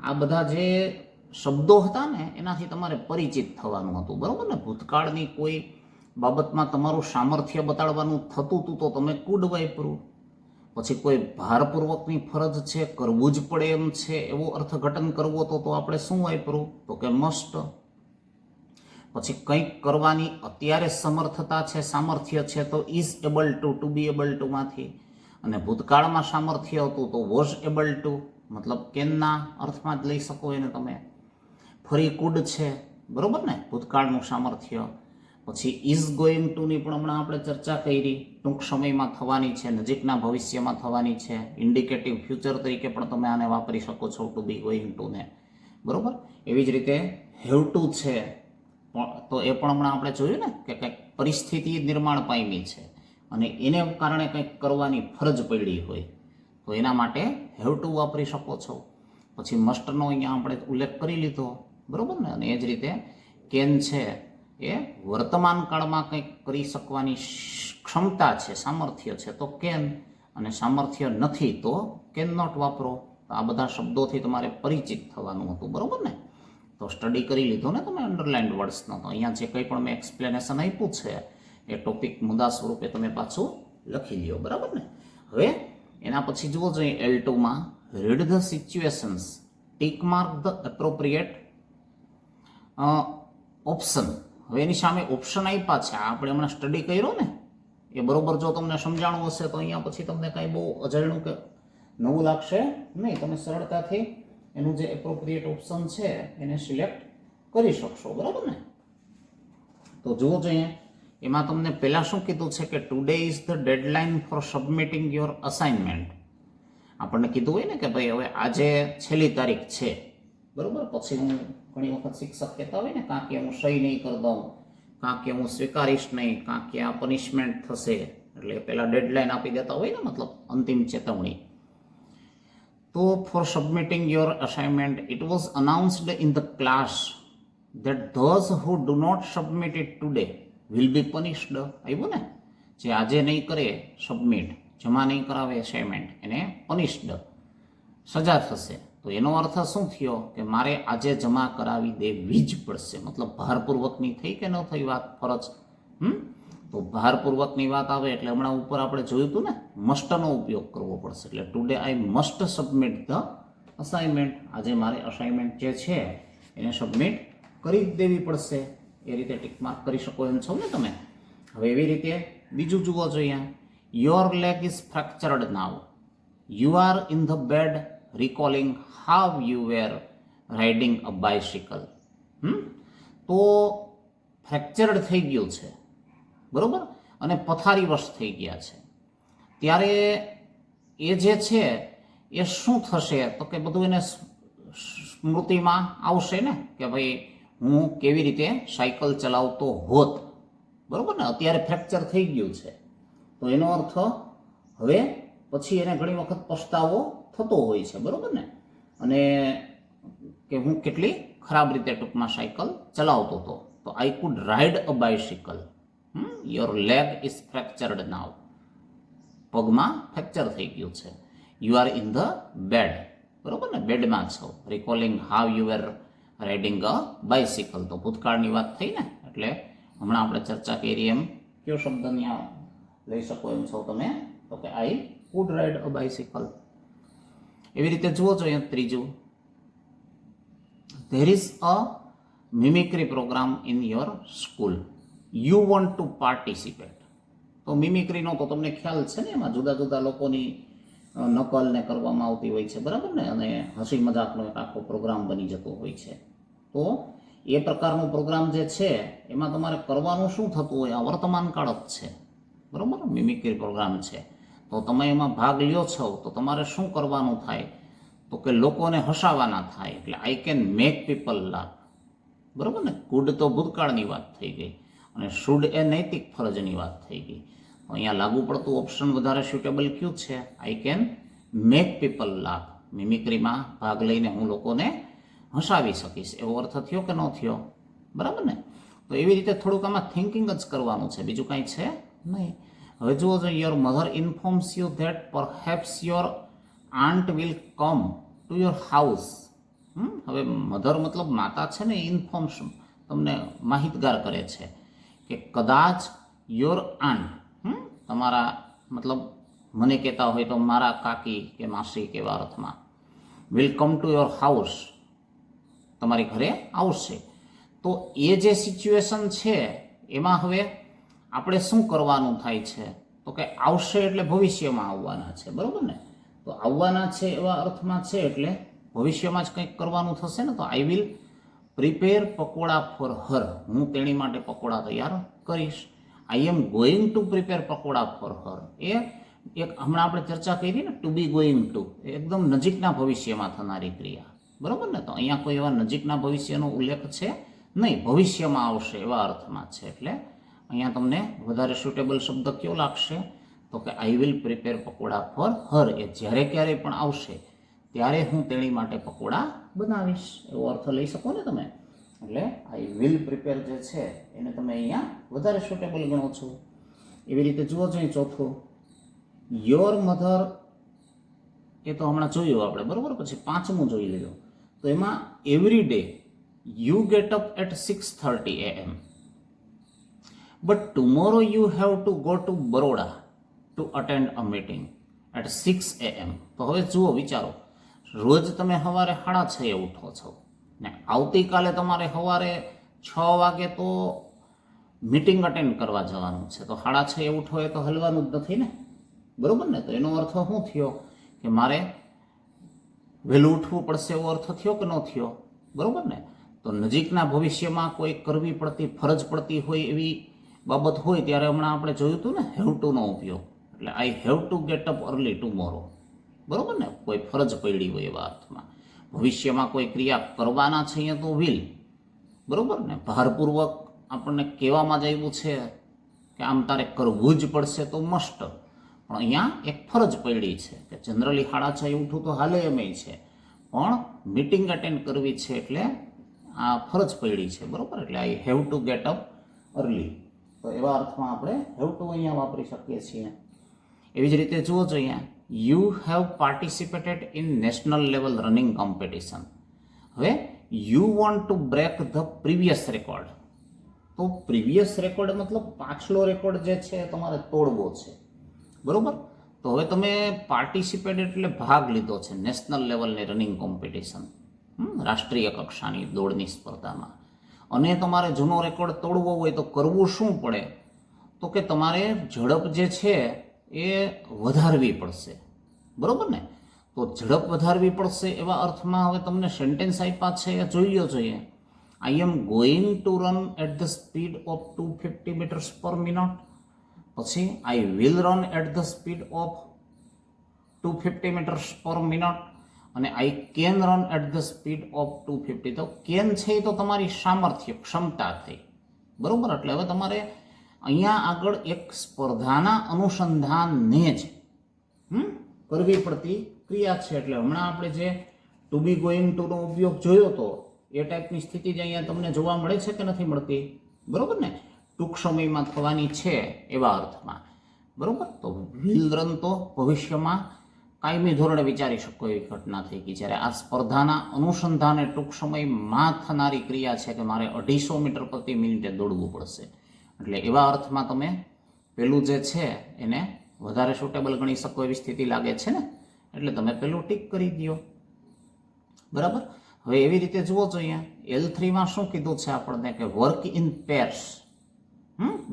આ બધા જે શબ્દો હતા ને એનાથી તમારે પરિચિત થવાનું હતું, બરાબર ને. ભૂતકાળની કોઈ બાબતમાં તમારું સામર્થ્ય બતાડવાનું થતું હતું તો તમે કુડ વાપરું. પછી કોઈ ભારપૂર્વકની ફરજ છે, કરવું જ પડે એમ છે એવો અર્થઘટન કરવો તો આપણે શું વાપરું? તો કે મસ્ટ. પછી કંઈક કરવાની અત્યારે સમર્થતા છે, સામર્થ્ય છે, તો is able to be able two માંથી. અને ભૂતકાળમાં સામર્થ્ય હતું તો વોઝ એબલ ટુ, મતલબ કેનના અર્થમાં જ લઈ શકો એને તમે. ફરી કુડ છે, બરોબર ને, ભૂતકાળનું સામર્થ્ય. પછી ઇઝ ગોઈંગ ટુની પણ હમણાં આપણે ચર્ચા કરી, ટૂંક સમયમાં થવાની છે, નજીકના ભવિષ્યમાં થવાની છે. ઇન્ડિકેટિવ ફ્યુચર તરીકે પણ તમે આને વાપરી શકો છો, ટુ બી ગોઈંગ ટુને, બરોબર. એવી જ રીતે હેવ ટુ છે, તો એ પણ હમણાં આપણે જોયું ને કે કંઈક પરિસ્થિતિ નિર્માણ પામી છે અને એને કારણે કંઈક કરવાની ફરજ પડી હોય તો એના માટે હેવ ટુ વાપરી શકો છો. પછી મસ્ટનો અહીંયા આપણે ઉલ્લેખ કરી લીધો, બરોબર ને. અને એ જ રીતે કેન છે એ વર્તમાન કાળમાં કંઈક કરી શકવાની ક્ષમતા છે, સામર્થ્ય છે તો કેન, અને સામર્થ્ય નથી તો કેન નોટ વાપરો. તો આ બધા શબ્દોથી તમારે પરિચિત થવાનું હતું, બરોબર ને. તો સ્ટડી કરી લીધો ને તમે અંડરલાઇન્ડ વર્ડ્સનો. તો અહીંયા જે કંઈ પણ મેં એક્સપ્લેનેશન આપ્યું છે એ ટોપિક મુદ્દા સ્વરૂપે તમે પાછું લખી લ્યો, બરાબર ને. હવે એના પછી જુઓ જોઈએ L2માં read the situations, tick mark the appropriate option. હવે એની સામે ઓપ્શન આપ્યા છે, આપણે હમણાં સ્ટડી કર્યો ને એ બરોબર જો તમને સમજાણું હશે તો અહીંયા પછી તમને કાંઈ બહુ અજાણ્યું કે નવું લાગશે નહીં. તમે સરળતાથી એનું જે એપ્રોપ્રિએટ ઓપ્શન છે એને સિલેક્ટ કરી શકશો, બરાબર ને. તો જુઓ જોઈએ એમાં તમને પહેલાં શું કીધું છે કે today is the deadline for submitting your assignment. આપણને કીધું હોય ને કે ભાઈ હવે આજે છેલ્લી તારીખ છે, બરાબર. પછી હું ઘણી વખત શિક્ષક કહેતા હોય ને કાં કે હું સહી નહીં કરી દઉં, કાં કે હું સ્વીકારીશ નહીં, કાં કે આ પનિશમેન્ટ થશે, એટલે પહેલાં ડેડલાઇન આપી દેતા હોય ને, મતલબ અંતિમ ચેતવણી. તો for submitting your assignment it was announced in the class that those who do not submit it today will be punished. આવ્યું ને, જે આજે નહીં કરે સબમિટ, જમા નહીં કરાવે અસાઇનમેન્ટ, એને પનિશ્ડ, સજા થશે. તો એનો અર્થ શું થયો કે મારે આજે જમા કરાવી દેવી જ પડશે. મતલબ ભારપૂર્વકની થઈ કે ન થઈ વાત, ફરજ. તો ભારપૂર્વકની વાત આવે એટલે હમણાં ઉપર આપણે જોયું હતું ને, મસ્ટનો ઉપયોગ કરવો પડશે. એટલે today I must submit the assignment, આજે મારે અસાઇનમેન્ટ જે છે એને સબમિટ કરી જ દેવી પડશે. એ રીતે ટીક માર્ક કરી શકો એમ છો ને તમે. હવે એવી રીતે બીજું જુઓ જોઈએ, your leg is fractured now, you are in the bed recalling how you were riding a bicycle. તો ફ્રેક્ચર્ડ થઈ ગયું છે, બરોબર, અને પથારીવશ થઈ ગયા છે, ત્યારે એ જે છે એ શું થશે તો કે બધું એને સ્મૃતિમાં આવશે ને કે ભાઈ હું કેવી રીતે સાયકલ ચલાવતો હોત, બરોબર ને. અત્યારે ફ્રેક્ચર થઈ ગયું છે તો એનો અર્થ હવે પછી એને ઘણી વખત પસ્તાવો થતો હોય છે, બરોબર ને, અને કે હું કેટલી ખરાબ રીતે ટૂંકમાં સાયકલ ચલાવતો હતો. તો I could ride a bicycle. Your leg is fractured now. પગમાં ફ્રેક્ચર થઈ ગયું છે. You are in the bed, બરોબર ને, બેડમાં છો. Recalling how you were riding a bicycle. તો ભૂતકાળની વાત થઈ ને, એટલે હમણાં આપણે ચર્ચા કરી એમ કયો શબ્દ ત્યાં લઈ શકો એમ છો તમે તો કે આઈ કુડ રાઇડ અ બાયસિકલ. એવી રીતે જુઓ છો અહીંયા ત્રીજું, there is a mimicry program in your school, you want to participate. તો મિમિક્રીનો તો તમને ખ્યાલ છે ને, એમાં જુદા જુદા લોકોની નકલ ને કરવામાં આવતી હોય છે, બરાબર ને, અને હસી મજાકનો એક આખો પ્રોગ્રામ બની જતો હોય છે. તો એ પ્રકારનો પ્રોગ્રામ જે છે એમાં તમારે કરવાનું શું થતું હોય, આ વર્તમાન કાળ જ છે, બરાબર, મિમિક્રી પ્રોગ્રામ છે. તો તમે એમાં ભાગ લ્યો છો તો તમારે શું કરવાનું થાય તો કે લોકોને હસાવાના થાય. એટલે આઈ કેન મેક પીપલ લાફ, બરાબર ને. કુડ તો ભૂતકાળની વાત થઈ ગઈ અને શુડ એ નૈતિક ફરજની વાત થઈ ગઈ. તો અહીંયા લાગુ પડતું ઓપ્શન વધારે સ્યુટેબલ કયું છે, I can make people laugh. મિમિક્રીમાં ભાગ લઈને હું લોકોને હસાવી શકીશ, એવો અર્થ થયો કે ન થયો, બરાબર ને. તો એવી રીતે થોડુંક આમાં થિંકિંગ જ કરવાનું છે, બીજું કાંઈ છે નહીં. હવે જુઓ છો, your mother informs you that perhaps your aunt will come to your house. હવે મધર મતલબ માતા છે ને, ઇન્ફોર્મ્સ તમને માહિતગાર કરે છે કે કદાચ યોર આન્ટ, તમારા મતલબ મને કહેતા હોય તો મારા કાકી કે માસી કેવા અર્થમાં, will come to your house, તમારી ઘરે આવશે. તો એ જે સિચ્યુએશન છે એમાં હવે આપણે શું કરવાનું થાય છે તો કે આવશે એટલે ભવિષ્યમાં આવવાના છે, બરાબર ને. તો આવવાના છે એવા અર્થમાં છે એટલે ભવિષ્યમાં જ કંઈક કરવાનું થશે ને. તો I will prepare pakoda for her, હું તેની માટે પકોડા તૈયાર કરીશ. I am going to prepare pakoda for her, એ એક હમણાં આપણે ચર્ચા કરી ને, ટુ બી ગોઈંગ ટુ, એકદમ નજીકના ભવિષ્યમાં થનારી ક્રિયા, બરાબર ને. તો અહીંયા કોઈ એવા નજીકના ભવિષ્યનો ઉલ્લેખ છે નહીં, ભવિષ્યમાં આવશે એવા અર્થમાં છે. એટલે અહીંયા તમને વધારે સુટેબલ શબ્દ કયો લાગશે તો કે I will prepare pakoda for her. એ જ્યારે ક્યારેય પણ આવશે ત્યારે હું તેની માટે પકોડા બનાવીશ, એવો અર્થ લઈ શકો ને તમે. એટલે આઈ વિલ પ્રિપેર જે છે એને તમે અહીંયા વધારે સુટેબલ ગણો છો. એવી રીતે જુઓ છો ચોથું, યોર મધર, એ તો હમણાં જોયું આપણે, બરાબર. પછી પાંચમું જોઈ લીધું. તો એમાં every day you get up at 6:30 AM, but tomorrow you have to go to Baroda to attend a meeting at 6 AM. તો હવે જુઓ, વિચારો, રોજ તમે સવારે 6:30 ઉઠો છો ને આવતીકાલે તમારે સવારે 6 વાગે તો મીટિંગ અટેન્ડ કરવા જવાનું છે. તો 6:30 ઉઠો એ તો હલવાનું જ નથી ને, બરાબર ને. તો એનો અર્થ શું થયો કે મારે વહેલું ઉઠવું પડશે, એવો અર્થ થયો કે ન થયો, બરાબર ને. તો નજીકના ભવિષ્યમાં કોઈ કરવી પડતી, ફરજ પડતી હોય એવી બાબત હોય ત્યારે હમણાં આપણે જોયું હતું ને હેવ ટુનો ઉપયોગ. એટલે I have to get up early tomorrow, બરાબર ને. કોઈ ફરજ પડી હોય એવા અર્થમાં. ભવિષ્યમાં કોઈ ક્રિયા કરવાના છે અહીંયા તો વિલ, બરાબર ને. ભારપૂર્વક આપણને કહેવામાં જ આવ્યું છે કે આમ તારે કરવું જ પડશે તો મસ્ટ, પણ અહીંયા એક ફરજ પડી છે કે જનરલી 6:30 ઉઠવું તો હાલે એમ છે, પણ મીટિંગ અટેન્ડ કરવી છે એટલે આ ફરજ પડી છે, બરાબર. એટલે I have to get up early. તો એવા અર્થમાં આપણે હેવ ટુ અહીંયા વાપરી શકીએ છીએ. એવી જ રીતે જુઓ છો અહીંયા, you have participated in national level running competition. હવે you want to break the previous record. તો પ્રીવિયસ રેકોર્ડ મતલબ પાછલો રેકોર્ડ જે છે તમારે તોડવો છે, બરાબર. તો હવે તમે પાર્ટિસિપેટ એટલે ભાગ લીધો છે નેશનલ લેવલની રનિંગ કોમ્પિટિશન, રાષ્ટ્રીય કક્ષાની દોડની સ્પર્ધામાં, અને તમારે જૂનો રેકોર્ડ તોડવો હોય તો કરવું શું પડે તો કે તમારે ઝડપ જે છે એ વધારવી પડશે, બરાબર ને. તો ઝડપ વધારવી પડશે એવા અર્થમાં હવે તમને સેન્ટેન્સ આપ્યા છે એ જોઈ લો જોઈએ. I am going to run at the speed of 250 metres per minute. પછી I will run at the speed of 250 metres per minute અને I can run at the speed of 250. તો કેન છે એ તો તમારી સામર્થ્ય ક્ષમતા થઈ, બરોબર. એટલે હવે તમારે અહીંયા આગળ એક સ્પર્ધાના અનુસંધાનને જ કરવી પડતી ક્રિયા છે. એટલે હમણાં આપણે જે ટુ બી ગોઈંગ ટુનો ઉપયોગ જોયો હતો એ ટાઈપની સ્થિતિ જ અહીંયા તમને જોવા મળે છે કે નથી મળતી, બરોબર ને. ટૂંક સમયમાં થવાની છે એવા અર્થમાં, બરોબર. તો વિલ રન તો ભવિષ્યમાં કાયમી ધોરણે વિચારી શકો એવી ઘટના થઈ ગઈ. જ્યારે આ સ્પર્ધાના અનુસંધાને ટૂંક સમયમાં થનારી ક્રિયા છે કે મારે 250 મીટર પ્રતિ મિનિટે દોડવું પડશે. એટલે એવા અર્થમાં તમે પેલું જે છે એને વધારે સુટેબલ ગણી શકો એવી સ્થિતિ લાગે છે ને, એટલે તમે પેલું ટીક કરી દો, બરાબર. હવે એવી રીતે જુઓ જોઈએ L3માં શું કીધું છે આપણને કે વર્ક ઇન પેર્સ,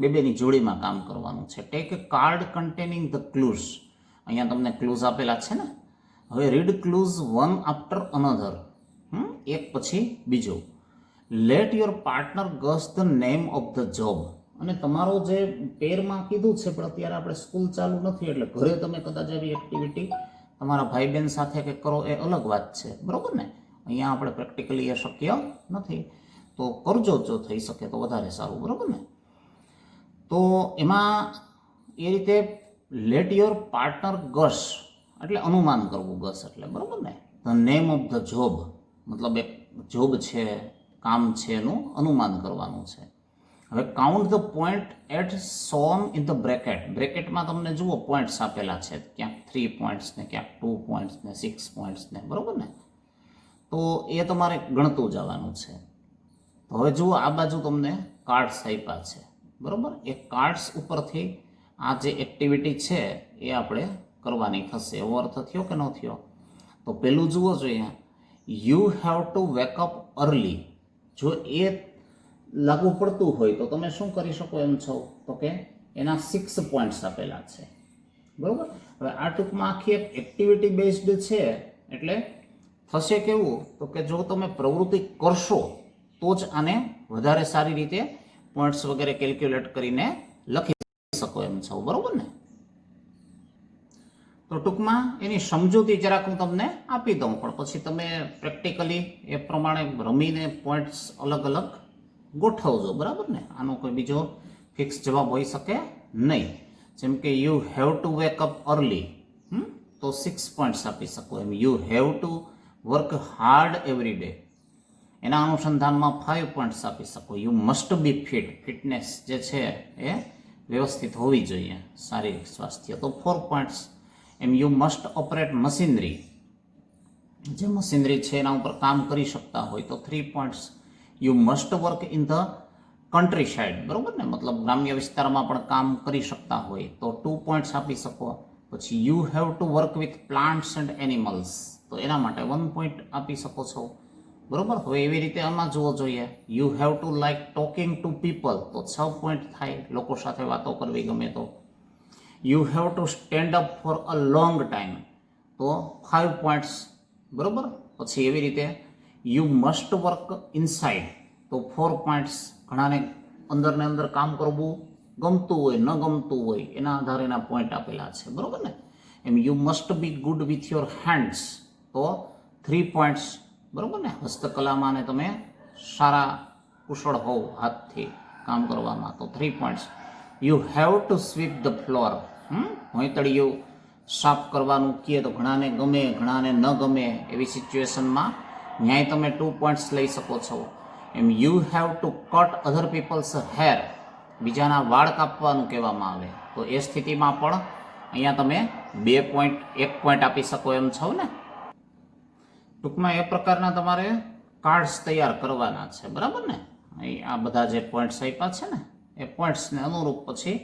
બેની જોડીમાં કામ કરવાનું છે. Take a card containing the clues. અહીંયા તમને ક્લૂઝ આપેલા છે ને. હવે read clues one after another, એક પછી બીજો. Let your partner guess the name of the job. અને તમારો જે પેરમાં કીધું છે પણ અત્યારે આપણે સ્કૂલ ચાલુ નથી એટલે ઘરે તમે કદાચ આવી એક્ટિવિટી તમારા ભાઈ બહેન સાથે કે કરો એ અલગ વાત છે, બરોબર ને. અહીંયા આપણે પ્રેક્ટિકલી એ શક્ય નથી, તો કરજો જો થઈ શકે તો વધારે સારું, બરોબર ને. તો એમાં એ રીતે લેટ યોર પાર્ટનર ગસ એટલે અનુમાન કરવું, ગસ એટલે, બરોબર ને. The name of the job મતલબ એક જોબ છે, કામ છે એનું અનુમાન કરવાનું છે. હવે count the point at shown in the bracket. બ્રેકેટમાં તમને જુઓ પોઈન્ટ્સ આપેલા છે, ક્યાંક 3 પોઈન્ટ્સ ને ક્યાંક 2 પોઈન્ટ્સ ને 6 પોઈન્ટ્સ ને, બરોબર ને. તો એ તમારે ગણતું જવાનું છે. તો હવે જુઓ આ બાજુ તમને કાર્ડ્સ આપ્યા છે, બરોબર. એ કાર્ડ્સ ઉપરથી આ જે એક્ટિવિટી છે એ આપણે કરવાની થશે. એવો અર્થ થયો કે ન થયો? તો પેલું જુઓ જોઈએ you have to wake up early. જો એ લાગુ પડતું હોય તો તમે શું કરી શકો એમ છો તો કે એના 6 પોઈન્ટ્સ આપેલા છે, બરોબર. હવે આ ટૂંકમાં આખી એક એક્ટિવિટી બેઝડ છે એટલે થશે કેવું તો કે જો તમે પ્રવૃત્તિ કરશો તો જ આને વધારે સારી રીતે પોઈન્ટ્સ વગેરે કેલ્ક્યુલેટ કરીને લખી શકો એમ છો, બરોબર ને. તો ટૂંકમાં એની સમજૂતી જરાક હું તમને આપી દઉં પણ પછી તમે પ્રેક્ટિકલી એ પ્રમાણે રમીને પોઈન્ટ્સ અલગ અલગ ગોઠવજો, બરાબર ને. આનો કોઈ બીજો ફિક્સ જવાબ હોઈ શકે નહીં. જેમ કે you have to wake up early, તો 6 પોઈન્ટ્સ આપી શકો એમ. You have to work hard every day, એના અનુસંધાનમાં 5 પોઈન્ટ્સ આપી શકો. You must be fit, fitness જે છે એ વ્યવસ્થિત હોવી જોઈએ, શારીરિક સ્વાસ્થ્ય, તો 4 પોઈન્ટ્સ એમ. યુ મસ્ટ ઓપરેટ મશીનરી, જે મશીનરી છે એના ઉપર કામ કરી શકતા હોય તો 3 points. You must work in the countryside, બરોબર ને, મતલબ ગ્રામ્ય વિસ્તારમાં પણ કામ કરી શકતા હોય તો 2 પોઈન્ટ્સ આપી શકો. પછી you have to work with plants and animals, તો એના માટે 1 પોઈન્ટ આપી શકો છો, બરોબર. હવે એવી રીતે આમાં જોવો જોઈએ you have two like talking two people, તો 6 પોઈન્ટ થાય, લોકો સાથે વાતો કરવી ગમે તો. You have two stand up for a long time, તો 5 પોઈન્ટ્સ, બરોબર. પછી એવી રીતે યુ મસ્ટ વર્ક ઇનસાઇડ, તો 4 પોઈન્ટ્સ. ઘણાને અંદર ને અંદર કામ કરવું ગમતું હોય ન ગમતું હોય એના આધારે એના પોઈન્ટ આપેલા છે, બરોબર ને. એમ you must be good with your hands, તો 3 પોઈન્ટ્સ, બરોબર ને. હસ્તકલામાં ને તમે સારા કુશળ હોવ હાથથી કામ કરવામાં, તો 3 points. You have to sweep the floor, ભોંયતળિયું સાફ કરવાનું કહે તો ઘણાને ગમે ઘણાને ન ગમે એવી સિચ્યુએશનમાં ન્યાય તમે 2 પોઈન્ટ્સ લઈ શકો છો. એમ you have to cut other people's hair, બીજાના વાળ કાપવાનું કહેવામાં આવે તો એ સ્થિતિમાં પણ અહીંયા તમે 2 પોઈન્ટ 1 પોઈન્ટ આપી શકો એમ છો ને. ટૂંકમાં એ પ્રકારના તમારે કાર્ડ્સ તૈયાર કરવાના છે, બરાબર ને. અહીં આ બધા જે પોઈન્ટ્સ આપ્યા છે ને એ પોઈન્ટ્સને અનુરૂપ પછી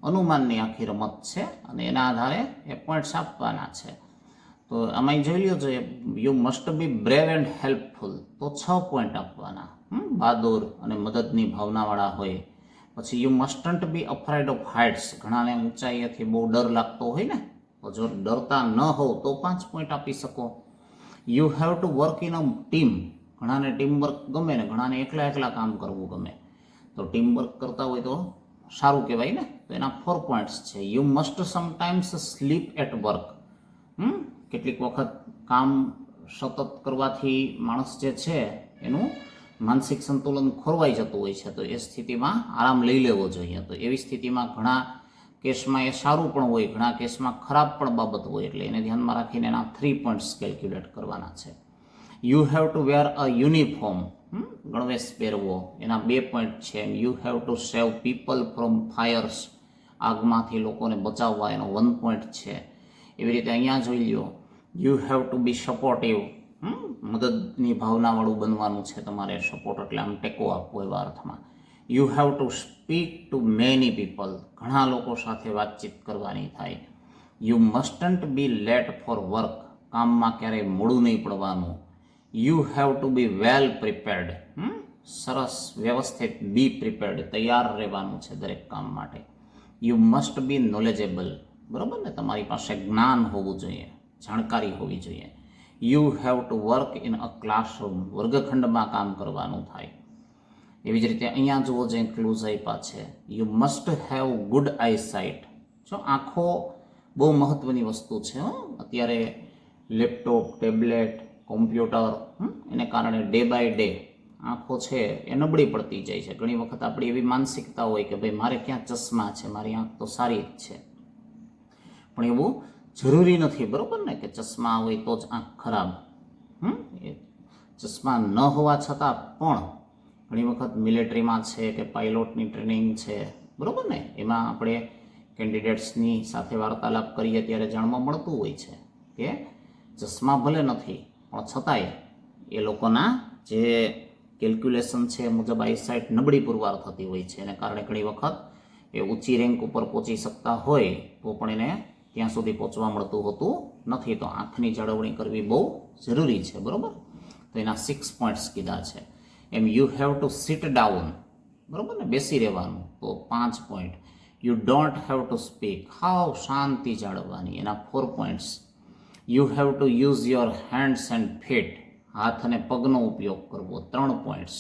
અનુમાનની આખી રમત છે અને એના આધારે એ પોઈન્ટ્સ આપવાના છે. તો આમાં જોઈ લ્યો જોઈએ you must B brave and helpful, તો 6 પોઈન્ટ આપવાના, બહાદુર અને મદદની ભાવનાવાળા હોય. પછી you mustn't B અફ્રાઇડ of heights, ઘણાને ઊંચાઈએથી બહુ ડર લાગતો હોય ને તો જો ડરતા ન હોવ તો 5 પોઈન્ટ આપી શકો. You have to work in a team, ઘણાને ટીમ વર્ક ગમે ને ઘણાને એકલા એકલા કામ કરવું ગમે, તો ટીમ વર્ક કરતા હોય તો સારું કહેવાય ને, તો એના 4 પોઈન્ટ્સ છે. You must sometimes sleep at work, કેટલીક વખત કામ સતત કરવાથી માણસ જે છે એનું માનસિક સંતુલન ખોરવાઈ જતું હોય છે, તો એ સ્થિતિમાં આરામ લઈ લેવો જોઈએ. તો એવી સ્થિતિમાં ઘણા કેસમાં એ સારું પણ હોય, ઘણા કેસમાં ખરાબ પણ બાબત હોય, એટલે એને ધ્યાનમાં રાખીને એના 3 પોઈન્ટ્સ કેલ્ક્યુલેટ કરવાના છે. You have to wear a uniform, ગણવેશ પહેરવો, એના 2 પોઈન્ટ છે. You have to save people from fires, આગમાંથી લોકોને બચાવવા, એનો 1 પોઈન્ટ છે. એવી રીતે અહીંયા જોઈ લ્યો, you have to be supportive, મદદની ભાવનાવાળું બનવાનું છે તમારે. સપોર્ટ એટલે આમ ટેકો આપવો એવા અર્થમાં. You have to speak to many people, ઘણા લોકો સાથે વાતચીત કરવાની થાય. You mustn't be late for work, કામમાં ક્યારેય મોડું નહીં પડવાનું. You have to be well prepared, સરસ વ્યવસ્થિત, બી પ્રિપેર્ડ, તૈયાર રહેવાનું છે દરેક કામ માટે. યુ મસ્ટ બી નોલેજેબલ, બરાબર ને, તમારી પાસે જ્ઞાન હોવું જોઈએ, જાણકારી હોવી જોઈએ. You have to work in a classroom, વર્ગખંડમાં કામ કરવાનું થાય. એવી જ રીતે અહીંયા જુઓ જે ક્લૂઝ આપ્યા છે, you must have good eyesight. જો આંખો બહુ મહત્વની વસ્તુ છે. અત્યારે લેપટોપ, ટેબ્લેટ, કોમ્પ્યુટર, એને કારણે ડે બાય ડે આંખો છે એ નબળી પડતી જાય છે. ઘણી વખત આપણી એવી માનસિકતા હોય કે ભાઈ મારે ક્યાં ચશ્મા છે, મારી આંખ તો સારી જ છે, પણ એવું જરૂરી નથી, બરાબર ને, કે ચશ્મા હોય તો જ આંખ ખરાબ. ચશ્મા ન હોવા છતાં પણ ઘણી વખત મિલિટરીમાં છે કે પાયલોટની ટ્રેનિંગ છે, બરાબર ને, એમાં આપણે કેન્ડિડેટ્સની સાથે વાર્તાલાપ કરીએ ત્યારે જાણવા મળતું હોય છે કે ચશ્મા ભલે નથી પણ છતાંય એ લોકોના જે કેલ્ક્યુલેશન છે એ મુજબ આઈસાઇટ નબળી પુરવાર થતી હોય છે. એને કારણે ઘણી વખત એ ઊંચી રેન્ક ઉપર પહોંચી શકતા હોય તો પણ એને ત્યાં સુધી પહોંચવા મળતું હોતું નથી. તો આંખની જાળવણી કરવી બહુ જરૂરી છે, બરાબર. તો એના 6 પોઈન્ટ્સ કીધા છે. એમ you have to sit down, બરાબર ને, બેસી રહેવાનું, તો 5 point. You don't have to speak, હાવ શાંતિ જાળવવાની, એના 4 points. You have to use your hands and feet, હાથ અને પગનો ઉપયોગ કરવો, 3 points.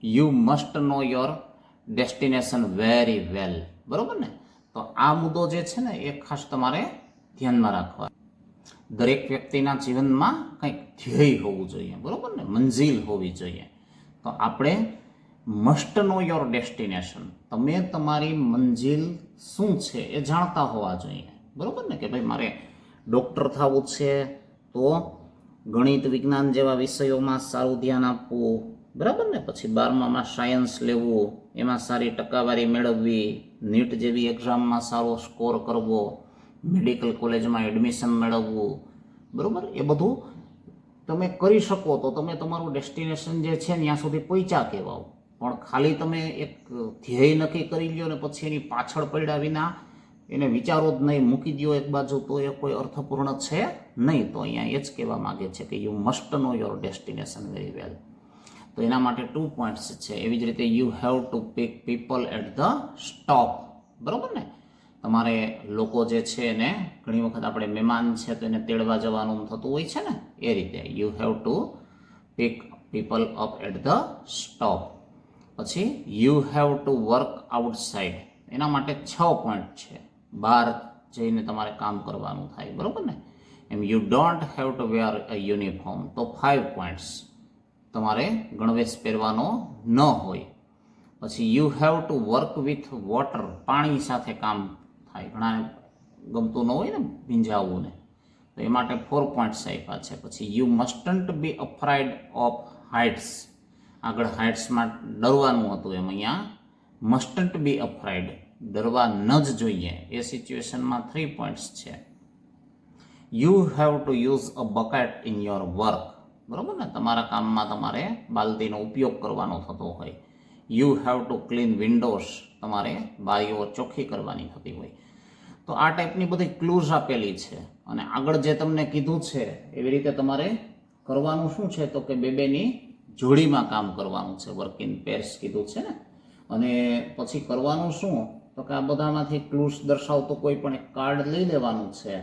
You must know your destination very well, બરાબર ને. તો આ મુદ્દો જે છે ને એ ખાસ તમારે ધ્યાનમાં રાખવા. દરેક વ્યક્તિના જીવનમાં કંઈક ધ્યેય હોવું જોઈએ, બરાબર ને, મંજિલ હોવી જોઈએ. તો આપણે મસ્ટ નો યોર ડેસ્ટિનેશન, તમે તમારી મંજિલ શું છે એ જાણતા હોવા જોઈએ, બરાબર ને, કે ભાઈ મારે ડૉક્ટર થવું છે તો ગણિત, વિજ્ઞાન જેવા વિષયોમાં સારું ધ્યાન આપવું, બરાબર ને, પછી 12મામાં સાયન્સ લેવું, એમાં સારી ટકાવારી મેળવવી, નીટ જેવી એક્ઝામમાં સારો સ્કોર કરવો, મેડિકલ કોલેજમાં એડમિશન મેળવવું, બરાબર. એ બધું તમે કરી શકો તો તમે તમારું ડેસ્ટિનેશન જે છે ત્યાં સુધી પહોંચ્યા કહેવાઓ. પણ ખાલી તમે એક ધ્યેય નક્કી કરી લ્યો ને પછી એની પાછળ પડ્યા વિના એને વિચારો જ નહીં, મૂકી દો એક બાજુ, તો એ કોઈ અર્થપૂર્ણ છે નહીં. તો અહીંયા એ જ કહેવા માગે છે કે you must know your destination very well. તો એના માટે 2 પોઈન્ટ્સ છે. એવી જ રીતે you have to pick people at the stop, બરાબર ને. તમારે લોકો જે છે એને ઘણી વખત આપણે મહેમાન છે તો એને તેડવા જવાનું થતું હોય છે ને, એ રીતે you have to pick people up at the stop. પછી you have to work outside, એના માટે 6 પોઈન્ટ છે. બહાર જઈને તમારે કામ કરવાનું થાય, બરાબર ને. એમ you don't have to wear a uniform, તો 5 પોઈન્ટ્સ, તમારે ગણવેશ પહેરવાનો ન હોય. પછી you have to work with water, પાણી સાથે કામ થાય, ઘણાને ગમતું ન હોય ને ભીંજાવવું ને, તો એ માટે 4 પોઈન્ટ્સ આપ્યા છે. પછી you mustn't B અફ્રાઇડ of heights, આગળ હાઇટ્સમાં ડરવાનું હતું, એમ અહીંયા મસ્ટન્ટ બી અફ્રાઇડ, ડરવા ન જ જોઈએ, એ સિચ્યુએશનમાં 3 પોઈન્ટ્સ છે. You have to use a bucket in your work, બરાબર ને, તમારા કામમાં તમારે બાલદીનો ઉપયોગ કરવાનો થતો હોય. You have to clean Windows, તમારે બારીઓ ચોખ્ખી કરવાની થતી હોય. તો આ ટાઈપની બધી ક્લૂઝ આપેલી છે. અને આગળ જે તમને કીધું છે એવી રીતે તમારે કરવાનું શું છે, તો કે બેની જોડીમાં કામ કરવાનું છે, વર્ક ઇન પેર્સ કીધું છે ને. અને પછી કરવાનું શું, તો કે આ બધામાંથી ક્લૂઝ દર્શાવતો કોઈ પણ એક કાર્ડ લઈ લેવાનું છે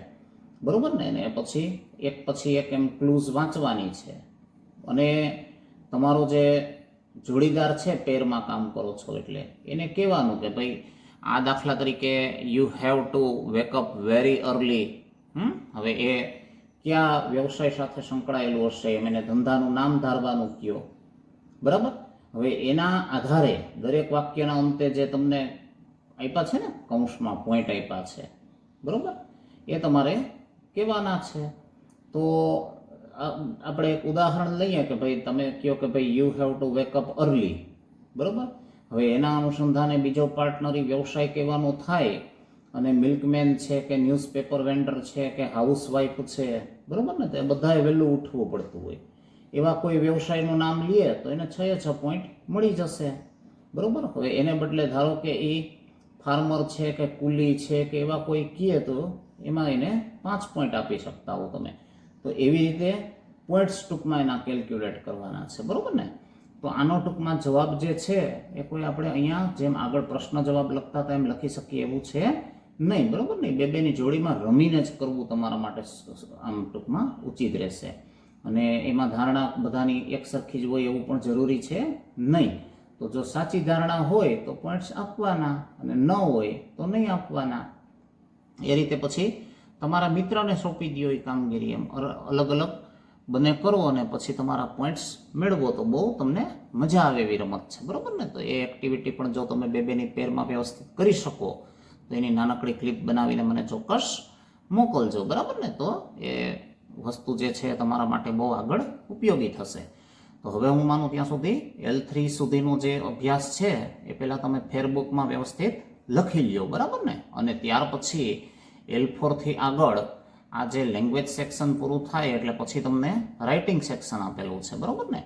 બરોબર ને. અને પછી એક એમ ક્લૂઝ વાંચવાની છે. અને તમારો જે જોડીદાર છે, પેરમાં કામ કરો છો એટલે એને કહેવાનું કે ભાઈ આ દાખલા તરીકે you have to wake up very early. હવે એ કયા વ્યવસાય સાથે સંકળાયેલું હશે, એમ એને ધંધાનું નામ ધારવાનું કયો. બરાબર. હવે એના આધારે દરેક વાક્યના અંતે જે તમને આપ્યા છે ને કૌંસમાં પોઈન્ટ આપ્યા છે, બરાબર, એ તમારે કહેવાના છે. તો આપણે એક ઉદાહરણ લઈએ કે ભાઈ તમે કહો કે ભાઈ you have to wake up early. બરાબર. હવે એના અનુસંધાને બીજો પાર્ટનરી વ્યવસાય કહેવાનો થાય અને મિલ્કમેન છે કે ન્યૂઝપેપર વેન્ડર છે કે હાઉસવાઈફ છે, બરાબર ને, તો એ બધાએ વહેલું ઉઠવું પડતું હોય. એવા કોઈ વ્યવસાયનું નામ લઈએ તો એને 6 પોઈન્ટ મળી જશે. બરાબર. હવે એને બદલે ધારો કે એ ફાર્મર છે કે કુલી છે કે એવા કોઈ કહે તો એમાં એને 5 પોઈન્ટ આપી શકતા હો તમે. તો એવી રીતે પોઈન્ટ્સ ટૂંકમાં એના કેલ્ક્યુલેટ કરવાના છે. બરાબર ને. તો આનો ટૂંકમાં જવાબ જે છે એ કોઈ આપણે અહીંયા જેમ આગળ પ્રશ્ન જવાબ લખતા હતા એમ લખી શકીએ એવું છે નહીં. બરાબર નહીં. બેની જોડીમાં રમીને જ કરવું તમારા માટે આમ ટૂંકમાં ઉચિત રહેશે. અને એમાં ધારણા બધાની એક સરખી જ હોય એવું પણ જરૂરી છે નહીં. તો જો સાચી ધારણા હોય તો પોઈન્ટ્સ આપવાના અને ન હોય તો નહીં આપવાના. એ રીતે પછી તમારા મિત્રને સોંપી દો એ કામગીરી. એમ અલગ અલગ બંને કરો અને પછી તમારા પોઈન્ટ્સ મેળવો તો બહુ તમને મજા આવે એવી રમત છે. બરાબર ને. તો એ એક્ટિવિટી પણ જો તમે બેની પેરમાં વ્યવસ્થિત કરી શકો તો એની નાનકડી ક્લિપ બનાવીને મને ચોક્કસ મોકલજો. બરાબર ને. તો એ વસ્તુ જે છે તમારા માટે બહુ આગળ ઉપયોગી થશે. તો હવે હું માનું ત્યાં સુધી L3 સુધીનો જે અભ્યાસ છે એ પહેલાં તમે ફેરબુકમાં વ્યવસ્થિત લખી લ્યો. બરાબર ને. અને ત્યાર પછી L4 થી આગળ આ જે લેંગ્વેજ સેક્શન પૂરું થાય એટલે પછી તમને રાઇટિંગ સેક્શન આપેલું છે. બરાબર ને.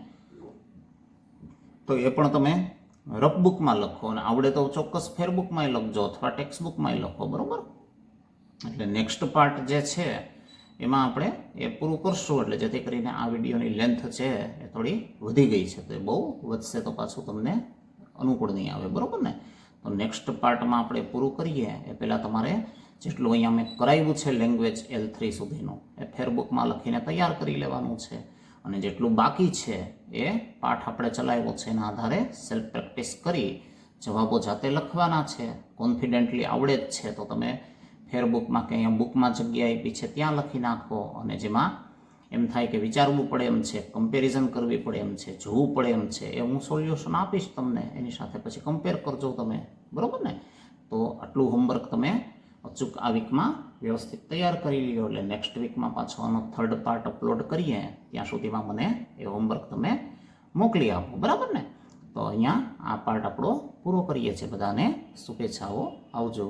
તો એ પણ તમે રફબુકમાં લખો અને આવડે તો ચોક્કસ ફેરબુકમાં લખજો અથવા ટેક્સ્ટબુકમાં લખો. બરાબર. એટલે નેક્સ્ટ પાર્ટ જે છે એમાં આપણે એ પૂરું કરશું એટલે જેથી કરીને આ વિડીયોની લેન્થ છે એ થોડી વધી ગઈ છે. તો એ બહુ વધશે તો પાછું તમને અનુકૂળ નહીં આવે. બરાબર ને. તો નેક્સ્ટ પાર્ટમાં આપણે પૂરું કરીએ એ પહેલાં તમારે જેટલું અહીંયા મેં કરાવ્યું છે લેંગ્વેજ L3 સુધીનું એ ફેરબુકમાં લખીને તૈયાર કરી લેવાનું છે. અને જેટલું બાકી છે એ પાઠ આપણે ચલાવ્યો છે એના આધારે સેલ્ફ પ્રેક્ટિસ કરી જવાબો જાતે લખવાના છે. કોન્ફિડન્ટલી આવડે જ છે તો તમે ફેરબુકમાં કે અહીંયા બુકમાં જગ્યા આપી છે ત્યાં લખી નાખો. અને જેમાં એમ થાય કે વિચારવું પડે એમ છે, કમ્પેરિઝન કરવી પડે એમ છે, જોવું પડે એમ છે, એ હું સોલ્યુશન આપીશ તમને. એની સાથે પછી કમ્પેર કરજો તમે. બરાબર ને. તો આટલું હોમવર્ક તમે અચૂક આ વીકમાં વ્યવસ્થિત તૈયાર કરી લ્યો એટલે નેક્સ્ટ વીકમાં પાછો આનો 3rd પાર્ટ અપલોડ કરીએ ત્યાં સુધીમાં મને એ હોમવર્ક તમે મોકલી આપો. બરાબર ને. તો અહીંયા આ પાર્ટ આપણો પૂરો કરીએ છીએ. બધાને શુભેચ્છાઓ. આવજો.